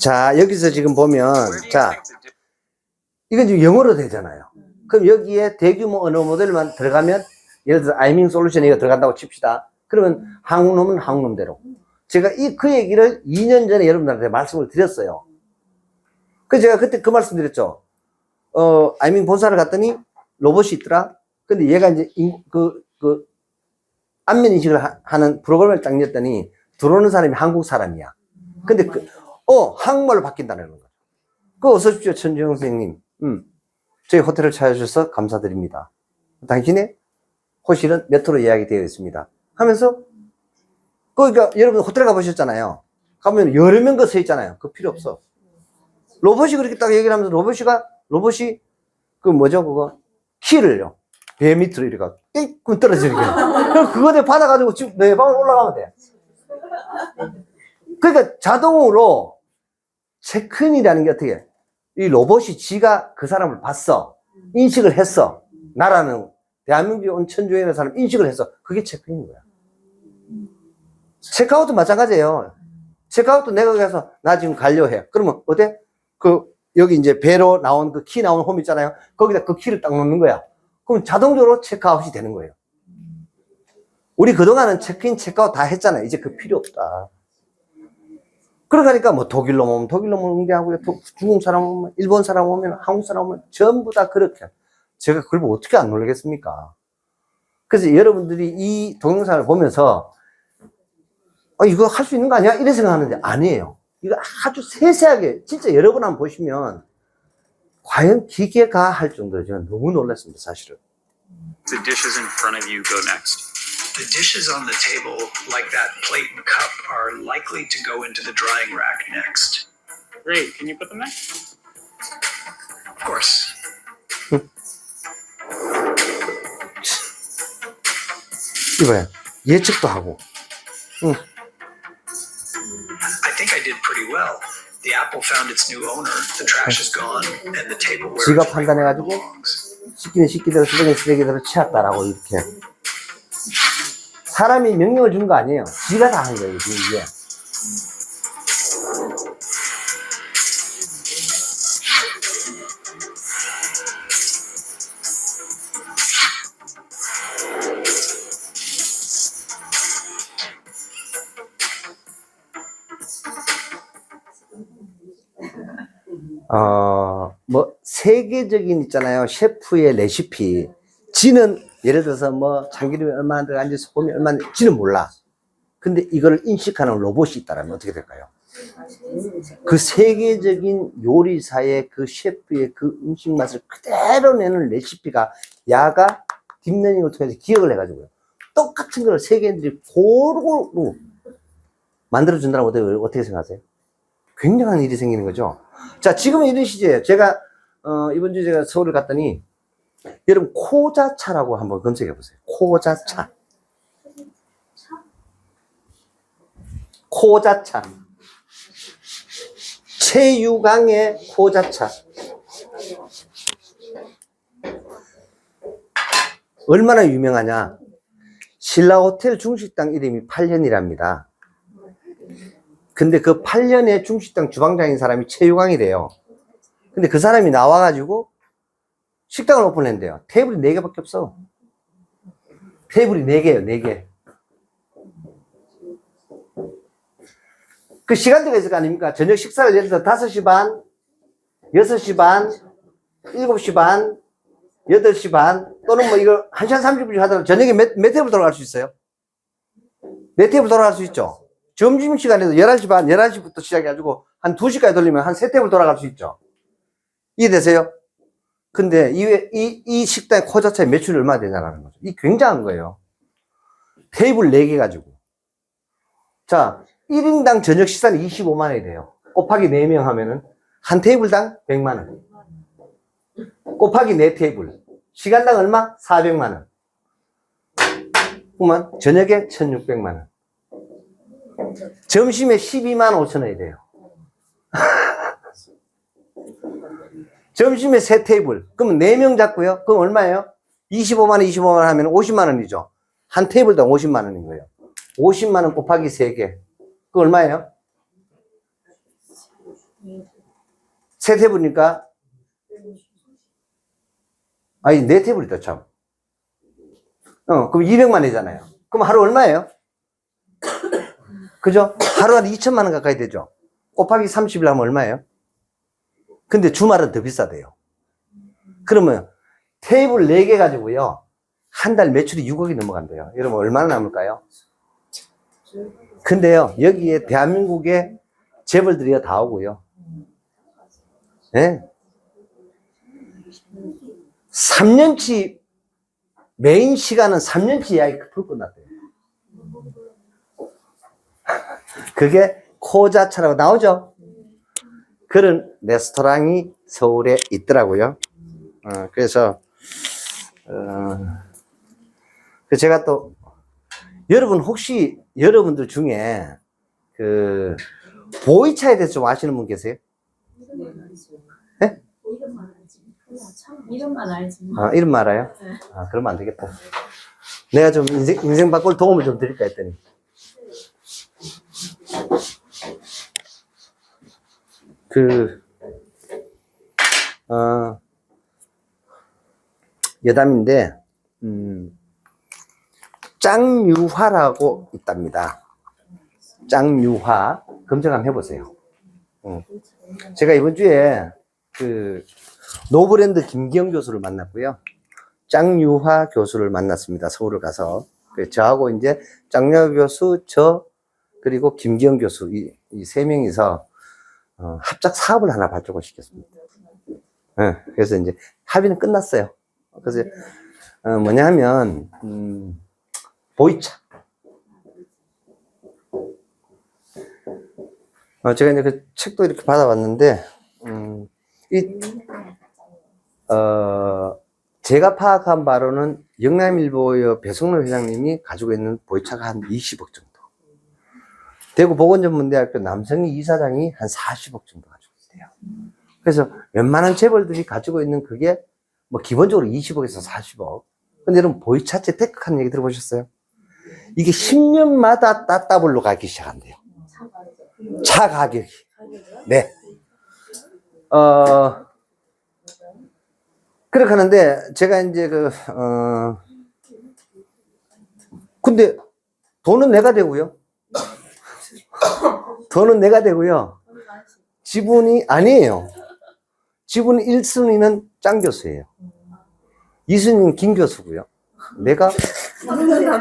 S1: 자, 여기서 지금 보면, 자, 이건 지금 영어로 되잖아요. 그럼 여기에 대규모 언어 모델만 들어가면, 예를 들어서 아이밍 솔루션이 이거 들어간다고 칩시다. 그러면 한국놈은 한국놈대로. 제가 그 얘기를 2년 전에 여러분들한테 말씀을 드렸어요. 그래서 제가 그때 그 말씀 드렸죠. 아이밍 본사를 갔더니 로봇이 있더라. 근데 얘가 이제 안면 인식을 하는 프로그램을 딱 냈더니 들어오는 사람이 한국 사람이야. 근데 한국말로 바뀐다는 거죠. 어서 오십시오, 천주영 선생님. 저희 호텔을 찾아주셔서 감사드립니다. 당신의 호실은 몇 호로 예약이 되어 있습니다. 하면서, 그러니까 여러분 호텔 가보셨잖아요. 가면 여러 명 거 서 있잖아요. 그거 필요 없어. 로봇이 그렇게 딱 얘기를 하면서 로봇이, 키를요. 배 밑으로 이렇게, 띵! 떨어지는 거예요. 그거 내 받아가지고 지금 내 방으로 올라가면 돼. 그러니까 자동으로 체크인이라는 게 어떻게 해? 이 로봇이 지가 그 사람을 봤어. 인식을 했어. 나라는 대한민국에 온 천주행이라는 사람 인식을 했어. 그게 체크인인 거야. 체크아웃도 마찬가지예요. 체크아웃도 내가 가서 나 지금 가려 해. 그러면 어때? 여기 이제 배로 나온 그 키 나온 홈 있잖아요. 거기다 그 키를 딱 놓는 거야. 그럼 자동적으로 체크아웃이 되는 거예요. 우리 그동안은 체크인, 체크아웃 다 했잖아요. 이제 그 필요 없다. 그러니까 뭐 독일로 오면 응대하고요. 중국 사람 오면, 일본 사람 오면, 한국 사람 오면 전부 다 그렇게. 제가 그걸 보고 어떻게 안 놀라겠습니까? 그래서 여러분들이 이 동영상을 보면서 이거 할 수 있는 거 아니야? 이래 생각하는데 아니에요. 이거 아주 세세하게 진짜 여러 번 한번 보시면 과연 기계가 할 정도로 저는 너무 놀랐습니다, 사실은.
S3: The dishes in front of you go next.
S5: The dishes on the table, like that plate and cup, are likely to go into the drying rack next.
S3: Great. Can you put them there?
S5: Of course.
S1: 이봐요. 예측도 하고.
S5: I think I did pretty well. The apple found its new owner, the trash is gone, and the table where
S1: 지가
S5: it
S1: 판단해가지고
S5: belongs.
S1: 시키는 시키대로 쓰레기는 쓰레기대로 치웠다라고 이렇게. 사람이 명령을 준 거 아니에요. 지가 다 한 거예요, 이게. 세계적인 있잖아요. 셰프의 레시피. 지는 예를 들어서 참기름이 얼마나 들어간지 소금이 얼마나 지는 몰라. 근데 이거를 인식하는 로봇이 있다면 어떻게 될까요? 그 세계적인 요리사의 그 셰프의 그 음식 맛을 그대로 내는 레시피가 야가 딥러닝을 통해서 기억을 해가지고요. 똑같은 걸 세계인들이 고루고루 만들어준다면 어떻게 생각하세요? 굉장한 일이 생기는 거죠. 자, 지금은 이런 시제예요. 제가 이번 주에 제가 서울을 갔더니 여러분 코자차라고 한번 검색해 보세요. 코자차. 코자차. 최유강의 코자차. 얼마나 유명하냐? 신라호텔 중식당 이름이 8년이랍니다. 근데 그 8년의 중식당 주방장인 사람이 최유광이래요. 근데 그 사람이 나와가지고 식당을 오픈했는데요. 테이블이 4개밖에 없어. 테이블이 4개예요, 4개. 그 시간대가 있을 거 아닙니까? 저녁 식사를 예를 들어 5시 반, 6시 반, 7시 반, 8시 반, 또는 뭐 이거 1시간 30분씩 하더라도 저녁에 몇 테이블 돌아갈 수 있어요? 4테이블 돌아갈 수 있죠? 점심시간에도 11시 반, 11시부터 시작해가지고 한 2시까지 돌리면 한 3테이블 돌아갈 수 있죠? 이해되세요? 근데 이 식당의 코 자체의 매출이 얼마나 되냐는 거죠. 이 굉장한 거예요. 테이블 4개 가지고. 자, 1인당 저녁 식사는 25만 원이 돼요. 곱하기 4명 하면은 한 테이블당 100만 원. 곱하기 4테이블. 시간당 얼마? 400만 원. 그러면 저녁에 1600만 원. 점심에 12만 5천 원이 돼요. 점심에 3테이블. 그러면 4명 잡고요. 그럼 얼마예요? 25만 원, 25만 원 하면 50만 원이죠. 한 테이블당 50만 원인 거예요. 50만 원 곱하기 3개. 그거 얼마예요? 3테이블이니까 아니 4테이블이다 참. 그럼 200만 원이잖아요. 그럼 하루 얼마예요? 그죠? 하루에 2천만 원 가까이 되죠. 곱하기 30일 하면 얼마예요? 근데 주말은 더 비싸대요. 그러면 테이블 4개 가지고요. 한 달 매출이 6억이 넘어간대요. 여러분 얼마나 남을까요? 근데요, 여기에 대한민국의 재벌들이 다 오고요. 네? 3년치, 메인 시간은 3년치 예약이 풀 끝났대요. 그게 코자차라고 나오죠? 그런 레스토랑이 서울에 있더라고요. 그래서, 제가 또, 여러분 혹시 여러분들 중에 그 보이차에 대해서 좀 아시는 분 계세요? 네?
S2: 이름만 알지.
S1: 아, 이름 알아요? 그러면 안 되겠다. 내가 좀 인생 바꿀 도움을 좀 드릴까 했더니. 여담인데, 짱유화라고 있답니다. 짱유화. 검색 한번 해보세요. 제가 이번 주에 노브랜드 김기영 교수를 만났고요. 짱유화 교수를 만났습니다. 서울을 가서. 저하고 이제 짱유화 교수, 그리고 김기영 교수, 이 3명이서 합작 사업을 하나 발족을 시켰습니다. 그래서 이제 합의는 끝났어요. 그래서 뭐냐 하면 보이차. 제가 이제 그 책도 이렇게 받아왔는데, 제가 파악한 바로는 영남일보의 배성로 회장님이 가지고 있는 보이차가 한 20억 정도. 대구 보건전문대학교 남성희 이사장이 한 40억 정도 가지고 있대요. 그래서 웬만한 재벌들이 가지고 있는 그게 뭐 기본적으로 20억에서 40억. 근데 여러분 보이차 재테크하는 얘기 들어보셨어요? 이게 10년마다 따따블로 가기 시작한대요. 차 가격이. 네. 그렇게 하는데, 제가 이제 근데 돈은 내가 되고요. 돈은 내가 되고요. 지분이 아니에요. 지분 1순위는 짱 교수예요. 2순위는 김 교수고요. 내가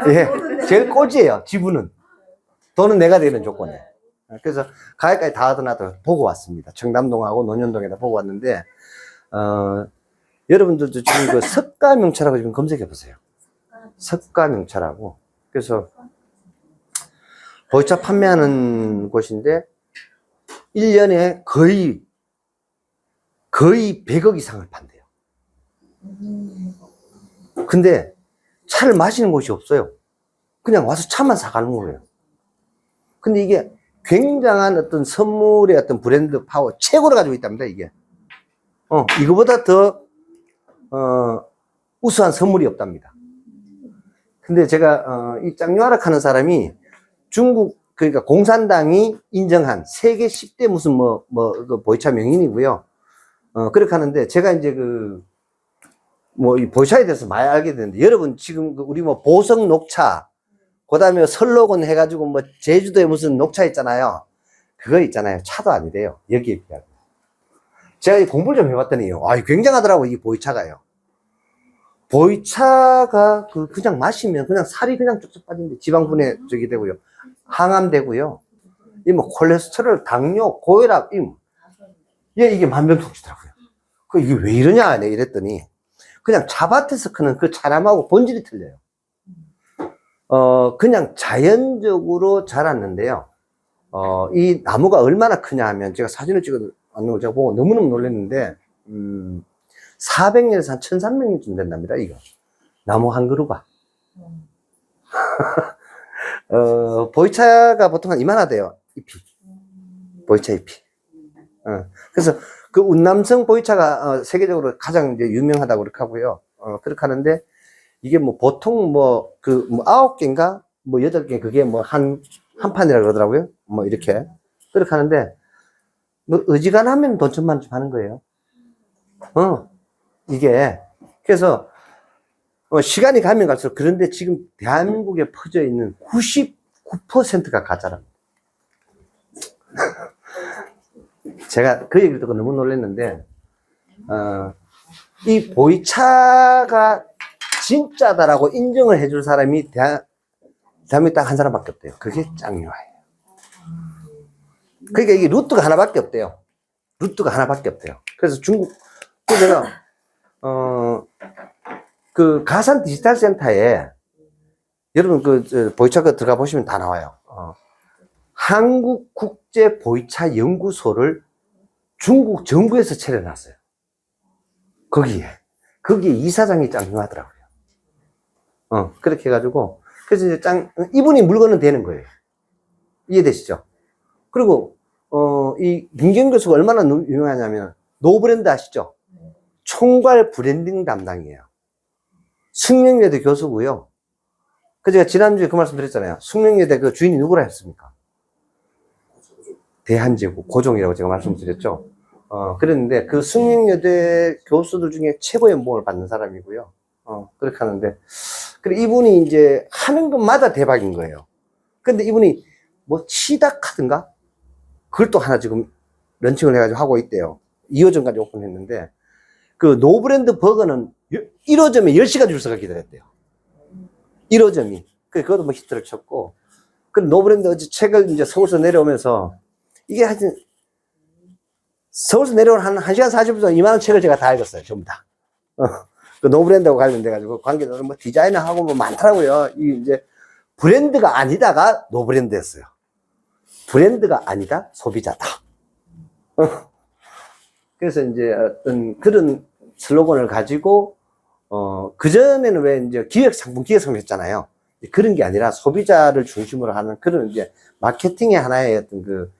S1: 예, 제일 꼴찌예요. 지분은. 돈은 내가 되는 조건에. 그래서 가게까지 다 하더라도 보고 왔습니다. 청담동하고 논현동에다 보고 왔는데, 여러분들도 지금 그 석가명차라고 지금 검색해 보세요. 석가명차라고. 그래서 보이차 판매하는 곳인데 1년에 거의 100억 이상을 판대요. 근데 차를 마시는 곳이 없어요. 그냥 와서 차만 사가는 거예요. 근데 이게 굉장한 어떤 선물의 어떤 브랜드 파워 최고로 가지고 있답니다, 이게. 이거보다 더, 우수한 선물이 없답니다. 근데 제가, 이 짱유아락 하는 사람이 중국, 그러니까 공산당이 인정한 세계 10대 무슨 그 보이차 명인이고요. 그렇게 하는데 제가 이제 이 보이차에 대해서 많이 알게 되는데 여러분 지금 우리 보성 녹차, 그 다음에 설록은 해가지고 제주도에 무슨 녹차 있잖아요. 그거 있잖아요. 차도 아니래요. 여기에 비하면. 제가 이 공부를 좀 해봤더니요. 굉장하더라고요. 이 보이차가요. 보이차가 그냥 마시면 그냥 살이 그냥 쭉쭉 빠진대. 지방분해 저기 되고요. 항암 되고요. 콜레스테롤, 당뇨, 고혈압, 이게 만병통치더라고요. 이게 왜 이러냐, 내가 이랬더니, 그냥 차밭에서 크는 그 차나무하고 본질이 틀려요. 그냥 자연적으로 자랐는데요. 이 나무가 얼마나 크냐 하면, 제가 사진을 찍어 왔는 걸 제가 보고 너무너무 놀랐는데, 400년에서 한 1300년쯤 된답니다, 이거. 나무 한 그루가. 보이차가 보통 한 이만하대요, 잎이. 보이차 잎이. 그래서 그 운남성 보이차가 세계적으로 가장 이제 유명하다고 그렇게 하고요. 그렇게 하는데, 이게 보통 9개인가? 8개, 그게 한 판이라 그러더라고요. 이렇게. 그렇게 하는데, 어지간하면 돈 천만 좀 하는 거예요. 이게. 그래서, 시간이 가면 갈수록, 그런데 지금 대한민국에 퍼져 있는 99%가 가짜랍니다. 제가 그 얘기를 듣고 너무 놀랐는데, 이 보이차가 진짜다라고 인정을 해줄 사람이 대한민국에 딱 한 사람밖에 없대요. 그게 짱유아예요. 그러니까 이게 루트가 하나밖에 없대요. 루트가 하나밖에 없대요. 그래서 제가, 그 가산 디지털 센터에, 여러분 보이차 들어가 보시면 다 나와요. 한국 국제 보이차 연구소를 중국 정부에서 차려놨어요. 거기에 이사장이 짱유하더라고요. 그렇게 해가지고, 그래서 이제 이분이 물건은 되는 거예요. 이해되시죠? 그리고, 이 김경 교수가 얼마나 유명하냐면, 노브랜드 아시죠? 총괄 브랜딩 담당이에요. 숙명여대 교수고요. 제가 지난주에 그 말씀 드렸잖아요. 숙명여대 그 주인이 누구라 했습니까? 대한제국, 고종이라고 제가 말씀드렸죠. 그랬는데, 그 숙명여대 교수들 중에 최고의 연봉을 받는 사람이고요. 그렇게 하는데, 그래, 이분이 이제 하는 것마다 대박인 거예요. 근데 이분이 치닥하든가? 그걸 또 하나 지금 런칭을 해가지고 하고 있대요. 2호점까지 오픈했는데, 그 노브랜드 버거는 1호점에 10시간 줄 서가 기다렸대요. 1호점이. 그것도 히트를 쳤고, 그 노브랜드 어제 책을 이제 서울서 내려오면서, 이게 하여튼, 서울서 내려온 한 1시간 40분 동안 이만한 책을 제가 다 읽었어요. 전부 다. 그 노브랜드하고 관련돼가지고, 관계자들 디자이너하고 많더라고요. 이제, 브랜드가 아니다가 노브랜드였어요. 브랜드가 아니다, 소비자다. 그래서 이제 어떤 그런 슬로건을 가지고, 그전에는 왜 이제 기획상품 했잖아요. 그런 게 아니라 소비자를 중심으로 하는 그런 이제 마케팅의 하나의 어떤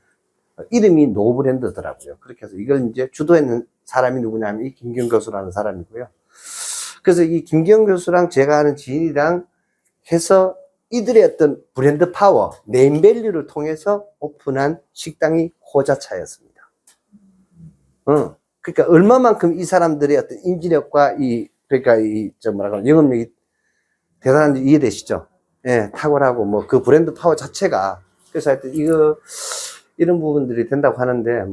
S1: 이름이 노브랜드더라고요. 그렇게 해서 이걸 이제 주도했는 사람이 누구냐면 이 김경 교수라는 사람이고요. 그래서 이 김경 교수랑 제가 아는 지인이랑 해서 이들의 어떤 브랜드 파워, 네임밸류를 통해서 오픈한 식당이 호자차였습니다. 그러니까 얼마만큼 이 사람들의 어떤 인지력과 영업력이 대단한지 이해되시죠? 예, 탁월하고 그 브랜드 파워 자체가. 그래서 하여튼 이런 부분들이 된다고 하는데,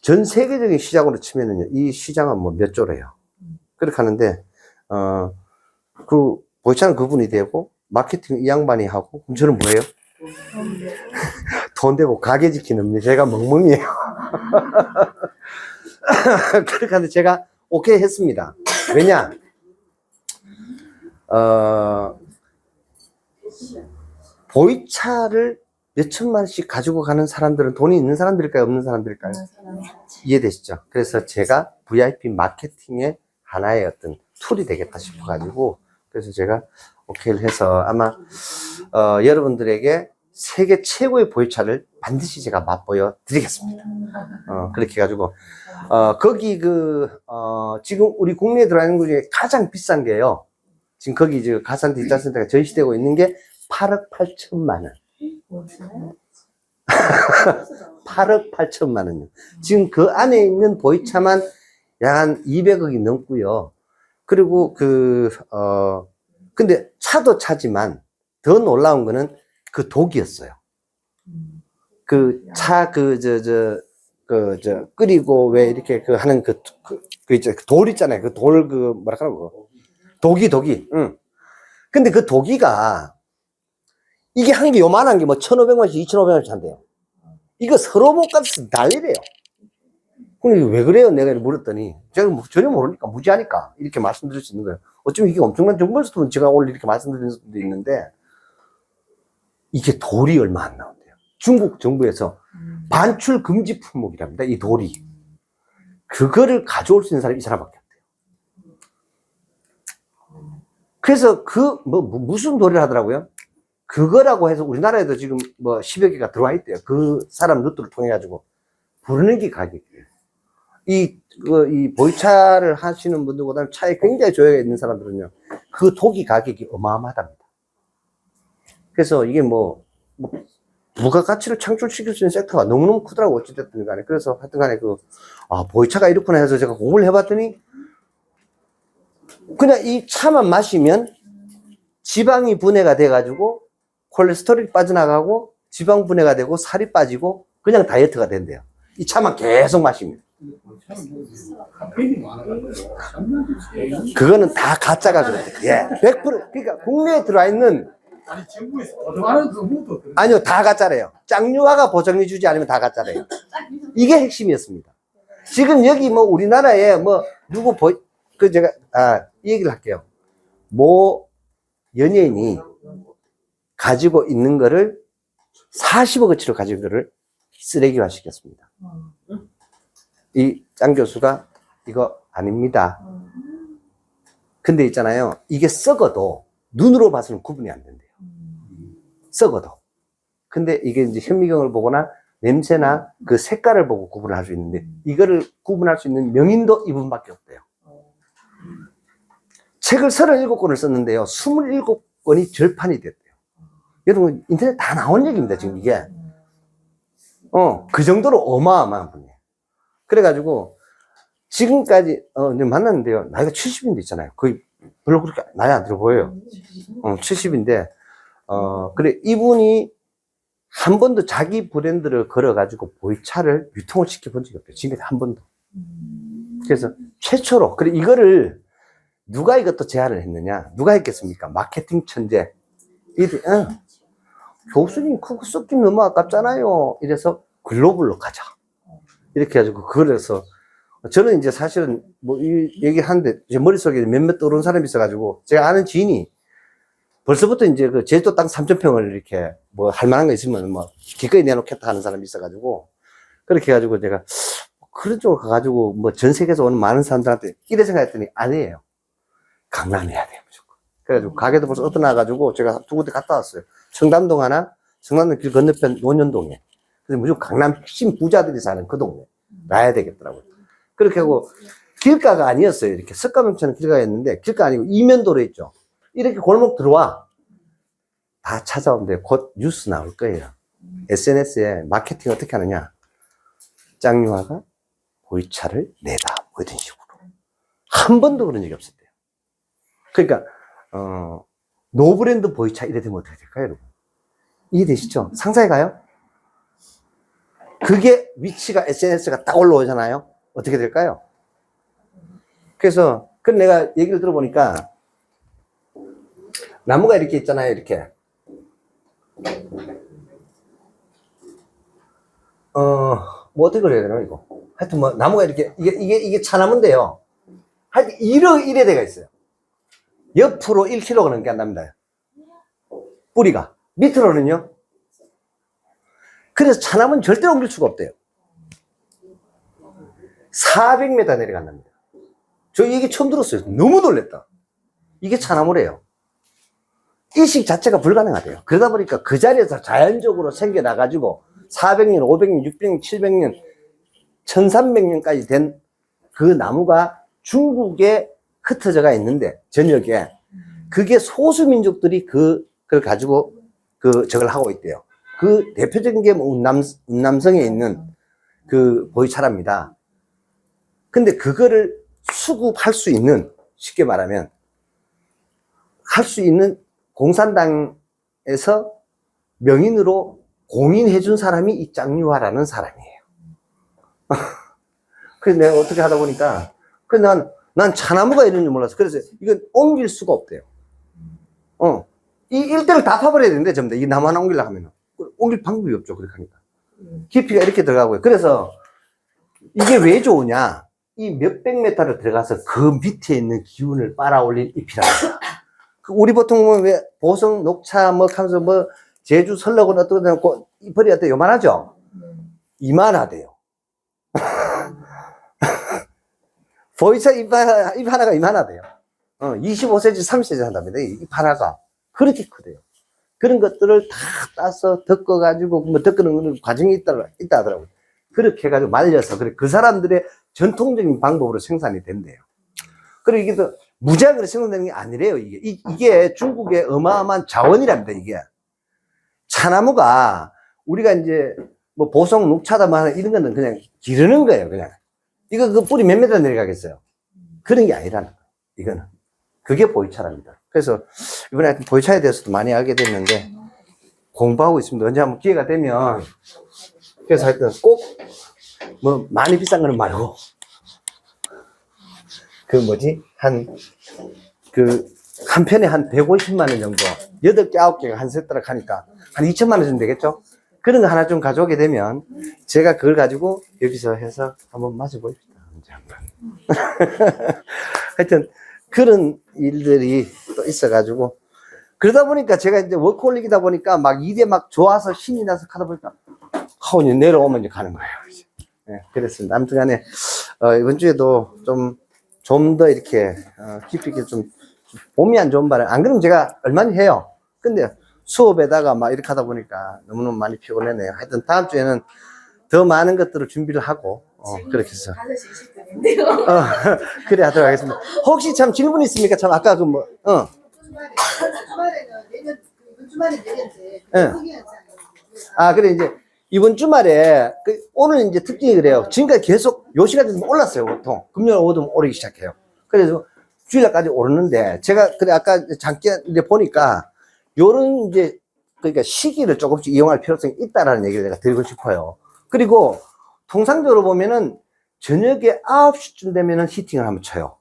S1: 전 세계적인 시장으로 치면은요, 이 시장은 몇 조래요. 그렇게 하는데, 보이차는 그분이 되고, 마케팅 이 양반이 하고, 그럼 저는 뭐예요? 돈 되고 가게 지키는 제가 멍멍이에요. 그렇게 하는데 제가 오케이 했습니다. 왜냐? 보이차를 몇 천만씩 가지고 가는 사람들은 돈이 있는 사람들일까요? 없는 사람들일까요? 이해되시죠? 그래서 제가 VIP 마케팅의 하나의 어떤 툴이 되겠다 싶어가지고, 그래서 제가 오케이를 해서 아마, 여러분들에게 세계 최고의 보이차를 반드시 제가 맛보여 드리겠습니다. 그렇게 해가지고, 거기 지금 우리 국내에 들어있는 것 중에 가장 비싼 게요. 지금 거기 가산 디지털센터가 전시되고 있는 게 8억 8천만 원. 8억 8천만 원요. 지금 그 안에 있는 보이차만 약 한 200억이 넘고요. 그리고 근데 차도 차지만 더 놀라운 거는 그 독이었어요. 그 차, 끓이고 왜 이렇게 하는 돌 있잖아요. 그 돌, 뭐라 그러고. 독이. 응. 근데 그 독이가 이게 한 게 요만한 게 뭐 1,500만원씩, 2,500만원씩 한대요. 이거 서로 못 가서 난리래요. 그럼 왜 그래요? 내가 물었더니, 제가 전혀 모르니까, 무지하니까, 이렇게 말씀드릴 수 있는 거예요. 어쩌면 이게 엄청난 정보일 수도 제가 오늘 이렇게 말씀드리는 수도 있는데, 이게 돌이 얼마 안 나온대요. 중국 정부에서 반출 금지 품목이랍니다. 이 돌이. 그거를 가져올 수 있는 사람이 이 사람밖에 없대요. 그래서 무슨 돌이를 하더라고요? 그거라고 해서 우리나라에도 지금 10여 개가 들어와 있대요. 그 사람 루트를 통해가지고 부르는 게 가격이에요. 이 보이차를 하시는 분들보다는 차에 굉장히 조예가 있는 사람들은요, 그 독이 가격이 어마어마하답니다. 그래서 이게 부가가치를 창출시킬 수 있는 섹터가 너무너무 크더라고, 어찌됐든 간에. 그래서 하여튼 간에 보이차가 이렇구나 해서 제가 공부를 해봤더니, 그냥 이 차만 마시면 지방이 분해가 돼가지고, 콜레스테롤이 빠져나가고, 지방 분해가 되고, 살이 빠지고, 그냥 다이어트가 된대요. 이 차만 계속 마시면. 그거는 다 가짜가 그래요. 예. 100%. 그러니까 국내에 들어와 있는,
S6: 아니 정부에서 보증하는 정부도
S1: 아니요, 다 가짜래요. 짱유화가 보정해 주지 않으면 다 가짜래요. 이게 핵심이었습니다. 지금 여기 우리나라에 제가, 이 얘기를 할게요. 연예인이 가지고 있는 거를 40억어치로 가지고 있는 거를 쓰레기화 시켰습니다. 이 짱 교수가 이거 아닙니다. 근데 있잖아요. 이게 썩어도 눈으로 봐서는 구분이 안 된대요. 썩어도. 근데 이게 이제 현미경을 보거나 냄새나 그 색깔을 보고 구분을 할 수 있는데, 이거를 구분할 수 있는 명인도 이분밖에 없대요. 책을 37권을 썼는데요. 27권이 절판이 됐대요. 여러분, 인터넷 다 나온 얘기입니다, 지금 이게. 그 정도로 어마어마한 분이에요. 그래가지고, 지금까지, 만났는데요. 나이가 70인데 있잖아요. 거의 별로 그렇게 나이 안 들어 보여요. 70인데, 그래, 이분이 한 번도 자기 브랜드를 걸어가지고 보이차를 유통을 시켜본 적이 없대요. 지금까지 한 번도. 그래서 최초로, 그래, 이거를 누가 이것도 제안을 했느냐? 누가 했겠습니까? 마케팅 천재. 교수님, 그거 썩기 너무 아깝잖아요. 이래서 글로벌로 가자. 이렇게 해가지고, 그래서, 저는 이제 사실은 이 얘기 하는데, 제 머릿속에 몇몇 떠오르는 사람이 있어가지고, 제가 아는 지인이 벌써부터 이제 그 제주도 땅 3,000평을 이렇게 할 만한 거 있으면 기꺼이 내놓겠다 하는 사람이 있어가지고, 그렇게 해가지고 제가 그런 쪽으로 가가지고 전 세계에서 오는 많은 사람들한테 이래 생각했더니 아니에요. 강남에 해야 돼요, 무조건. 그래가지고 가게도 벌써 얻어놔가지고 제가 두 군데 갔다 왔어요. 청담동 하나, 청담동 길 건너편 논현동에. 그래서 무조건 강남 핵심 부자들이 사는 그 동네 놔야 되겠더라고요. 그렇게 하고 길가가 아니었어요. 이렇게 석가명처럼 길가였는데 길가 아니고 이면도로 있죠. 이렇게 골목 들어와. 다 찾아오는데 곧 뉴스 나올 거예요. SNS에 마케팅 어떻게 하느냐. 짱유화가 보이차를 내다. 뭐 이런 식으로. 한 번도 그런 적이 없었대요. 그러니까, 노브랜드 보이차 이래 되면 어떻게 될까요, 여러분? 이해되시죠? 상상해 가요? 그게 위치가 SNS가 딱 올라오잖아요? 어떻게 될까요? 그래서, 내가 얘기를 들어보니까, 나무가 이렇게 있잖아요, 이렇게. 어떻게 그래야 되나, 이거? 하여튼 나무가 이렇게, 이게 차나무인데요. 하여튼, 이래 돼가 있어요. 옆으로 1kg가 넘게 안 납니다. 뿌리가. 밑으로는요. 그래서 차나무는 절대 옮길 수가 없대요. 400m 내려간답니다. 저 얘기 처음 들었어요. 너무 놀랬다. 이게 차나무래요. 이식 자체가 불가능하대요. 그러다 보니까 그 자리에서 자연적으로 생겨나가지고 400년, 500년, 600년, 700년, 1300년까지 된 그 나무가 중국에 흩어져가 있는데, 전역에 그게 소수민족들이 그걸 가지고 저걸 하고 있대요. 그 대표적인 게 뭐 운남성에 있는 그 보이차랍니다. 근데 그거를 수급할 수 있는, 쉽게 말하면 할 수 있는 공산당에서 명인으로 공인해 준 사람이 이 짱유화라는 사람이에요. 그래서 내가 어떻게 하다 보니까 난 차나무가 이런 줄 몰랐어. 그래서 이건 옮길 수가 없대요. 이 일대를 다 파버려야 되는데 전부 다 이 나무 하나 옮기려고 하면 옮길 방법이 없죠. 그렇게 하니까 깊이가 이렇게 들어가고요. 그래서 이게 왜 좋으냐, 이 몇백 메타를 들어가서 그 밑에 있는 기운을 빨아올린 잎이랍니다. 우리 보통 보면 왜 보성, 녹차 뭐 하면서 뭐 제주 설렁은 어떤 데는 잎이 어때 요만하죠? 이만하대요. 보이차 잎 하나가 이만하대요. 25cm, 30cm 한답니다. 잎 하나가 그렇게 크대요. 그런 것들을 다 따서 덮어가지고 뭐 덮는 과정이 있다 하더라고요. 그렇게 해가지고 말려서 그 사람들의 전통적인 방법으로 생산이 된대요. 그리고 이게 또 무제한으로 생산되는 게 아니래요. 이게 중국의 어마어마한 자원이랍니다. 이게 차나무가 우리가 이제 뭐 보성, 녹차다 뭐 이런 거는 그냥 기르는 거예요. 그냥 이거 그 뿌리 몇 메터 내려가겠어요. 그런 게 아니라는 거예요. 이거는 그게 보이차랍니다. 그래서 이번에 하여튼 보이차에 대해서도 많이 알게 됐는데 공부하고 있습니다. 언제 한번 기회가 되면. 그래서 하여튼 꼭 뭐 많이 비싼 거는 말고 한 편에 한 150만 원 정도 8개 9개가 한 세트락 하니까 한 2천만 원 정도 되겠죠. 그런 거 하나 좀 가져오게 되면 제가 그걸 가지고 여기서 해서 한번 마셔보십시다. 언제 한번. 하여튼 그런 일들이 또 있어가지고, 그러다 보니까 제가 이제 워크홀릭이다 보니까 막 일에 막 좋아서 신이 나서 하다 보니까 하원이 내려오면 이제 가는 거예요. 네, 그랬습니다. 아무튼 간에 이번 주에도 좀 더 이렇게 깊이 있게 좀 몸이 안 좋은 바람에, 안 그러면 제가 얼마나 해요. 근데 수업에다가 막 이렇게 하다 보니까 너무너무 많이 피곤했네요. 하여튼 다음 주에는 더 많은 것들을 준비를 하고 그렇게 해서
S2: 5시 20분인데요.
S1: 그래 하도록 하겠습니다. 혹시 참 질문 있습니까? 참 아까 그 뭐 그래 이제 이번 주말에 오늘 이제 특징이 그래요. 지금까지 계속 요 시간에 올랐어요. 보통 금요일 오후면 오르기 시작해요. 그래서 주일날까지 오르는데 제가 그래 아까 잠깐 이제 보니까 요런 이제 그러니까 시기를 조금씩 이용할 필요성이 있다라는 얘기를 내가 드리고 싶어요. 그리고 통상적으로 보면은 저녁에 9시쯤 되면은 히팅을 한번 쳐요.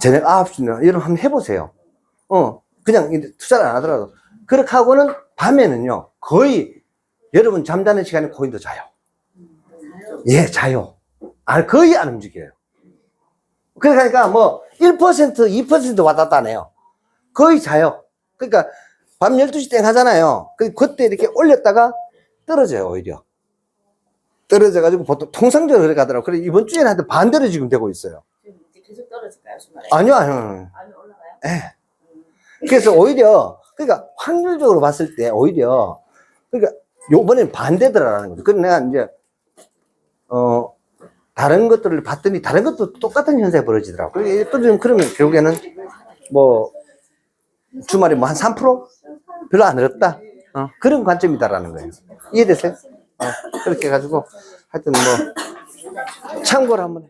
S1: 저녁 9시쯤 여러분 한번 해보세요. 그냥 투자를 안 하더라도 그렇게 하고는 밤에는요 거의 여러분 잠자는 시간에 코인도 자요. 예, 자요. 거의 안 움직여요. 그러니까 뭐 1%, 2% 왔다 갔다 하네요. 거의 자요. 그러니까 밤 12시 땡 하잖아요. 그때 이렇게 올렸다가 떨어져요, 오히려. 떨어져가지고 보통 통상적으로 그렇게 하더라고요. 그래, 이번 주에는 하여튼 반대로 지금 되고 있어요.
S2: 지금 이제 계속 떨어질까요, 주말에?
S1: 아니요.
S2: 아니, 올라가요?
S1: 예. 그래서 오히려, 그러니까 확률적으로 봤을 때 오히려, 그러니까 요번엔 반대더라라는 거죠. 그래서 내가 이제, 다른 것들을 봤더니 다른 것도 똑같은 현상이 벌어지더라고요. 그러면 결국에는 뭐, 주말에 뭐 한 3%? 별로 안 어렵다. 그런 관점이다라는 거예요. 이해되세요? 그렇게 해가지고, 하여튼 뭐, 참고를 한번 해.